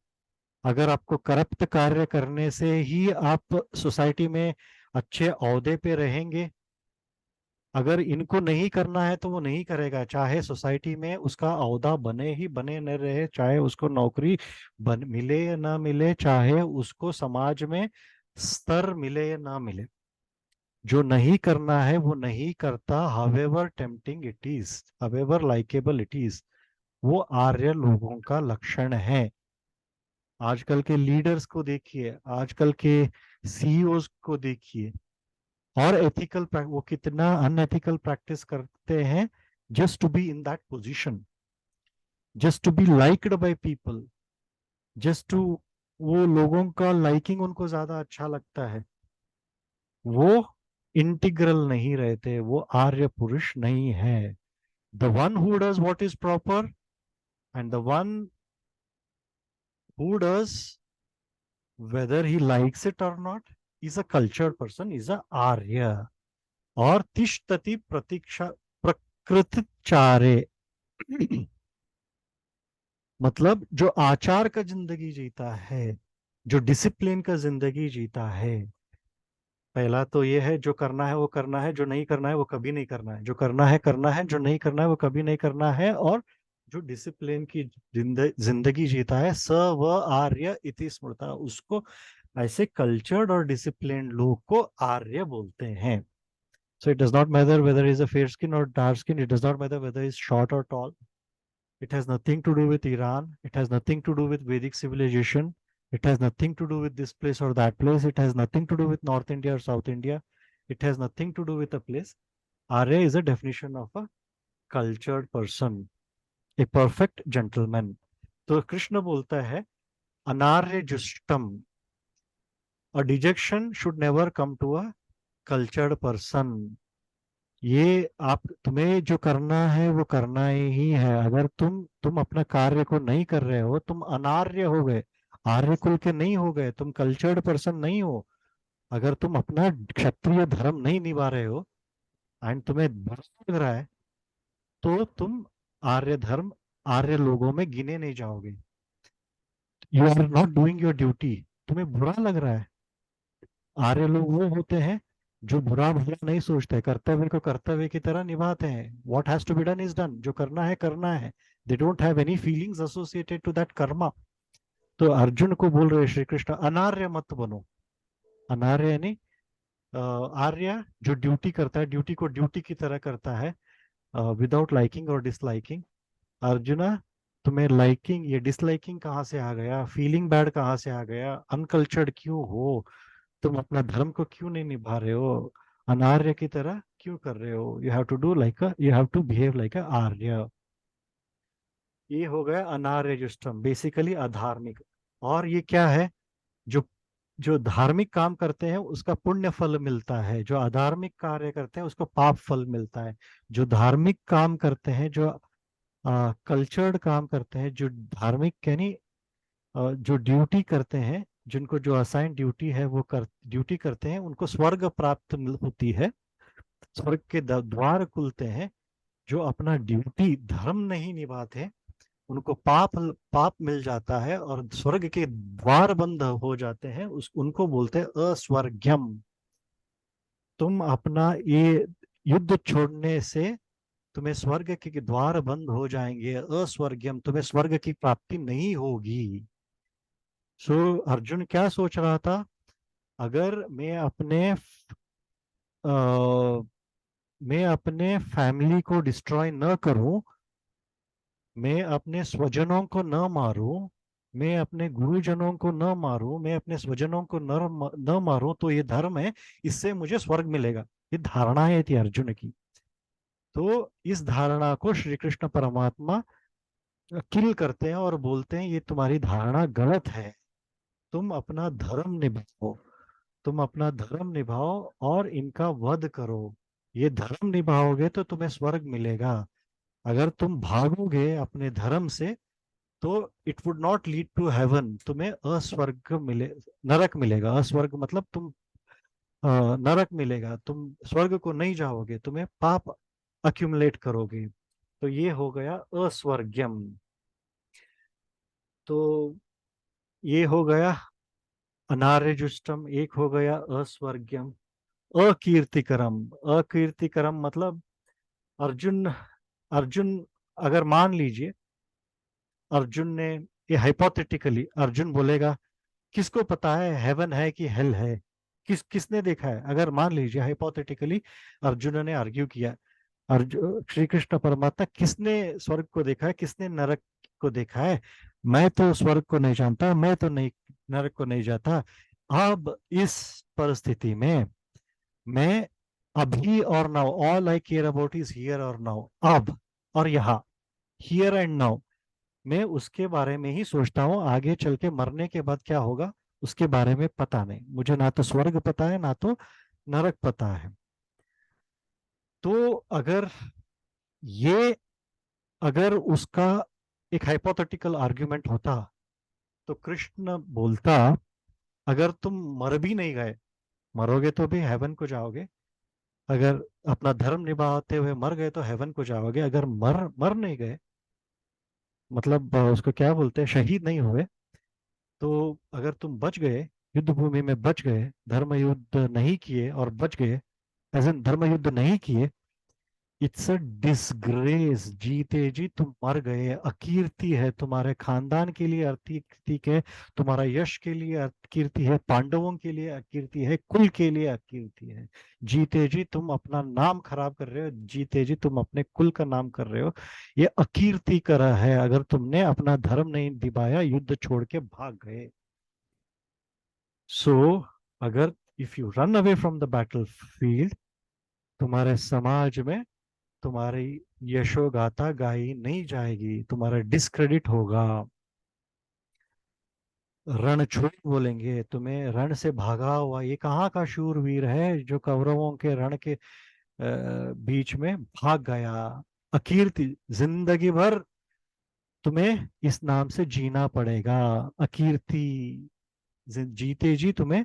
अगर आपको करप्ट कार्य करने से ही आप सोसाइटी में अच्छे ओहदे पे रहेंगे. अगर इनको नहीं करना है तो वो नहीं करेगा, चाहे सोसाइटी में उसका ओहदा बने ही बने न रहे, चाहे उसको नौकरी मिले या ना मिले, चाहे उसको समाज में स्तर मिले या ना मिले. जो नहीं करना है वो नहीं करता, however tempting it is, however likeable it is. वो आर्य लोगों का लक्षण है. आजकल के लीडर्स को देखिए, आजकल के सीईओज को देखिए, और एथिकल वो कितना अनएथिकल प्रैक्टिस करते हैं just to be in that position, just to be liked by people, just to, वो लोगों का लाइकिंग उनको ज्यादा अच्छा लगता है. वो इंटीग्रल नहीं रहते, वो आर्य पुरुष नहीं है. The one who does what is proper and the one who does whether he likes it or not is a cultured person, is a arya. और तिष्ठति प्रतीक्षा प्रकृतिचारे, मतलब जो आचार का जिंदगी जीता है, जो डिसिप्लिन का जिंदगी जीता है. पहला तो ये है, जो करना है वो करना है, जो नहीं करना है वो कभी नहीं करना है, जो करना है करना है, जो नहीं करना है वो कभी नहीं करना है. और जो डिसिप्लिन की जिंदगी जीता है, स व आर्य इति स्मृता, उसको ऐसे कल्चर्ड और डिसिप्लिन लोग को आर्य बोलते हैं. So it does not matter whether he is a fair skin or dark skin. It does not matter whether he is short or tall. It has nothing to do with Iran. It has nothing to do with Vedic civilization. It has nothing to do with this place or that place. It has nothing to do with North India or South India. It has nothing to do with a place. Arya is a definition of a cultured person, a perfect gentleman. तो कृष्ण बोलता है अनार्य जुष्टम, a dejection should never come to a cultured person. ये आप, तुम्हें जो करना है वो करना ही है. अगर तुम अपना कार्य को नहीं कर रहे हो, तुम अनार्य हो गए, आर्य कुल के नहीं हो गए, तुम कल्चर्ड पर्सन नहीं हो. अगर तुम अपना क्षत्रिय धर्म नहीं निभा रहे हो एंड तुम्हें बुरा लग रहा है, तो तुम आर्य धर्म, आर्य लोगों में गिने नहीं जाओगे. You are not doing your duty. तुम्हें बुरा लग रहा है. आर्य लोग वो होते हैं जो बुरा भला नहीं सोचते, कर्तव्य को कर्तव्य की तरह निभाते हैं. What has to be done is done. जो करना है करना है. They don't have any feelings associated to that karma. तो अर्जुन को बोल रहे श्री कृष्ण, अनार्य मत बनो. अनार्य यानी आर्य जो ड्यूटी करता है, ड्यूटी को ड्यूटी की तरह करता है, विदाउट लाइकिंग और डिसलाइकिंग. अर्जुना, तुम्हें लाइकिंग या डिसलाइकिंग कहाँ से आ गया, फीलिंग बैड कहाँ से आ गया, अनकल्चर्ड क्यों हो, तुम अपना धर्म को क्यों नहीं निभा रहे हो, अनार्य की तरह क्यों कर रहे हो. You have to do like you have to behave like a Arya. ये हो गया अनार्य जुष्टम, बेसिकली अधार्मिक. और ये क्या है, जो जो धार्मिक काम करते हैं उसका पुण्य फल मिलता है, जो अधार्मिक कार्य करते हैं उसको पाप फल मिलता है। जो धार्मिक काम करते हैं, जो कल्चर्ड काम करते हैं, जो धार्मिक यानी जो ड्यूटी करते हैं, जिनको जो असाइन ड्यूटी है वो ड्यूटी करते हैं, उनको स्वर्ग प्राप्त होती है, स्वर्ग के द्वार खुलते हैं। जो अपना ड्यूटी धर्म नहीं निभाते उनको पाप पाप मिल जाता है और स्वर्ग के द्वार बंद हो जाते हैं, उनको बोलते हैं अस्वर्ग्यम। तुम अपना ये युद्ध छोड़ने से तुम्हें स्वर्ग के द्वार बंद हो जाएंगे, अस्वर्ग्यम, तुम्हें स्वर्ग की प्राप्ति नहीं होगी। सो अर्जुन क्या सोच रहा था, अगर मैं अपने फैमिली को डिस्ट्रॉय न करूं, मैं अपने स्वजनों को न मारूं, मैं अपने गुरुजनों को न मारूं, मैं अपने स्वजनों को न मारूं, तो ये धर्म है, इससे मुझे स्वर्ग मिलेगा। ये धारणा है थी अर्जुन की। तो इस धारणा को श्री कृष्ण परमात्मा किल करते हैं और बोलते हैं ये तुम्हारी धारणा गलत है, तुम अपना धर्म निभाओ, तुम अपना धर्म निभाओ और इनका वध करो। ये धर्म निभाओगे तो तुम्हें स्वर्ग मिलेगा। अगर तुम भागोगे अपने धर्म से तो it would not lead to heaven, तुम्हें अस्वर्ग मिले, नरक मिलेगा। अस्वर्ग मतलब तुम नरक मिलेगा, तुम स्वर्ग को नहीं जाओगे, तुम्हें पाप अक्यूमुलेट करोगे। तो ये हो गया अस्वर्ग्यम। तो ये हो गया अनार्यजुष्टम, एक हो गया अस्वर्ग्यम। अकीर्तिकरम, अकीर्तिकरम मतलब अर्जुन अर्जुन अगर मान लीजिए अर्जुन ने, ये हाइपोथेटिकली अर्जुन बोलेगा किसको पता है हेवन है कि हेल है, किसने देखा है। अगर मान लीजिए हाइपोथेटिकली अर्जुन ने आर्ग्यू किया, अर्जुन श्री कृष्ण परमात्मा किसने स्वर्ग को देखा है, किसने नरक को देखा है, मैं तो स्वर्ग को नहीं जानता, मैं तो नहीं नरक को नहीं जाता। अब इस परिस्थिति में मैं अभी और now, all I care about is here और नाउ, अब और यहाँ, हियर एंड नाउ, मैं उसके बारे में ही सोचता हूँ। आगे चल के मरने के बाद क्या होगा उसके बारे में पता नहीं मुझे, ना तो स्वर्ग पता है ना तो नरक पता है। तो ये अगर उसका एक हाइपोथेटिकल आर्ग्यूमेंट होता तो कृष्ण बोलता अगर तुम मर भी नहीं गए, मरोगे तो भी हेवन को जाओगे, अगर अपना धर्म निभाते हुए मर गए तो हेवन को जाओगे, अगर मर मर नहीं गए मतलब उसको क्या बोलते हैं, शहीद नहीं हुए, तो अगर तुम बच गए, युद्ध भूमि में बच गए, धर्म युद्ध नहीं किए और बच गए, एज एन धर्म युद्ध नहीं किए, इट्स अ डिसग्रेस। जीते जी तुम मर गए, अकीर्ति है तुम्हारे खानदान के लिए, अकीर्ति है तुम्हारा यश के लिए, अकीर्ति है पांडवों के लिए, अकीर्ति है कुल के लिए, अकीर्ति है। जीते जी तुम अपना नाम खराब कर रहे हो, जीते जी तुम अपने कुल का नाम कर रहे हो। ये अकीर्ति करा है अगर तुमने अपना धर्म नहीं निभाया, युद्ध छोड़ के भाग गए। सो अगर if you run away from the battle field, तुम्हारे समाज में तुम्हारी यशोगाथा गाई नहीं जाएगी, तुम्हारा डिस्क्रेडिट होगा, रणछोड़ बोलेंगे तुम्हें, रण से भागा हुआ ये कहाँ का शूरवीर है जो कौरवों के रण के बीच में भाग गया। अकीर्ति, जिंदगी भर तुम्हें इस नाम से जीना पड़ेगा, अकीर्ति। जीते जी तुम्हें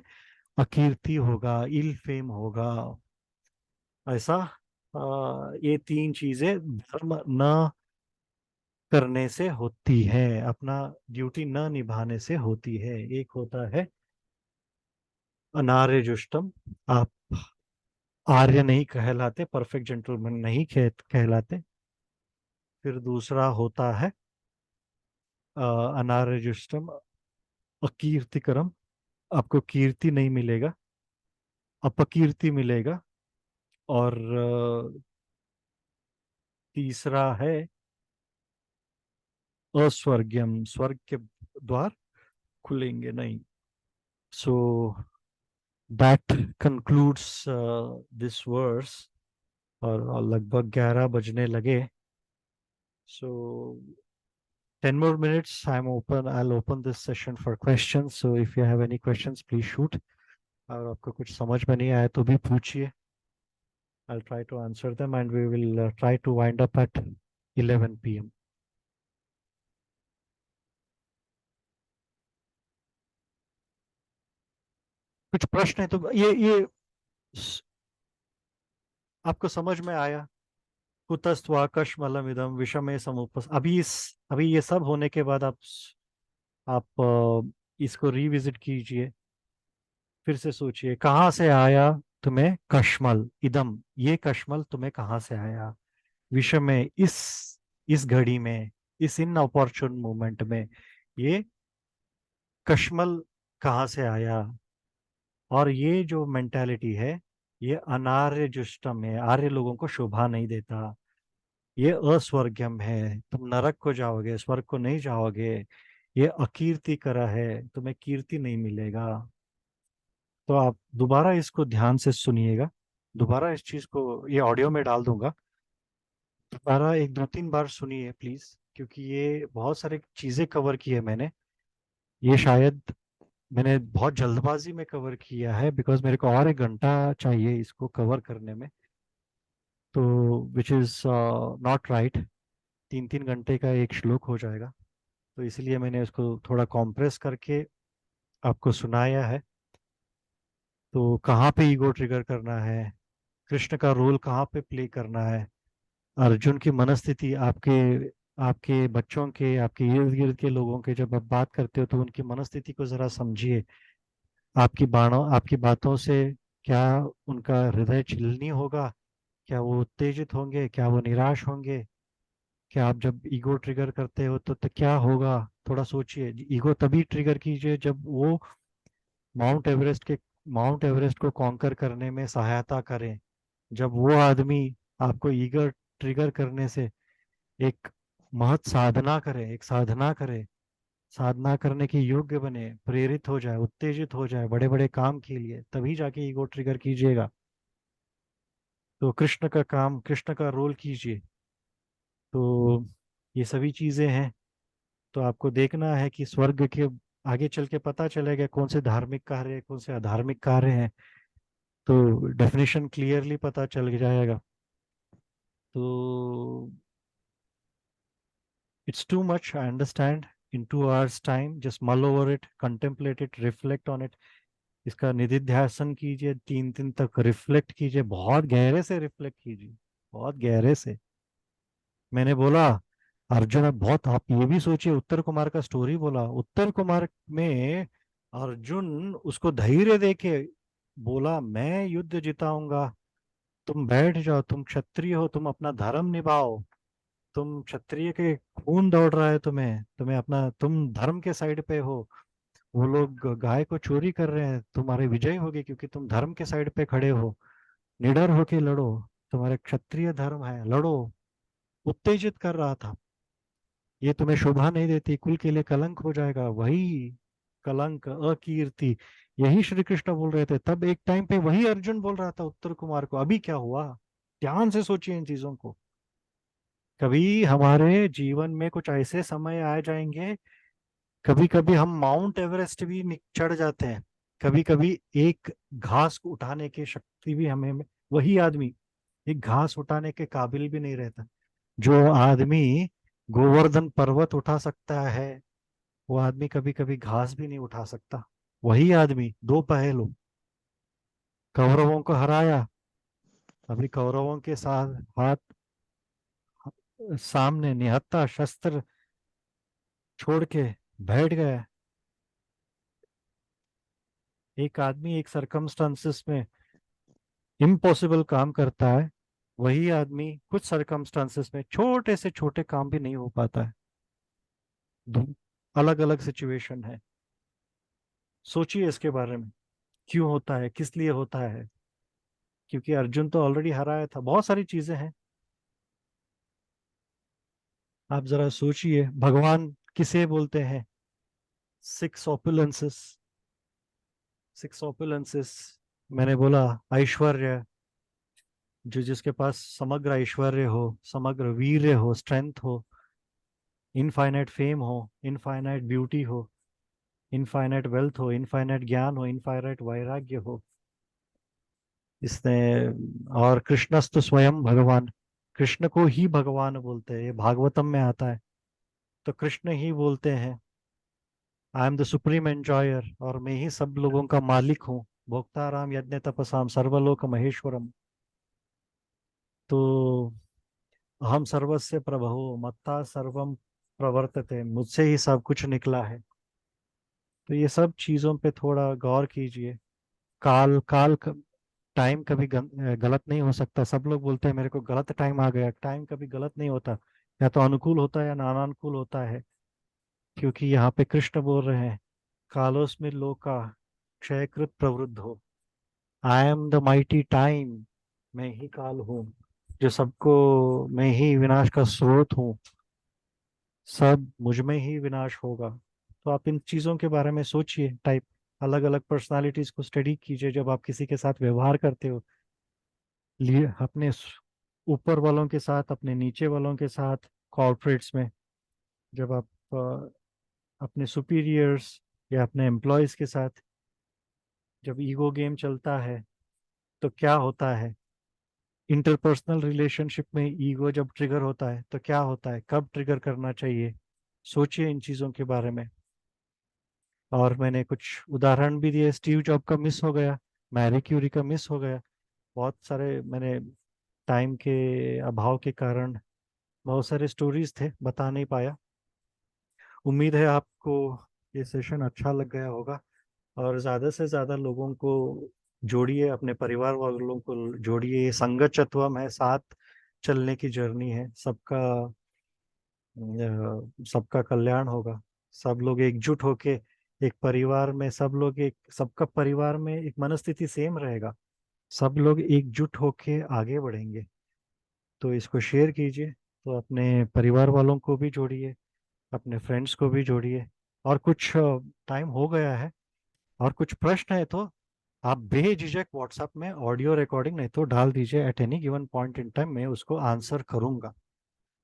अकीर्ति होगा, इल फेम होगा। ऐसा ये तीन चीजें धर्म न करने से होती है, अपना ड्यूटी न निभाने से होती है। एक होता है अनार्य जुष्टम, आप आर्य नहीं कहलाते, परफेक्ट जेंटलमैन नहीं कहलाते। फिर दूसरा होता है अनार्य जुष्टम अकीर्तिकरम, आपको कीर्ति नहीं मिलेगा, अपकीर्ति मिलेगा। और तीसरा है अस्वर्ग्यम, स्वर्ग के द्वार खुलेंगे नहीं। So that concludes this verse. और लगभग 11 बजने लगे। सो 10 more minutes. I'll open this session for questions. So if you have any questions, please shoot. और आपको कुछ समझ में नहीं आया तो भी पूछिए. I'll try to answer them and we will try to wind up at 11 p.m. कुछ प्रश्न है तो ये आपको समझ में आया? कुतस्त्वा कश्मलम इदम विषमे समुपस. अभी ये सब होने के बाद आप इसको रिविजिट कीजिए, फिर से सोचिए कहाँ से आया तुम्हें कश्मल इदम, ये कश्मल तुम्हें कहाँ से आया? विषय में, इस घड़ी में, इस इन अपॉर्चुन मोमेंट में ये कश्मल कहाँ से आया? और ये जो मेंटालिटी है ये अनार्य जुष्टम है, आर्य लोगों को शोभा नहीं देता. ये अस्वर्गम है, तुम नरक को जाओगे, स्वर्ग को नहीं जाओगे. ये अकीर्ति करा है, तुम्हें कीर्ति नहीं मिलेगा. तो आप दोबारा इसको ध्यान से सुनिएगा. दोबारा इस चीज को ये ऑडियो में डाल दूंगा, दोबारा 1-2-3 बार सुनिए प्लीज, क्योंकि ये बहुत सारी चीजें कवर की है मैंने. ये शायद मैंने बहुत जल्दबाजी में कवर किया है, बिकॉज मेरे को और 1 घंटा चाहिए इसको कवर करने में, तो विच इज नॉट राइट. 3-3 घंटे का एक श्लोक हो जाएगा, तो इसलिए मैंने इसको थोड़ा कॉम्प्रेस करके आपको सुनाया है. तो कहाँ पे ईगो ट्रिगर करना है, कृष्ण का रोल कहाँ पे प्ले करना है, अर्जुन की मनस्थिति, आपके आपके बच्चों के, आपके इर्द गिर्द के लोगों के जब आप बात करते हो तो उनकी मनस्थिति को जरा समझिए. आपकी बातों से क्या उनका हृदय छिलनी होगा? क्या वो उत्तेजित होंगे? क्या वो निराश होंगे? क्या आप जब ईगो ट्रिगर करते हो तो क्या होगा? थोड़ा सोचिए. ईगो तभी ट्रिगर कीजिए जब वो माउंट एवरेस्ट को कॉन्कर करने में सहायता करें. जब वो आदमी आपको ईगर ट्रिगर करने से एक महत साधना करे, एक साधना करे, साधना करने के योग्य बने, प्रेरित हो जाए, उत्तेजित हो जाए बड़े बड़े काम के लिए, तभी जाके ईगो ट्रिगर कीजिएगा. तो कृष्ण का काम, कृष्ण का रोल कीजिए. तो ये सभी चीजें हैं. तो आपको देखना है कि स्वर्ग के आगे चल के पता चलेगा कौन से धार्मिक कार्य है, कौन से अधार्मिक कार्य हैं. तो डेफिनेशन क्लियरली पता चल जाएगा. तो it's too much, I understand. In 2 hours time just mull over it, contemplate it, reflect on it. इसका निधिध्यासन कीजिए, 3 दिन तक रिफ्लेक्ट कीजिए, बहुत गहरे से रिफ्लेक्ट कीजिए, बहुत गहरे से. मैंने बोला अर्जुन, अब बहुत आप ये भी सोचिए, उत्तर कुमार का स्टोरी बोला. उत्तर कुमार में अर्जुन उसको धैर्य देके बोला मैं युद्ध जिताऊंगा, तुम बैठ जाओ, तुम क्षत्रिय हो, तुम अपना धर्म निभाओ, तुम क्षत्रिय के खून दौड़ रहा है तुम्हें, तुम धर्म के साइड पे हो. वो लोग गाय को चोरी कर रहे हैं, तुम्हारी विजय होगी क्योंकि तुम धर्म के साइड पे खड़े हो. निडर होके लड़ो, तुम्हारे क्षत्रिय धर्म है, लड़ो. उत्तेजित कर रहा था. ये तुम्हें शोभा नहीं देती, कुल के लिए कलंक हो जाएगा. वही कलंक, अकीर्ति, यही श्री कृष्ण बोल रहे थे. तब एक टाइम पे वही अर्जुन बोल रहा था उत्तर कुमार को. अभी क्या हुआ? ध्यान से सोचिए इन चीजों को. कभी हमारे जीवन में कुछ ऐसे समय आ जाएंगे, कभी कभी हम माउंट एवरेस्ट भी चढ़ जाते हैं. कभी कभी एक घास को उठाने की शक्ति भी वही आदमी एक घास उठाने के काबिल भी नहीं रहता. जो आदमी गोवर्धन पर्वत उठा सकता है, वो आदमी कभी कभी घास भी नहीं उठा सकता. वही आदमी, 2 पहलू. कौरवों को हराया, अभी कौरवों के साथ हाथ सामने निहत्था शस्त्र छोड़ के बैठ गया. एक आदमी एक सरकमस्टांसिस में इम्पॉसिबल काम करता है, वही आदमी कुछ सरकमस्टांसिस में छोटे से छोटे काम भी नहीं हो पाता है. अलग अलग सिचुएशन है. सोचिए इसके बारे में, क्यों होता है, किस लिए होता है? क्योंकि अर्जुन तो ऑलरेडी हराया था. बहुत सारी चीजें हैं. आप जरा सोचिए, भगवान किसे बोलते हैं? 6 opulences. 6 opulences मैंने बोला ऐश्वर्य, जो जिसके पास समग्र ऐश्वर्य हो, समग्र वीर्य हो, स्ट्रेंथ हो, इनफाइनाइट फेम हो, इनफाइनाइट ब्यूटी हो, इनफाइनाइट वेल्थ हो, इनफाइनाइट ज्ञान हो, इनफाइनाइट वैराग्य हो। इसने और कृष्णस्तु स्वयं भगवान, कृष्ण को ही भगवान बोलते हैं, ये भागवतम में आता है। तो कृष्ण ही बोलते हैं आई एम द सुप्रीम एंजॉयर, और मैं ही सब लोगों का मालिक हूँ। भोक्ताराम यज्ञ तपसाम सर्वलोक महेश्वरम। तो हम सर्वस्य प्रभो मत्ता सर्वम प्रवर्तते, मुझसे ही सब कुछ निकला है। तो ये सब चीजों पे थोड़ा गौर कीजिए। काल काल टाइम कभी गलत नहीं हो सकता। सब लोग बोलते हैं मेरे को गलत टाइम आ गया, टाइम कभी गलत नहीं होता, या तो अनुकूल होता है या नानानुकूल होता है। क्योंकि यहाँ पे कृष्ण बोल रहे हैं कालोस्मिन लोका क्षयकृत प्रवृद्ध हो, आई एम द माइटी टाइम, मैं ही काल हूँ जो सबको, मैं ही विनाश का स्रोत हूँ, सब मुझ में ही विनाश होगा। तो आप इन चीज़ों के बारे में सोचिए। टाइप अलग अलग पर्सनालिटीज को स्टडी कीजिए जब आप किसी के साथ व्यवहार करते हो, लिए अपने ऊपर वालों के साथ, अपने नीचे वालों के साथ, कॉर्पोरेट्स में जब आप अपने सुपीरियर्स या अपने एम्प्लॉयज के साथ जब ईगो गेम चलता है तो क्या होता है। इंटरपर्सनल रिलेशनशिप में ईगो जब ट्रिगर होता है तो क्या होता है, कब ट्रिगर करना चाहिए। सोचिए इन चीज़ों के बारे में। और मैंने कुछ उदाहरण भी दिए, स्टीव जॉब का मिस हो गया, मैरी क्यूरी का मिस हो गया, बहुत सारे मैंने टाइम के अभाव के कारण बहुत सारे स्टोरीज थे, बता नहीं पाया। उम्मीद है आपको ये सेशन अच्छा लग गया होगा, और ज़्यादा से ज़्यादा लोगों को जोड़िए, अपने परिवार वालों को जोड़िए। ये संगतत्वम है, साथ चलने की जर्नी है। सबका कल्याण होगा। सब लोग एकजुट होके एक परिवार में, सब लोग एक, सबका परिवार में एक मनस्थिति सेम रहेगा, सब लोग एकजुट होके आगे बढ़ेंगे। तो इसको शेयर कीजिए, तो अपने परिवार वालों को भी जोड़िए, अपने फ्रेंड्स को भी जोड़िए। और कुछ टाइम हो गया है, और कुछ प्रश्न है तो आप बेझिझक व्हाट्सएप में ऑडियो रिकॉर्डिंग नहीं तो डाल दीजिए। Eight any given point in time मैं उसको आंसर करूंगा।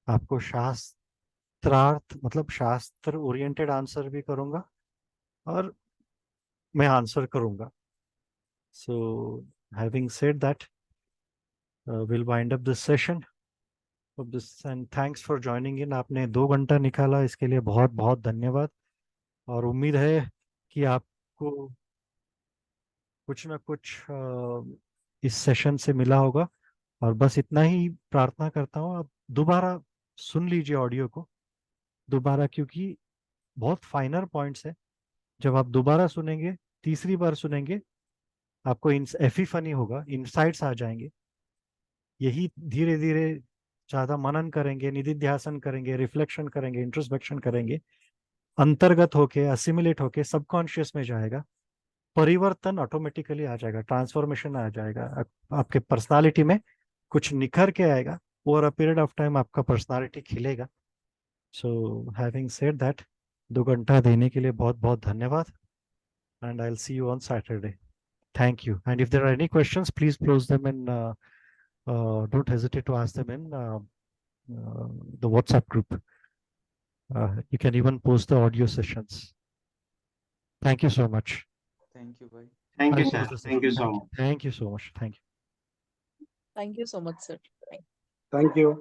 आपको शास्त्रार्थ मतलब शास्त्र ओरिएंटेड आंसर भी करूंगा, और मैं आंसर करूंगा। सो having said that, will wind up this session of this, and thanks for joining in. आपने 2 घंटा निकाला, इसके लिए बहुत बहुत धन्यवाद। और उम्मीद है कि आपको कुछ ना कुछ इस सेशन से मिला होगा। और बस इतना ही प्रार्थना करता हूँ, आप दोबारा सुन लीजिए ऑडियो को दोबारा, क्योंकि बहुत फाइनर पॉइंट्स है। जब आप दोबारा सुनेंगे, तीसरी बार सुनेंगे, आपको इन एफी होगा, इंसाइट्स आ जाएंगे। यही धीरे धीरे ज़्यादा मनन करेंगे, निधिध्यासन करेंगे, रिफ्लेक्शन करेंगे, इंट्रोस्पेक्शन करेंगे, अंतर्गत होके, असिमिलेट होके सबकॉन्शियस में जाएगा, परिवर्तन ऑटोमेटिकली आ जाएगा, ट्रांसफॉर्मेशन आ जाएगा आपके पर्सनालिटी में, कुछ निखर के आएगा। Over a period of time आपका पर्सनालिटी खिलेगा। सो हैविंग सेड दैट, 2 घंटा देने के लिए बहुत बहुत धन्यवाद, and I will see you on Saturday. Thank you, and if there are any questions please post them in, don't hesitate to ask them in the WhatsApp group. You can even post the audio sessions. Thank you so much. Thank you, bhai. Thank you, I'll sir. close the Thank session. you so much. Thank you so much. Thank you. Thank you so much, sir. Thank you.